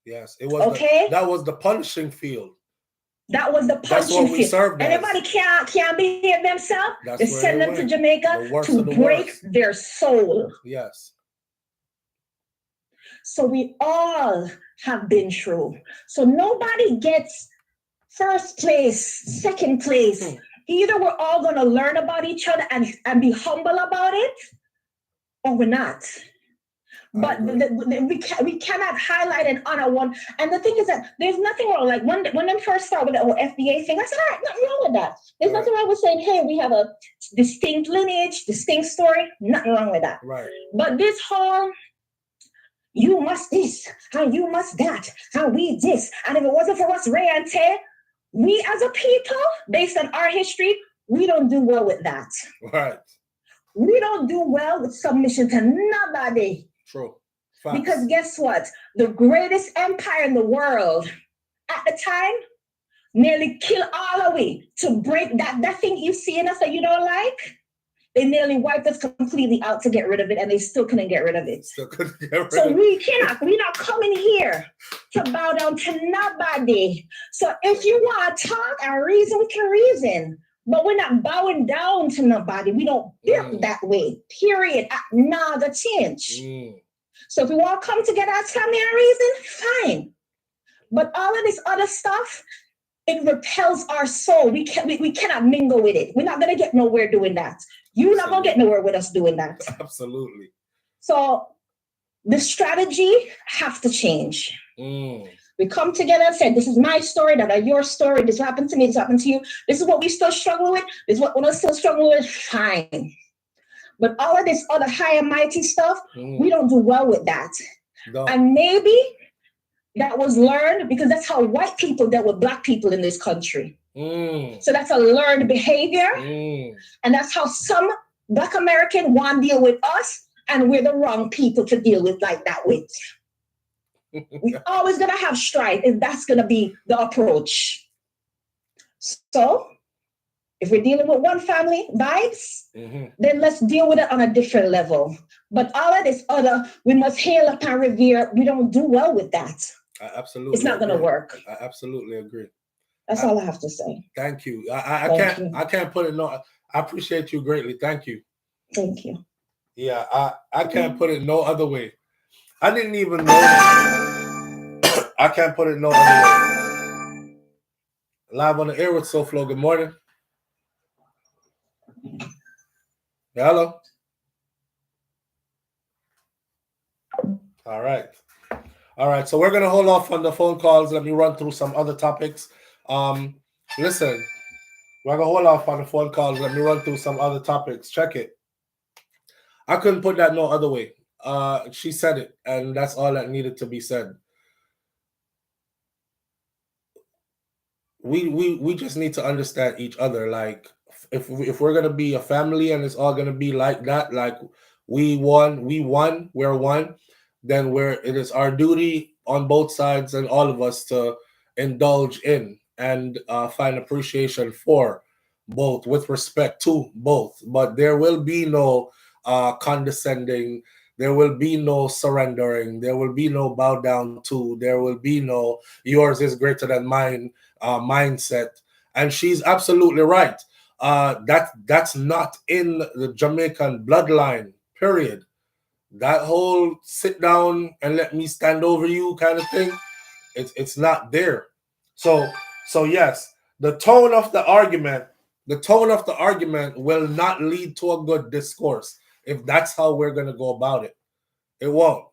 It was. Okay. That was the punishing field. That was the punishing field. Served anybody can't behave themselves. They send them to Jamaica to break their soul. Yes. So we all have been through. So nobody gets first place, second place. Either we're all going to learn about each other and be humble about it, or we're not. But we cannot highlight and honor one. And the thing is that there's nothing wrong. Like when them first started with the whole FBA thing, I said, all right, nothing wrong with that. There's nothing wrong with saying, hey, we have a distinct lineage, distinct story. Nothing wrong with that. Right. But this whole, you must this, and you must that, and we this. And if it wasn't for us, Ray and Tay, we as a people, based on our history, we don't do well with that. Right. We don't do well with submission to nobody. True. Facts. Because guess what? The greatest empire in the world at the time nearly killed all of we to break that thing you see in us that you don't like. They nearly wiped us completely out to get rid of it, and they still couldn't get rid of it. So we're not coming here to bow down to nobody. So if you want to talk and reason, we can reason. But we're not bowing down to nobody. We don't feel that way. Period. Nah, the change. So if we want to come together as family and reason, fine. But all of this other stuff, it repels our soul. We cannot mingle with it. We're not gonna get nowhere doing that. You're not gonna get nowhere with us doing that. Absolutely. So the strategy have to change. We come together and say, this is my story, that are your story, this happened to me, this happened to you. This is what we still struggle with, this is what we're still struggling with, fine. But all of this other high and mighty stuff, we don't do well with that. No. And maybe that was learned because that's how white people dealt with black people in this country. So that's a learned behavior. And that's how some Black American want to deal with us, and we're the wrong people to deal with like that with. We're always gonna have strife if that's gonna be the approach. So if we're dealing with one family vibes, then let's deal with it on a different level. But all of this other, we must hail up and revere, we don't do well with that. I absolutely It's not gonna work. I absolutely agree. That's all I have to say. Thank you. I can't put it no. I appreciate you greatly. Thank you. Thank you. Yeah, I can't put it no other way. I didn't even know. I can't put it no other way. Live on the air with SouFLo. Good morning. Hello. All right. So we're gonna hold off on the phone calls. Let me run through some other topics. Listen, we're gonna hold off on the phone calls. Let me run through some other topics. Check it. I couldn't put that no other way. She said it, and that's all that needed to be said. We just need to understand each other. Like, if we're gonna be a family and it's all gonna be like that, like we're one, then it is our duty on both sides and all of us to indulge in and find appreciation for both, with respect to both. But there will be no condescending. There will be no surrendering. There will be no bow down to. There will be no yours is greater than mine mindset. And she's absolutely right. That's not in the Jamaican bloodline, period. That whole sit down and let me stand over you kind of thing, it's not there. So yes, the tone of the argument will not lead to a good discourse if that's how we're gonna go about it. It won't.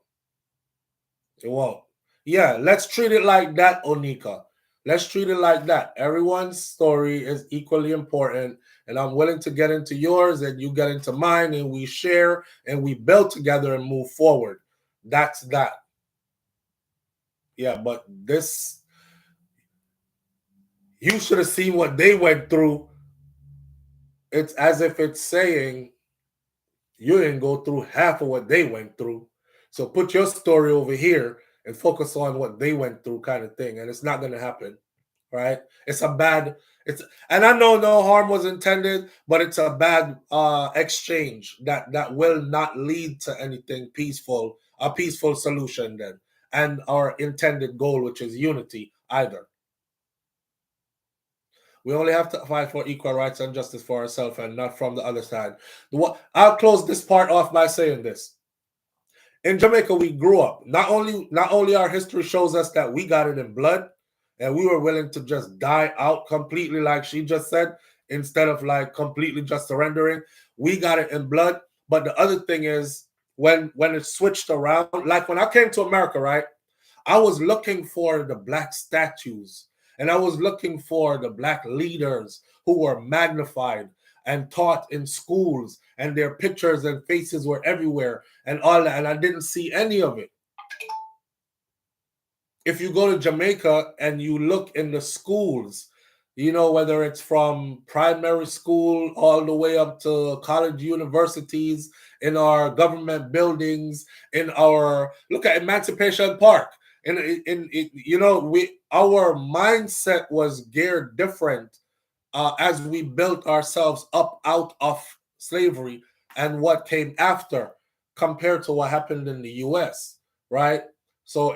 Yeah, let's treat it like that, Onika. Let's treat it like that. Everyone's story is equally important, and I'm willing to get into yours and you get into mine, and we share and we build together and move forward. That's that. Yeah, but this, you should have seen what they went through. It's as if it's saying you didn't go through half of what they went through. So put your story over here and focus on what they went through, kind of thing. And it's not going to happen, right? And I know no harm was intended, but it's a bad exchange that will not lead to anything peaceful, a peaceful solution then, and our intended goal, which is unity, either. We only have to fight for equal rights and justice for ourselves and not from the other side. I'll close this part off by saying this. In Jamaica, we grew up. Not only our history shows us that we got it in blood and we were willing to just die out completely, like she just said, instead of like completely just surrendering. We got it in blood. But the other thing is when it switched around, like when I came to America, right, I was looking for the black statues. And I was looking for the black leaders who were magnified and taught in schools, and their pictures and faces were everywhere and all that. And I didn't see any of it. If you go to Jamaica and you look in the schools, you know, whether it's from primary school all the way up to college, universities, in our government buildings, in our, look at Emancipation Park. You know, our mindset was geared different as we built ourselves up out of slavery and what came after compared to what happened in the US, right? So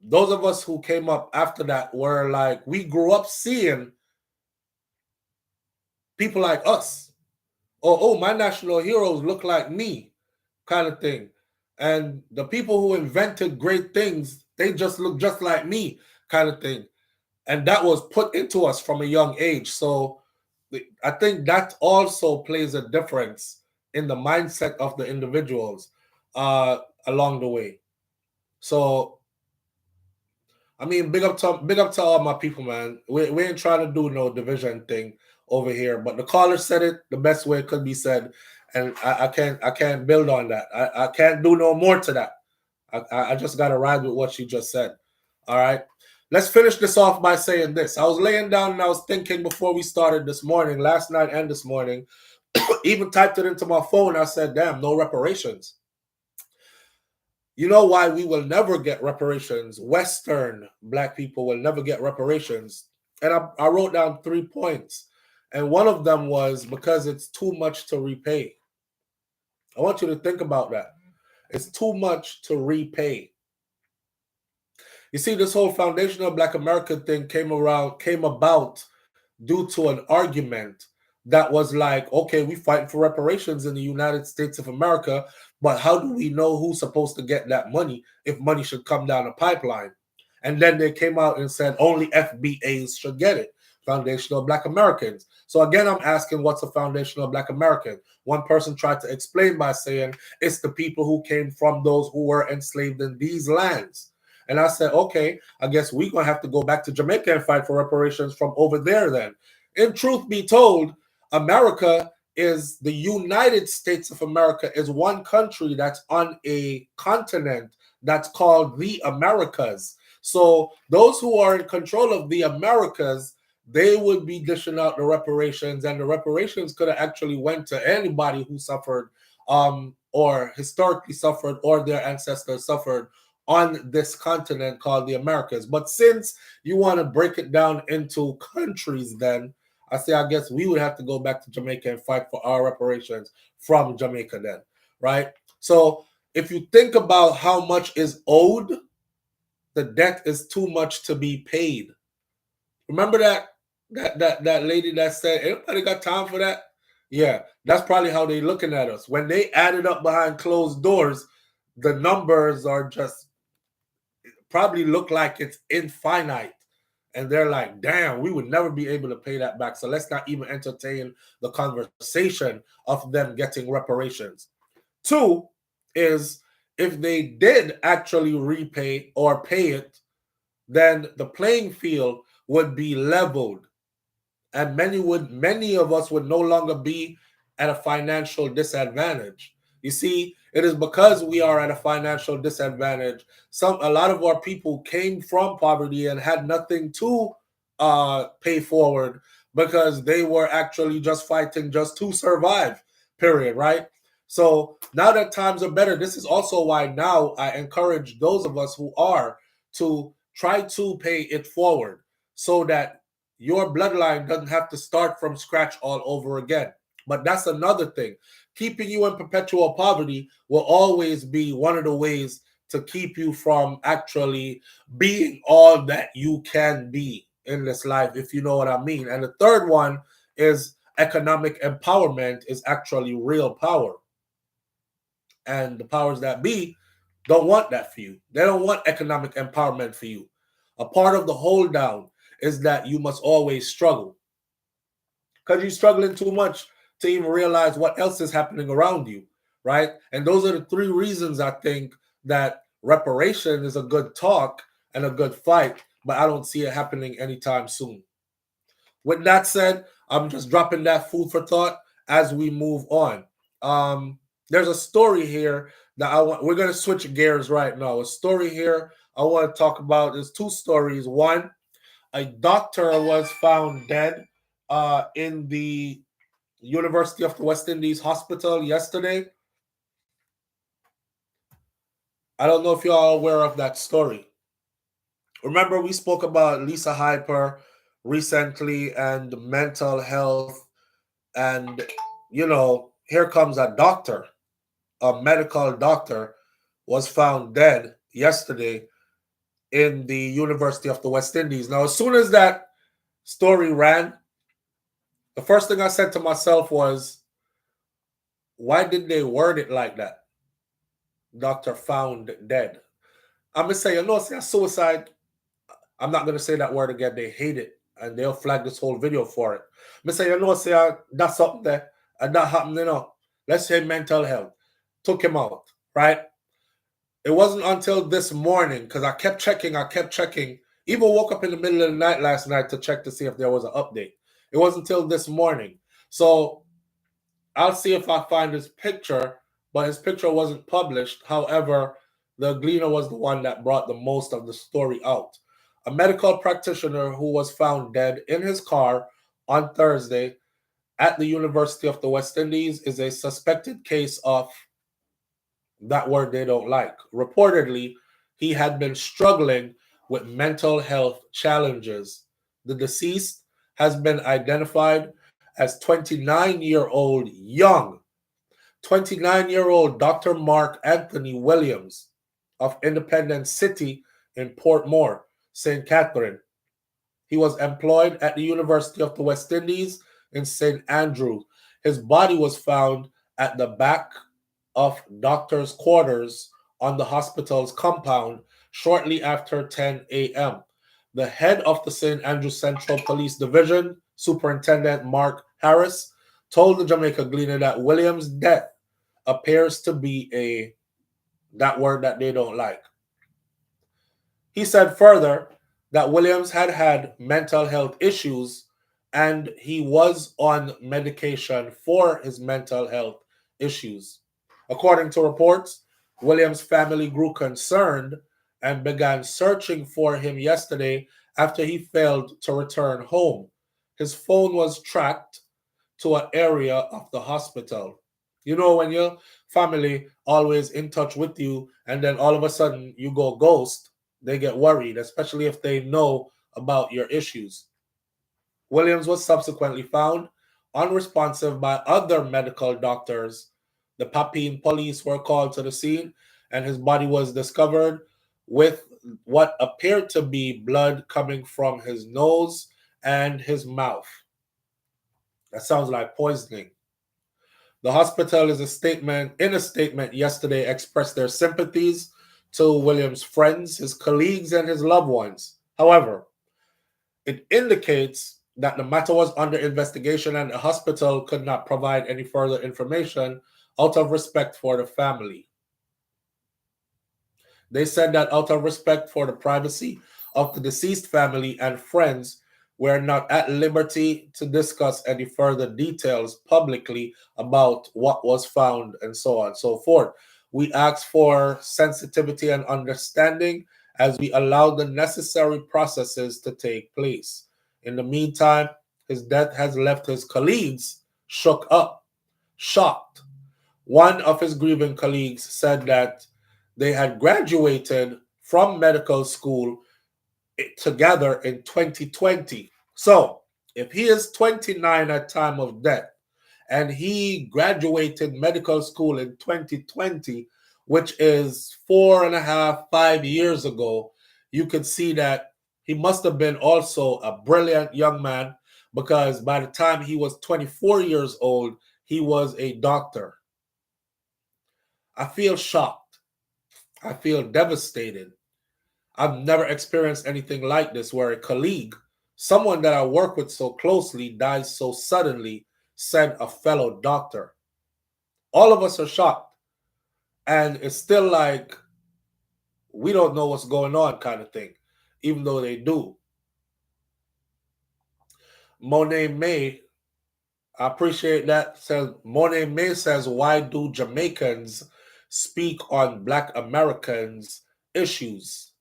those of us who came up after that were like, we grew up seeing people like us. Oh, my national heroes look like me, kind of thing. And the people who invented great things, they just look just like me, kind of thing. And that was put into us from a young age. So I think that also plays a difference in the mindset of the individuals along the way. So, I mean, big up to all my people, man. We ain't trying to do no division thing over here, but the caller said it the best way it could be said, and I can't build on that. I can't do no more to that. I just got to ride with what she just said. All right. Let's finish this off by saying this. I was laying down and I was thinking before we started this morning, last night and this morning, even typed it into my phone. I said, damn, no reparations. You know why we will never get reparations? Western Black people will never get reparations. And I wrote down 3 points. And one of them was because it's too much to repay. I want you to think about that. It's too much to repay. You see, this whole Foundation of Black America thing came about due to an argument that was like, okay, we fight for reparations in the United States of America, but how do we know who's supposed to get that money if money should come down a pipeline? And then they came out and said only FBAs should get it, Foundation of Black Americans. So again, I'm asking, what's a Foundation of Black American? One person tried to explain by saying it's the people who came from those who were enslaved in these lands. And I said, okay, I guess we're going to have to go back to Jamaica and fight for reparations from over there then. In truth be told, America is the United States of America is one country that's on a continent that's called the Americas. So those who are in control of the Americas, they would be dishing out the reparations, and the reparations could have actually went to anybody who suffered or historically suffered or their ancestors suffered on this continent called the Americas. But since you want to break it down into countries, then I say, I guess we would have to go back to Jamaica and fight for our reparations from Jamaica then, right? So if you think about how much is owed, the debt is too much to be paid. Remember that lady that said, anybody got time for that? Yeah, that's probably how they're looking at us. When they add it up behind closed doors, the numbers are just probably look like it's infinite. And they're like, damn, we would never be able to pay that back. So let's not even entertain the conversation of them getting reparations. 2 is, if they did actually repay or pay it, then the playing field would be leveled. And many of us would no longer be at a financial disadvantage. You see, it is because we are at a financial disadvantage. A lot of our people came from poverty and had nothing to pay forward because they were actually just fighting just to survive, period, right? So now that times are better, this is also why now I encourage those of us who are to try to pay it forward so that your bloodline doesn't have to start from scratch all over again. But that's another thing. Keeping you in perpetual poverty will always be one of the ways to keep you from actually being all that you can be in this life, if you know what I mean. And the third one is economic empowerment is actually real power. And the powers that be don't want that for you. They don't want economic empowerment for you. A part of the hold down is that you must always struggle. Because you're struggling too much to even realize what else is happening around you, right? And those are the 3 reasons I think that reparation is a good talk and a good fight, but I don't see it happening anytime soon. With that said, I'm just dropping that food for thought as we move on. There's a story here that we're going to switch gears right now. A story here I want to talk about. There's 2 stories. One, A doctor was found dead in the University of the West Indies hospital yesterday. I don't know if you all are aware of that story. Remember, we spoke about Lisa Hyper recently and mental health, and here comes a doctor, a medical doctor, was found dead yesterday in the University of the West Indies. Now, as soon as that story ran, the first thing I said to myself was, why did they word it like that? Doctor found dead. I'm going to say, say a suicide. I'm not going to say that word again. They hate it, and they'll flag this whole video for it. I'm going to say, that's something there, and that happened, Let's say mental health. Took him out, right? It wasn't until this morning, because I kept checking. Even woke up in the middle of the night last night to check to see if there was an update. It wasn't until this morning. So I'll see if I find his picture, but his picture wasn't published. However, the Gleaner was the one that brought the most of the story out. A medical practitioner who was found dead in his car on Thursday at the University of the West Indies is a suspected case of that word they don't like. Reportedly, he had been struggling with mental health challenges. The deceased has been identified as 29-year-old young 29-year-old Dr. Mark Anthony Williams of Independence City in Portmore, St. Catherine. He was employed at the University of the West Indies in St. Andrew. His body was found at the back of doctor's quarters on the hospital's compound shortly after 10 a.m. The head of the St. Andrew Central Police Division, Superintendent Mark Harris, told the Jamaica Gleaner that Williams' death appears to be that word that they don't like. He said further that Williams had mental health issues and he was on medication for his mental health issues. According to reports, Williams' family grew concerned and began searching for him yesterday after he failed to return home. His phone was tracked to an area of the hospital. When your family always in touch with you and then all of a sudden you go ghost, they get worried, especially if they know about your issues. Williams was subsequently found unresponsive by other medical doctors. The Papine police were called to the scene and his body was discovered with what appeared to be blood coming from his nose and his mouth. That sounds like poisoning. The hospital in a statement yesterday expressed their sympathies to Williams' friends, his colleagues, and his loved ones. However, it indicates that the matter was under investigation and the hospital could not provide any further information out of respect for the family. They said that out of respect for the privacy of the deceased family and friends, we're not at liberty to discuss any further details publicly about what was found and so on and so forth. We ask for sensitivity and understanding as we allow the necessary processes to take place. In the meantime, his death has left his colleagues shook up, shocked. One of his grieving colleagues said that they had graduated from medical school together in 2020. So if he is 29 at time of death and he graduated medical school in 2020, which is 4.5, 5 years ago, you could see that he must have been also a brilliant young man, because by the time he was 24 years old, he was a doctor. I feel shocked. I feel devastated. I've never experienced anything like this where a colleague, someone that I work with so closely, dies so suddenly, said a fellow doctor. All of us are shocked. And it's still like, we don't know what's going on kind of thing, even though they do. Monet May, I appreciate that. Says Monet May says, why do Jamaicans speak on Black Americans' issues?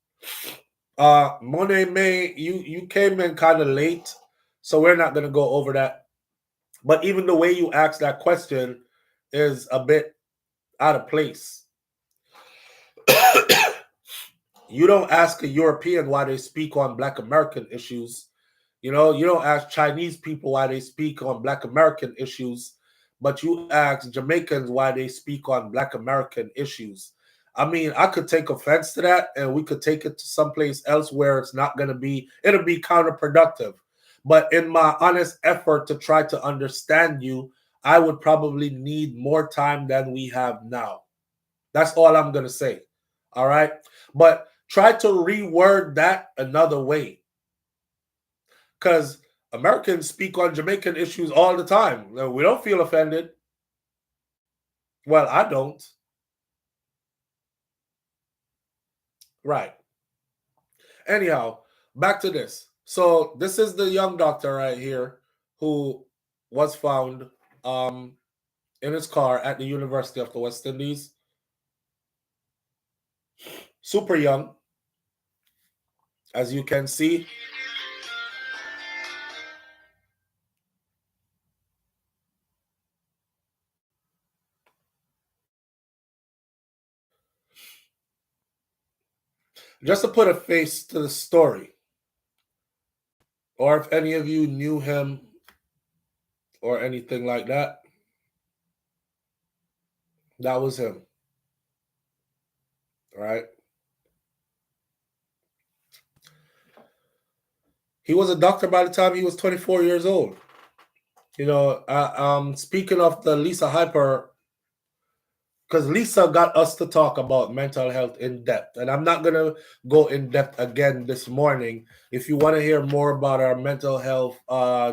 Monet May, you came in kind of late, so we're not gonna go over that. But even the way you asked that question is a bit out of place. You don't ask a European why they speak on Black American issues. You know, you don't ask Chinese people why they speak on Black American issues, but you ask Jamaicans why they speak on Black American issues. I mean, I could take offense to that and we could take it to someplace else where it's not going to be, it'll be counterproductive. But in my honest effort to try to understand you, I would probably need more time than we have now. That's all I'm going to say. All right. But try to reword that another way. Because Americans speak on Jamaican issues all the time. We don't feel offended. Well, I don't. Right. Anyhow, back to this. So this is the young doctor right here who was found in his car at the University of the West Indies. Super young, as you can see. Just to put a face to the story, or if any of you knew him or anything like that, that was him. Right? He was a doctor by the time he was 24 years old. You know, speaking of the Lisa Hyper, because Lisa got us to talk about mental health in depth. And I'm not going to go in depth again this morning. If you want to hear more about our mental health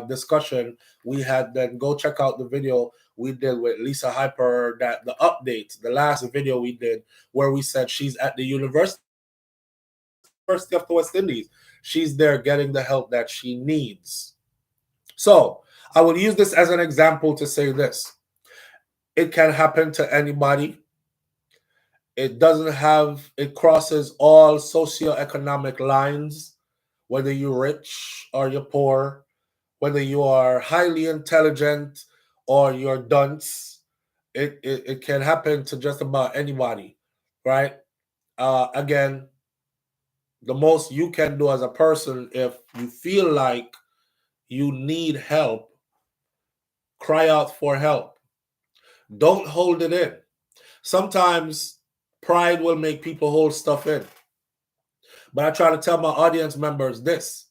discussion we had, then go check out the video we did with Lisa Hyper, that the updates, the last video we did, where we said she's at the University of the West Indies. She's there getting the help that she needs. So I will use this as an example to say this. It can happen to anybody. It crosses all socioeconomic lines, whether you're rich or you're poor, whether you are highly intelligent or you're dunce. It can happen to just about anybody, right? Again, the most you can do as a person, if you feel like you need help, cry out for help. Don't hold it in. Sometimes pride will make people hold stuff in. But I try to tell my audience members this.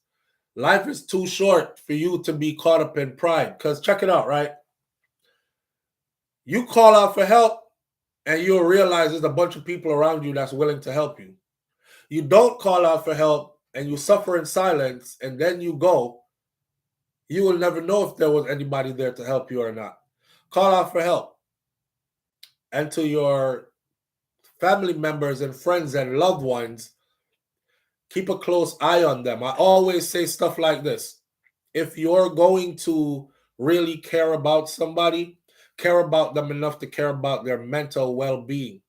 Life is too short for you to be caught up in pride. Because check it out, right? You call out for help and you'll realize there's a bunch of people around you that's willing to help you. You don't call out for help and you suffer in silence and then you go. You will never know if there was anybody there to help you or not. Call out for help. And to your family members and friends and loved ones, keep a close eye on them. I always say stuff like this. If you're going to really care about somebody, care about them enough to care about their mental well-being.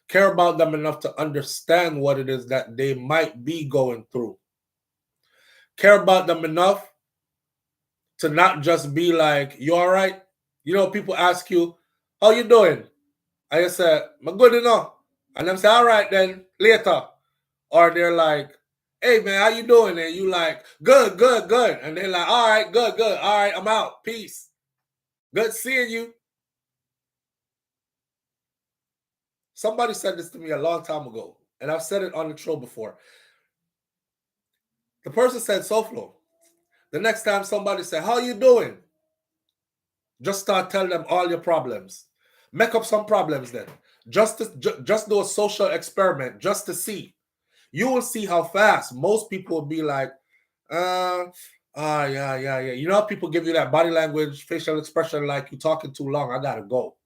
Care about them enough to understand what it is that they might be going through. Care about them enough to not just be like, you all right? You know, people ask you, how you doing? I just said, I'm good enough. And them say, all right then, later. Or they're like, hey man, how you doing? And you like, good, good, good. And they're like, all right, good, good. All right, I'm out. Peace. Good seeing you. Somebody said this to me a long time ago, and I've said it on the show before. The person said, SouFLo. The next time somebody said, how you doing? Just start telling them all your problems. Make up some problems then. Just do a social experiment just to see. You will see how fast most people will be like, yeah. You know how people give you that body language, facial expression like you're talking too long, I gotta go.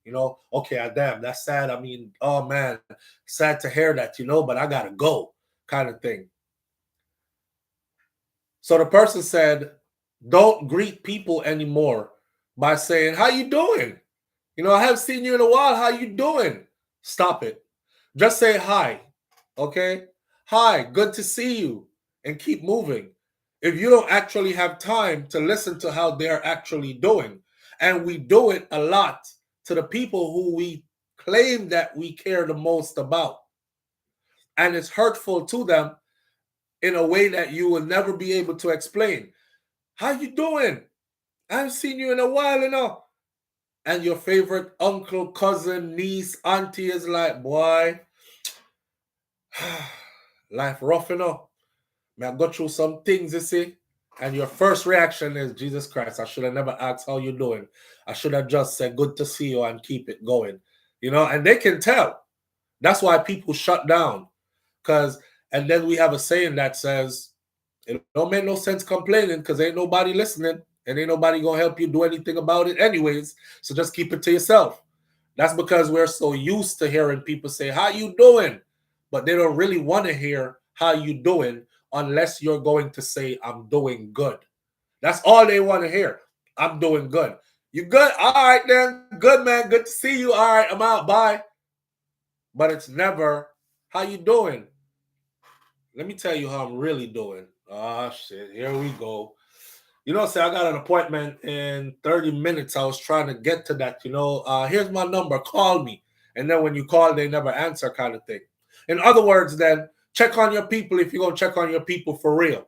You know, okay, damn, that's sad. I mean, oh man, sad to hear that, you know, but I gotta go, kind of thing. So the person said, don't greet people anymore by saying, how you doing? You know, I haven't seen you in a while. How you doing? Stop it. Just say hi, okay? hi, good to see you, and keep moving. If you don't actually have time to listen to how they're actually doing, and we do it a lot to the people who we claim that we care the most about, and it's hurtful to them in a way that you will never be able to explain. How you doing? I haven't seen you in a while, you know. And your favorite uncle, cousin, niece, auntie is like, boy, life rough, you know. May I go through some things, you see? And your first reaction is, Jesus Christ, I should have never asked how you doing. I should have just said, good to see you and keep it going. You know, and they can tell. That's why people shut down. And then we have a saying that says, it don't make no sense complaining because ain't nobody listening and ain't nobody gonna help you do anything about it anyways. So just keep it to yourself. That's because we're so used to hearing people say, how you doing? But they don't really want to hear how you doing unless you're going to say, I'm doing good. That's all they want to hear. I'm doing good. You good? All right then. Good, man. Good to see you. All right, I'm out. Bye. But it's never, how you doing? Let me tell you how I'm really doing. Oh, shit. Here we go. You know, say I got an appointment in 30 minutes. I was trying to get to that, you know. Here's my number. Call me. And then when you call, they never answer kind of thing. In other words, then, check on your people if you're going to check on your people for real.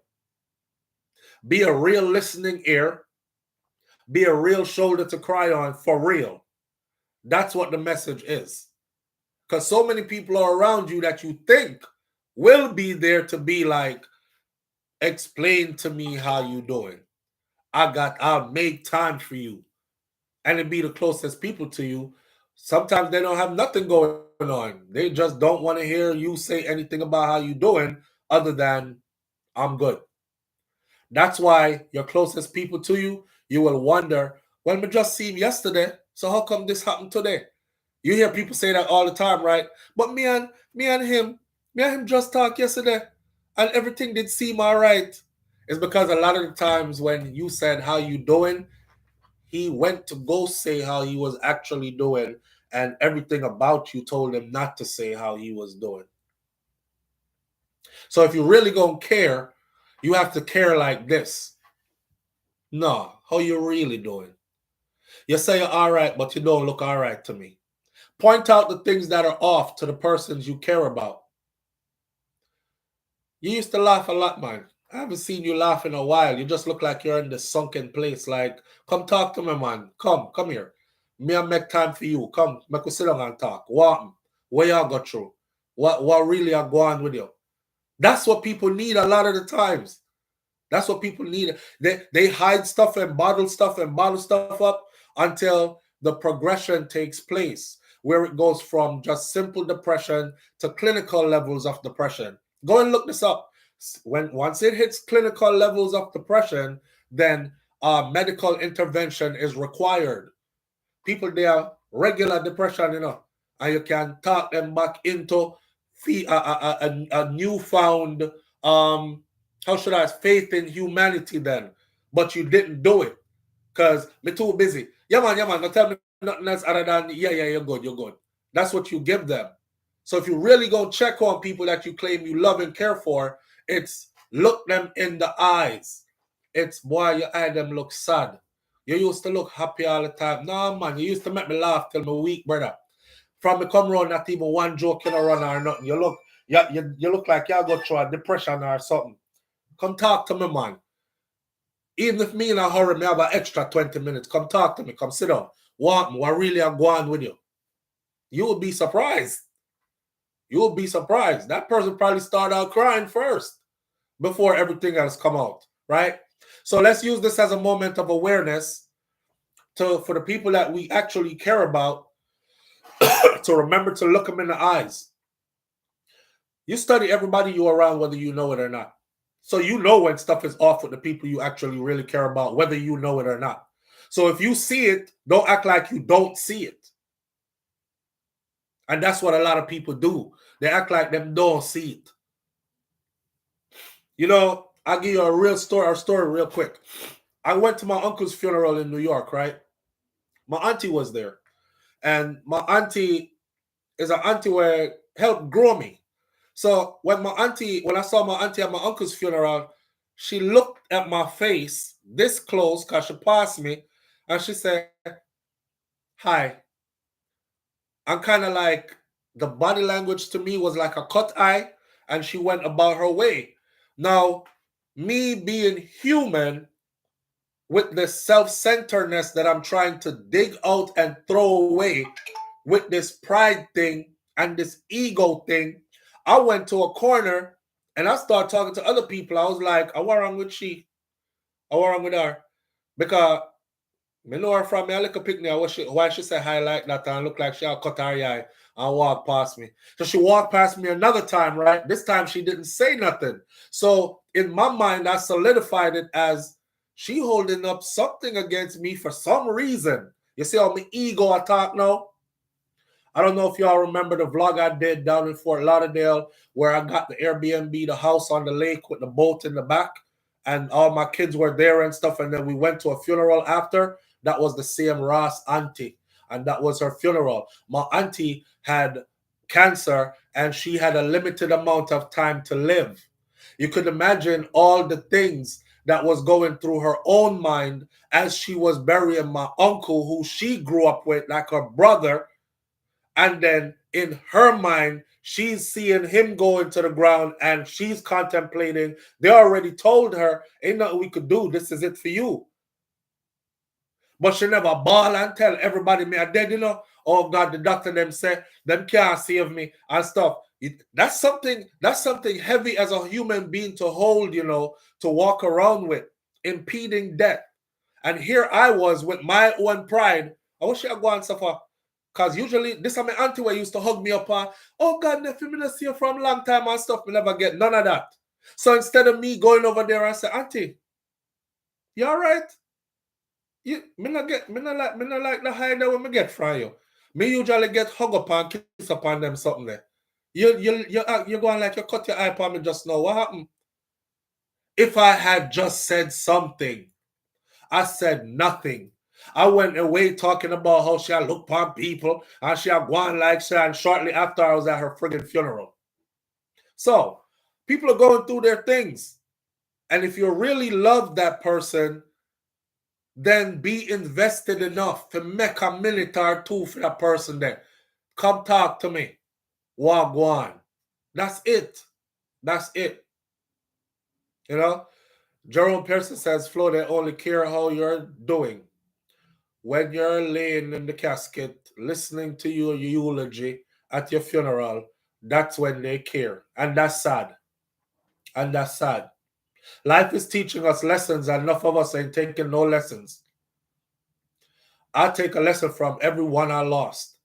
Be a real listening ear. Be a real shoulder to cry on for real. That's what the message is. Because so many people are around you that you think will be there to be like, explain to me how you doing. I'll make time for you. And it be the closest people to you. Sometimes they don't have nothing going on. They just don't want to hear you say anything about how you doing other than I'm good. That's why your closest people to you, you will wonder, well, we just seen yesterday, so how come this happened today? You hear people say that all the time, right? But me and him just talked yesterday, and everything did seem all right. It's because a lot of the times when you said how you doing, he went to go say how he was actually doing, and everything about you told him not to say how he was doing. So if you really gonna care, you have to care like this. No, how you really doing? You say you're all right, but you don't look all right to me. Point out the things that are off to the persons you care about. You used to laugh a lot, man. I haven't seen you laugh in a while. You just look like you're in the sunken place. Like, come talk to me, man. Come here. Me and make time for you. Come, make us sit down and talk. What? Where y'all go through? What really are going with you? That's what people need a lot of the times. That's what people need. They hide stuff and bottle stuff up until the progression takes place, where it goes from just simple depression to clinical levels of depression. Go and look this up. Once it hits clinical levels of depression, then medical intervention is required. People, they are regular depression, you know, and you can talk them back into a newfound how should I faith in humanity then, but you didn't do it because me too busy. Yeah man, don't tell me nothing else other than yeah, you're good. That's what you give them. So if you really go check on people that you claim you love and care for, it's look them in the eyes. It's boy, your eye them look sad. You used to look happy all the time. No man, you used to make me laugh till me weak, brother. From me come around, not even one joke in a run or nothing. You look like y'all go through a depression or something. Come talk to me, man. Even if me in a hurry, me have an extra 20 minutes. Come talk to me. Come sit down. Want me? What really I'm going with you? You will be surprised. You will be surprised. That person probably started out crying first before everything else come out, right? So let's use this as a moment of awareness for the people that we actually care about to remember to look them in the eyes. You study everybody you're around, whether you know it or not. So you know when stuff is off with the people you actually really care about, whether you know it or not. So if you see it, don't act like you don't see it. And that's what a lot of people do. They act like them don't see it. You know, I'll give you a story real quick. I went to my uncle's funeral in New York, right? My auntie was there. And my auntie is an auntie where helped grow me. So when I saw my auntie at my uncle's funeral, she looked at my face this close because she passed me, and she said, "Hi." I'm kind of like, the body language to me was like a cut eye, and she went about her way. Now, me being human with the self-centeredness that I'm trying to dig out and throw away with this pride thing and this ego thing, I went to a corner and I started talking to other people. I was like, "Oh, what wrong with she? Oh, what wrong with her?" Because me know her from me a little picnic. Why she say hi like that and look like she had cut her eye and walk past me. So she walked past me another time, right? This time she didn't say nothing. So in my mind, I solidified it as she holding up something against me for some reason. You see how my ego attack now? I don't know if y'all remember the vlog I did down in Fort Lauderdale where I got the Airbnb, the house on the lake with the boat in the back, and all my kids were there and stuff. And then we went to a funeral after. That was the same Ross auntie, and that was her funeral. My auntie had cancer, and she had a limited amount of time to live. You could imagine all the things that was going through her own mind as she was burying my uncle, who she grew up with, like her brother. And then in her mind, she's seeing him go into the ground and she's contemplating. They already told her, "Ain't nothing we could do. This is it for you." But she never bawl and tell everybody me are dead, Oh God, the doctor them say them can't save me and stuff. That's something heavy as a human being to hold, to walk around with, impeding death. And here I was with my own pride. I wish I go and suffer. Because usually, this is my auntie who used to hug me up and, "Oh God, nephew, me not see you from a long time and stuff." Me never get none of that. So instead of me going over there and say, "Auntie, you all right? Me not like the high that when me get from you. Me usually get hug up and kiss upon them something there. You're going like you cut your eye upon me just now. What happened?" If I had just said something, I said nothing. I went away talking about how she look upon people and she had gone like she, and shortly after I was at her friggin' funeral. So people are going through their things. And if you really love that person, then be invested enough to make a minute or two for that person there. Come talk to me. Walk on. That's it. That's it. Jerome Pearson says, "Flo, they only care how you're doing. When you're laying in the casket, listening to your eulogy at your funeral, that's when they care." And that's sad. And that's sad. Life is teaching us lessons, and enough of us ain't taking no lessons. I take a lesson from everyone I lost.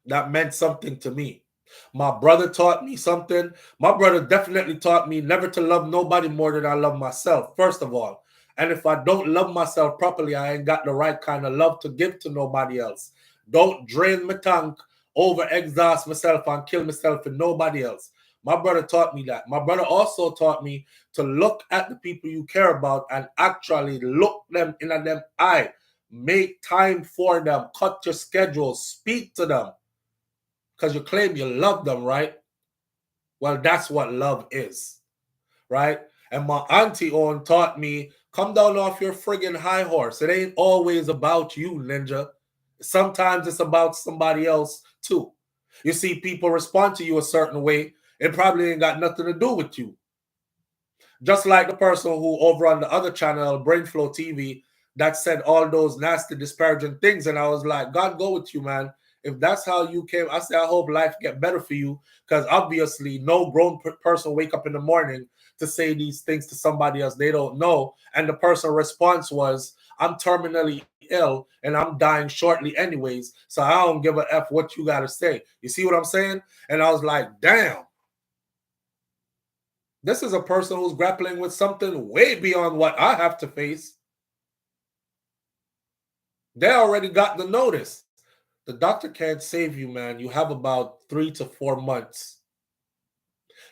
That meant something to me. My brother taught me something. My brother definitely taught me never to love nobody more than I love myself, first of all. And if I don't love myself properly, I ain't got the right kind of love to give to nobody else. Don't drain my tank, over exhaust myself, and kill myself and nobody else. My brother taught me that. My brother also taught me to look at the people you care about and actually look them in them eye. Make time for them. Cut your schedule. Speak to them. Because you claim you love them, right? Well, that's what love is, right? And my auntie Owen taught me, come down off your friggin' high horse. It ain't always about you, ninja. Sometimes it's about somebody else too. You see, people respond to you a certain way. It probably ain't got nothing to do with you. Just like the person who over on the other channel, SouFLoTV, that said all those nasty, disparaging things. And I was like, God go with you, man. If that's how you came, I say, I hope life get better for you. Because obviously no grown person wake up in the morning to say these things to somebody else they don't know. And the person's response was, "I'm terminally ill and I'm dying shortly anyways. So I don't give a F what you got to say." You see what I'm saying? And I was like, damn. This is a person who's grappling with something way beyond what I have to face. They already got the notice. The doctor can't save you, man. You have about 3 to 4 months.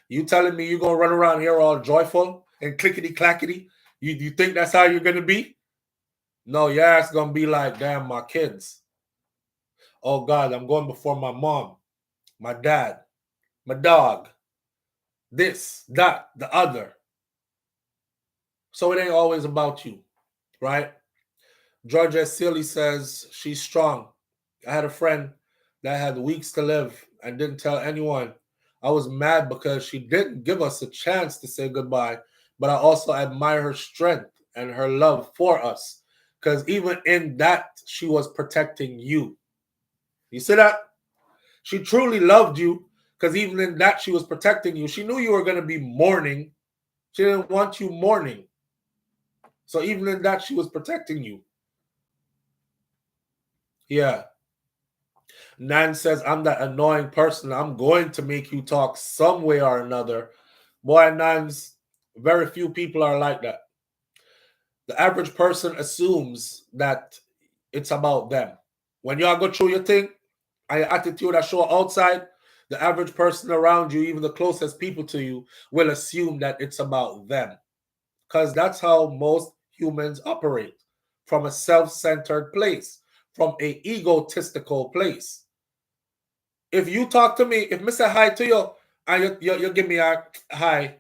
You telling me you're going to run around here all joyful and clickety-clackety? You think that's how you're going to be? No, your ass going to be like, damn, my kids. Oh, God, I'm going before my mom, my dad, my dog. this, that, the other. So it ain't always about you, right? Georgia Sealy says she's strong. I had a friend that had weeks to live and didn't tell anyone. I was mad because she didn't give us a chance to say goodbye, but I also admire her strength and her love for us, because even in that, she was protecting you. You see that? She truly loved you, because even in that, she was protecting you. She knew you were going to be mourning. She didn't want you mourning. So even in that, she was protecting you. Yeah. Nan says, I'm that annoying person. I'm going to make you talk some way or another. Boy, Nan's, very few people are like that. The average person assumes that it's about them. When y'all go through your thing and your attitude that show outside, the average person around you, even the closest people to you, will assume that it's about them. Because that's how most humans operate, from a self-centered place, from a egotistical place. If you talk to me, if I say hi to you, and you give me a hi,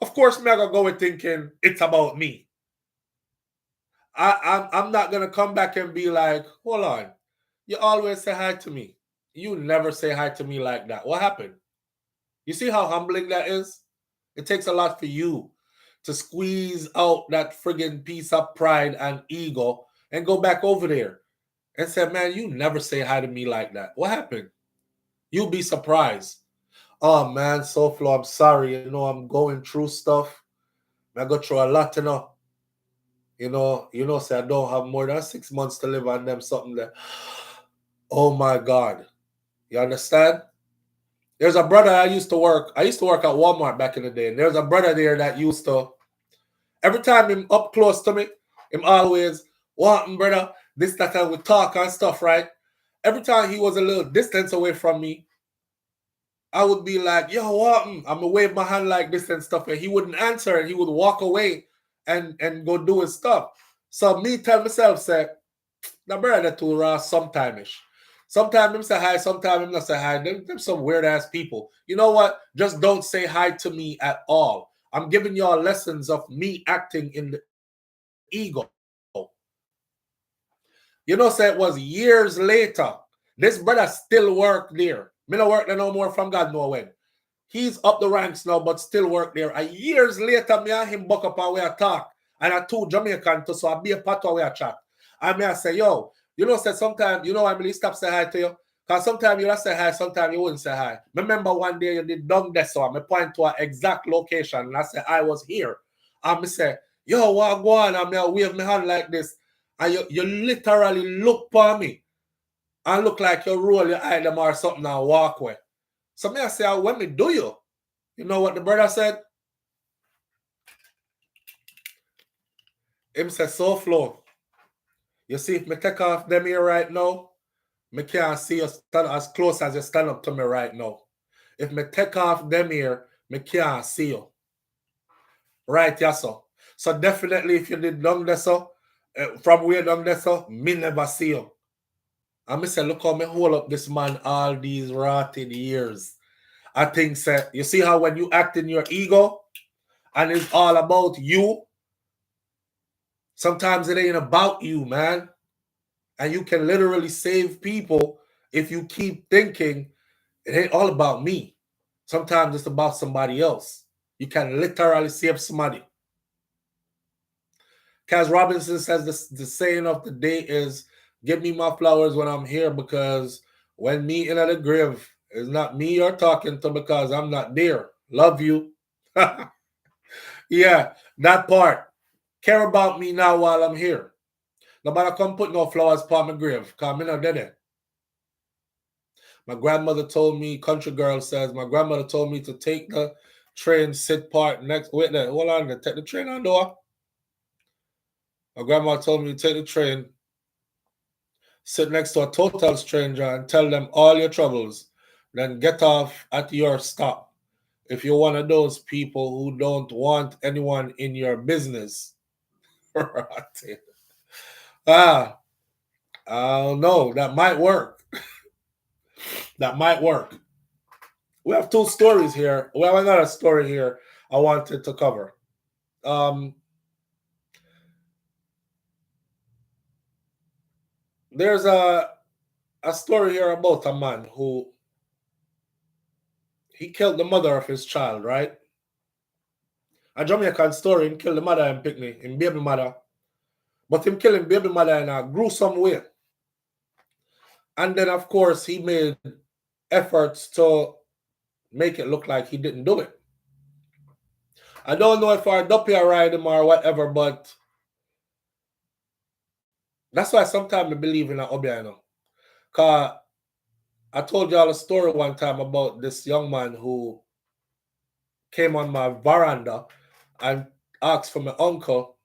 of course me I gonna go with thinking it's about me. I'm not gonna come back and be like, hold on, you always say hi to me. You never say hi to me like that. What happened? You see how humbling that is? It takes a lot for you to squeeze out that friggin' piece of pride and ego and go back over there and say, man, you never say hi to me like that. What happened? You'll be surprised. Oh man, SouFlo, I'm sorry. You know, I'm going through stuff. I go through a lot, you know. Say I don't have more than 6 months to live on them something that. Oh my God. You understand? There's a brother I used to work at Walmart back in the day. And there's a brother there that used to, every time him up close to me, him always, wanting brother, this, that, and we talk and stuff, right? Every time he was a little distance away from me, I would be like, yo, what? I'm going to wave my hand like this and stuff. And he wouldn't answer and he would walk away and go do his stuff. So me tell myself, say, the brother too raw sometime-ish. Sometimes him say hi, sometimes him not say hi. Them some weird-ass people. You know what? Just don't say hi to me at all. I'm giving y'all lessons of me acting in the ego. You know, say it was years later. This brother still work there. Me no work there no more from God know when. He's up the ranks now, but still work there. And years later, me and him buck up and we a talk. And I told Jamaican to, so I be a part of we a chat. And me I say, yo, you know, say sometimes, you know, I really stop say hi to you. Because sometimes you say hi, sometimes you wouldn't say hi. Remember one day you did done this, so I point to an exact location. And I say, I was here. And me say, yo, what go on? And I wave my hand like this. And you literally look for me. And look like you roll your eye them or something and walk away. So me I say, when me do you? You know what the brother said? Him said, SouFlo, you see, if me take off them here right now, me can't see you stand as close as you stand up to me right now. If me take off them here, me can't see you. Right, yes, sir. So definitely if you did down there, so, from where down there, so, me never see you. And me say, look how me hold up this man all these rotten years. I think, say, you see how when you act in your ego and it's all about you, sometimes it ain't about you, man. And you can literally save people if you keep thinking it ain't all about me. Sometimes it's about somebody else. You can literally save somebody. Kaz Robinson says the saying of the day is, give me my flowers when I'm here, because when me in the grave, it's not me you're talking to because I'm not there. Love you. Yeah, that part. Care about me now while I'm here. Nobody come put no flowers upon my grave, because I'm not dead. My grandmother told me, country girl says, my grandmother told me to take the train, sit part next, wait there, hold on, take the train on door. My grandma told me to take the train, sit next to a total stranger and tell them all your troubles, then get off at your stop. If you're one of those people who don't want anyone in your business. I don't know. That might work. That might work. We have two stories here. We have another story here I wanted to cover. There's a story here about a man who he killed the mother of his child, right? A Jamaican story, him killed the mother and picnic, him baby mother. But him killing baby mother in a gruesome way. And then, of course, he made efforts to make it look like he didn't do it. I don't know if our duppy ride him or whatever, but that's why sometimes I believe in a Obia, you know. Because I told y'all a story one time about this young man who came on my veranda and asked for my uncle.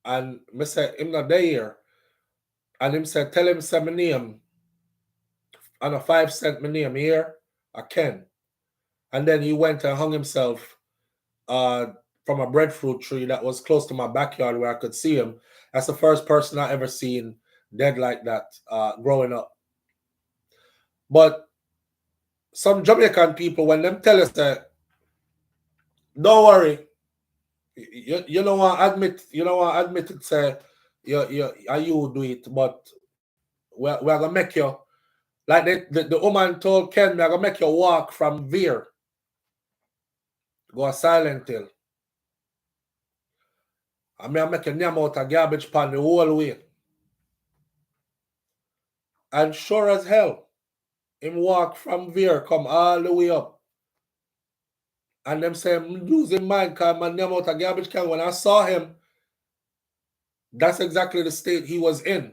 And I said, him not there. And him said, tell him say my name. And a 5 cent my name here, I Ken. And then he went and hung himself from a breadfruit tree that was close to my backyard where I could see him. That's the first person I ever seen dead like that growing up. But some Jamaican people, when them tell us that, don't worry, you know what, admit it, say, you do it, but we're going to make you, like the woman told Ken, we're going to make you walk from Veer, go a Silent Hill. I mean, I make a name out of garbage pan the whole way. And sure as hell, him walk from Veer, come all the way up. And them say, I'm losing mind because my name out of garbage can. When I saw him, that's exactly the state he was in.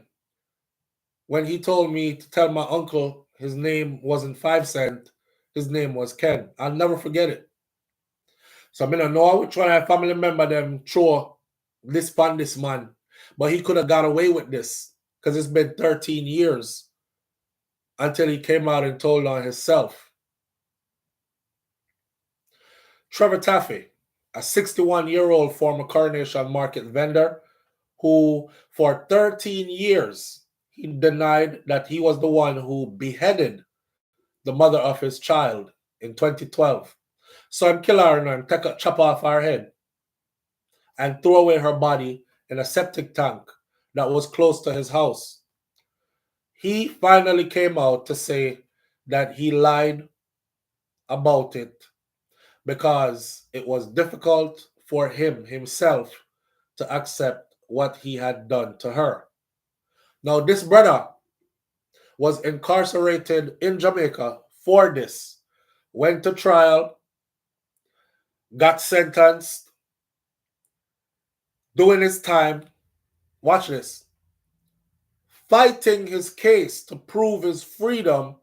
When he told me to tell my uncle his name wasn't 5 cent, his name was Ken. I'll never forget it. So I don't know which one of family member them throw this upon this man. But he could have got away with this because it's been 13 years until he came out and told on himself. Trevor Taffy, a 61-year-old former Coronation Market vendor who for 13 years he denied that he was the one who beheaded the mother of his child in 2012. So him kill her and chop off her head and throw away her body in a septic tank that was close to his house. He finally came out to say that he lied about it because it was difficult for him himself to accept what he had done to her. Now, this brother was incarcerated in Jamaica for this, went to trial, got sentenced, doing his time. Watch this. Fighting his case to prove his freedom,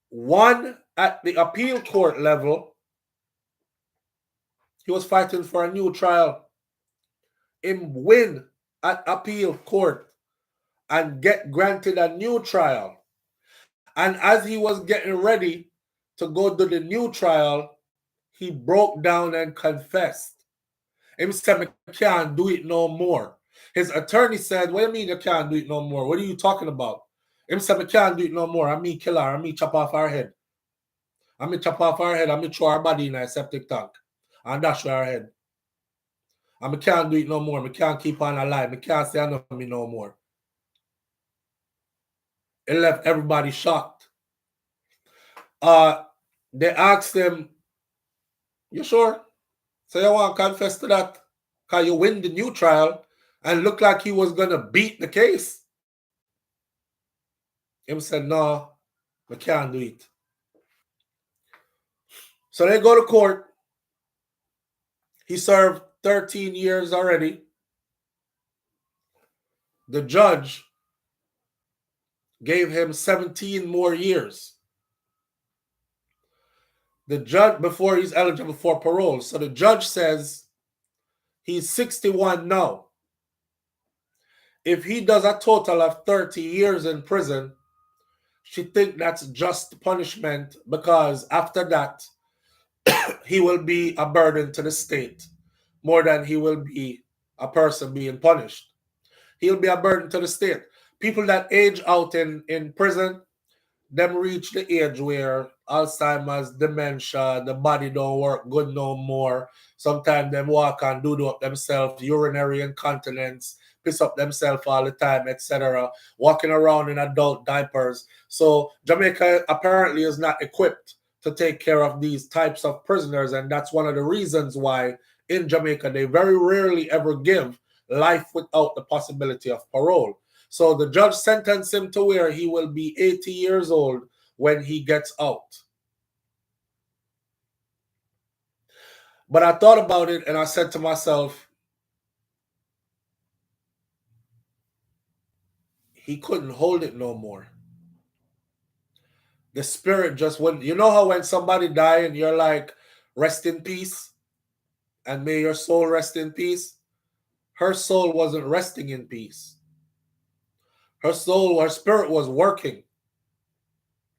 won at the appeal court level. He was fighting for a new trial. Him win at appeal court and get granted a new trial. And as he was getting ready to go to the new trial, he broke down and confessed. Him said, I can't do it no more. His attorney said, what do you mean you can't do it no more? What are you talking about? Him said, I can't do it no more. I mean kill her. I mean chop off her head. I mean chop off her head. I mean throw her body in a septic tank and dash her head. And I can't do it no more. I can't keep on alive. I can't say nothing to me no more. It left everybody shocked. They asked him, you sure? So you want to confess to that? Because you win the new trial and looked like he was going to beat the case. Him said, no, I can't do it. So they go to court. He served 13 years already. The judge gave him 17 more years. The judge, before he's eligible for parole. So the judge says he's 61 now. If he does a total of 30 years in prison, she thinks that's just punishment because after that, he will be a burden to the state more than he will be a person being punished. He'll be a burden to the state. People that age out in prison, them reach the age where Alzheimer's, dementia, the body don't work good no more. Sometimes them walk and do up themselves, urinary incontinence, piss up themselves all the time, etc. Walking around in adult diapers. So Jamaica apparently is not equipped to take care of these types of prisoners, and that's one of the reasons why in Jamaica they very rarely ever give life without the possibility of parole. So the judge sentenced him to where he will be 80 years old when he gets out. But I thought about it and I said to myself, he couldn't hold it no more. The spirit just went. You know how when somebody dies and you're like, rest in peace and may your soul rest in peace? Her soul wasn't resting in peace. Her spirit was working.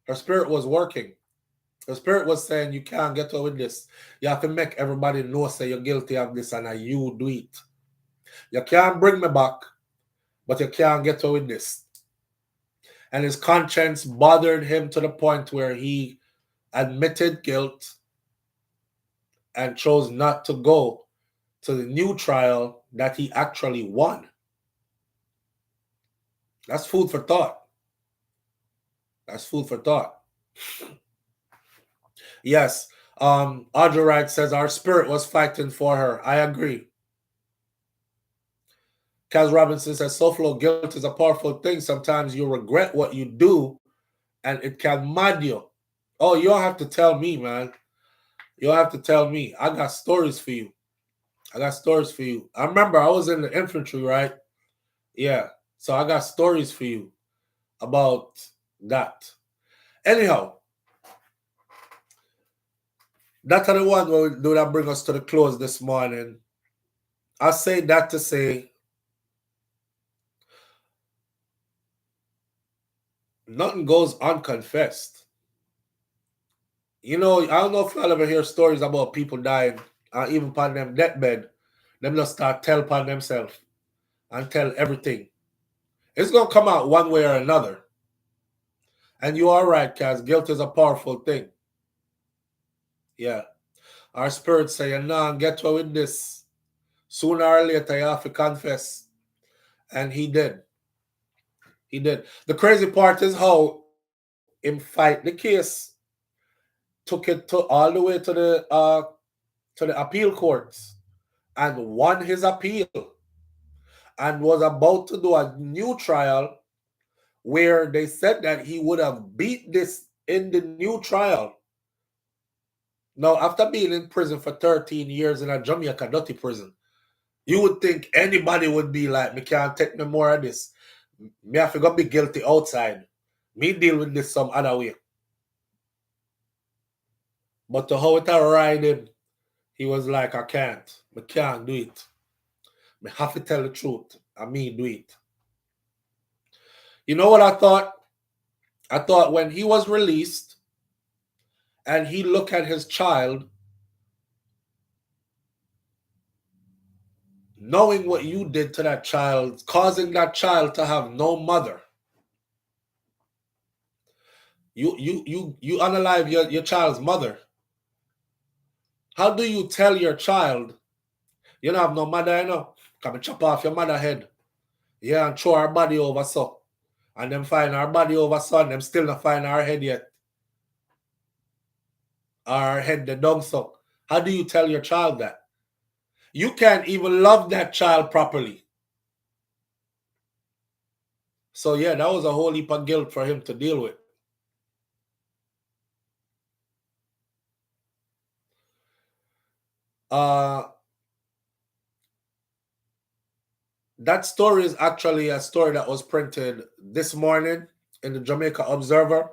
Her spirit was working. The spirit was saying, you can't get away with this. You have to make everybody know say you're guilty of this and you do it. You can't bring me back, but you can't get away with this. And his conscience bothered him to the point where he admitted guilt and chose not to go to the new trial that he actually won. That's food for thought. That's food for thought. Yes, Audrey Wright says our spirit was fighting for her. I agree. Kaz Robinson says SouFLo, guilt is a powerful thing. Sometimes you regret what you do and it can mad you. Oh, you don't have to tell me, man. You don't have to tell me. I got stories for you. I got stories for you. I remember I was in the infantry, right? Yeah. So I got stories for you about that. Anyhow, that's the one where we do that bring us to the close this morning. I say that to say nothing goes unconfessed. You know, I don't know if y'all ever hear stories about people dying, even upon them deathbed. Them just start tell upon themselves and tell everything. It's going to come out one way or another. And you are right, Kaz. Guilt is a powerful thing. Yeah. Our spirits say, nah, get away with this. Sooner or later, you have to confess. And he did. He did. The crazy part is how him fight the case, took it to all the way to the appeal courts and won his appeal and was about to do a new trial where they said that he would have beat this in the new trial. Now, after being in prison for 13 years in a Jamaica dirty prison, you would think anybody would be like, me can't take no more of this. Me have to go be guilty outside. Me deal with this some other way. But to how it ride him, he was like, I can't do it. I have to tell the truth. I mean, do it. You know what I thought? I thought when he was released and he looked at his child, knowing what you did to that child, causing that child to have no mother. You unalive your child's mother. How do you tell your child, you don't have no mother, you know? Come and chop off your mother head. Yeah, and throw her body over so. And them find our body over so, and them still not find our head yet. Our head, the dung so. How do you tell your child that? You can't even love that child properly. So yeah, that was a whole heap of guilt for him to deal with. That story is actually a story that was printed this morning in the Jamaica Observer.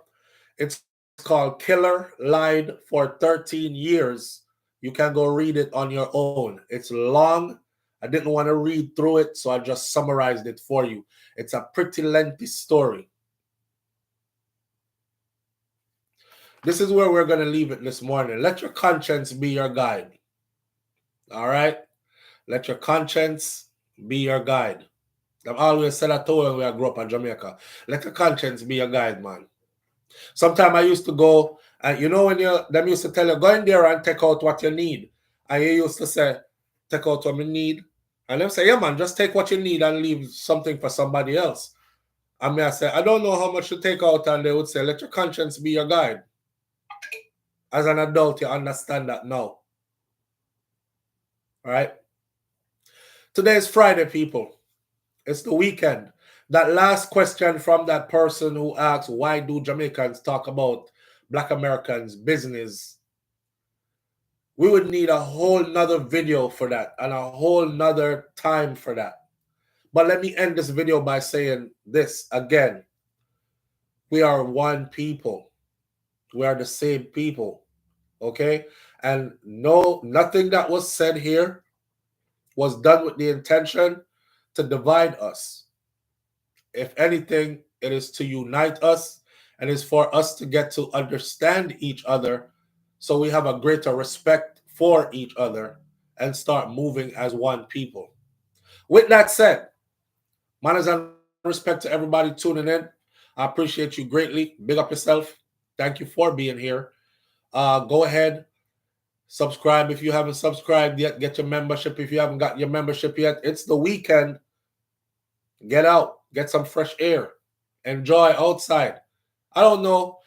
It's called Killer Lied for 13 Years. You can go read it on your own. It's long. I didn't want to read through it, so I just summarized it for you. It's a pretty lengthy story. This is where we're going to leave it this morning. Let your conscience be your guide. All right? Let your conscience be your guide. I've always said that to when we grew up in Jamaica. Let your conscience be your guide, man. Sometimes I used to go, and when them used to tell you, go in there and take out what you need. And you used to say, take out what you need. And them say, yeah, man, just take what you need and leave something for somebody else. And I say, I don't know how much to take out. And they would say, let your conscience be your guide. As an adult, you understand that now. All right? Today is Friday, people. It's the weekend. That last question from that person who asked, why do Jamaicans talk about Black Americans business? We would need a whole nother video for that and a whole nother time for that. But let me end this video by saying this again. We are one people. We are the same people. Okay? And nothing that was said here was done with the intention to divide us. If anything, it is to unite us and is for us to get to understand each other so we have a greater respect for each other and start moving as one people. With that said, manners and respect to everybody tuning in. I appreciate you greatly. Big up yourself. Thank you for being here. Go ahead, subscribe if you haven't subscribed yet. Get your membership if you haven't got your membership yet. It's the weekend. Get out. Get some fresh air. Enjoy outside. I don't know.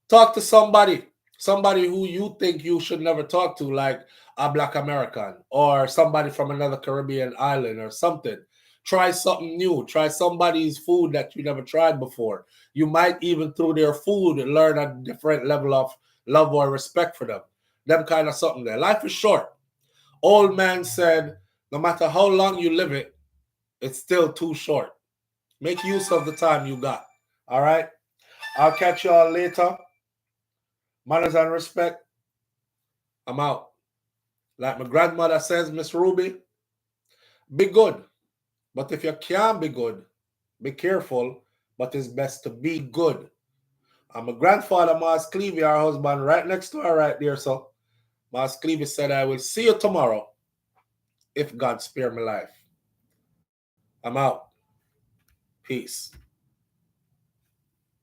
Talk to somebody who you think you should never talk to, like a Black American or somebody from another Caribbean island or something. Try something new. Try somebody's food that you never tried before. You might even through their food learn a different level of love or respect for them. Them kind of something there. Life is short. Old man said, no matter how long you live it, it's still too short. Make use of the time you got. All right? I'll catch y'all later. Manners and respect. I'm out. Like my grandmother says, Miss Ruby, be good. But if you can't be good, be careful. But it's best to be good. And my grandfather, Mas Clevey, our husband, right next to her right there. So Mas Clevey said, I will see you tomorrow if God spare my life. I'm out. Peace.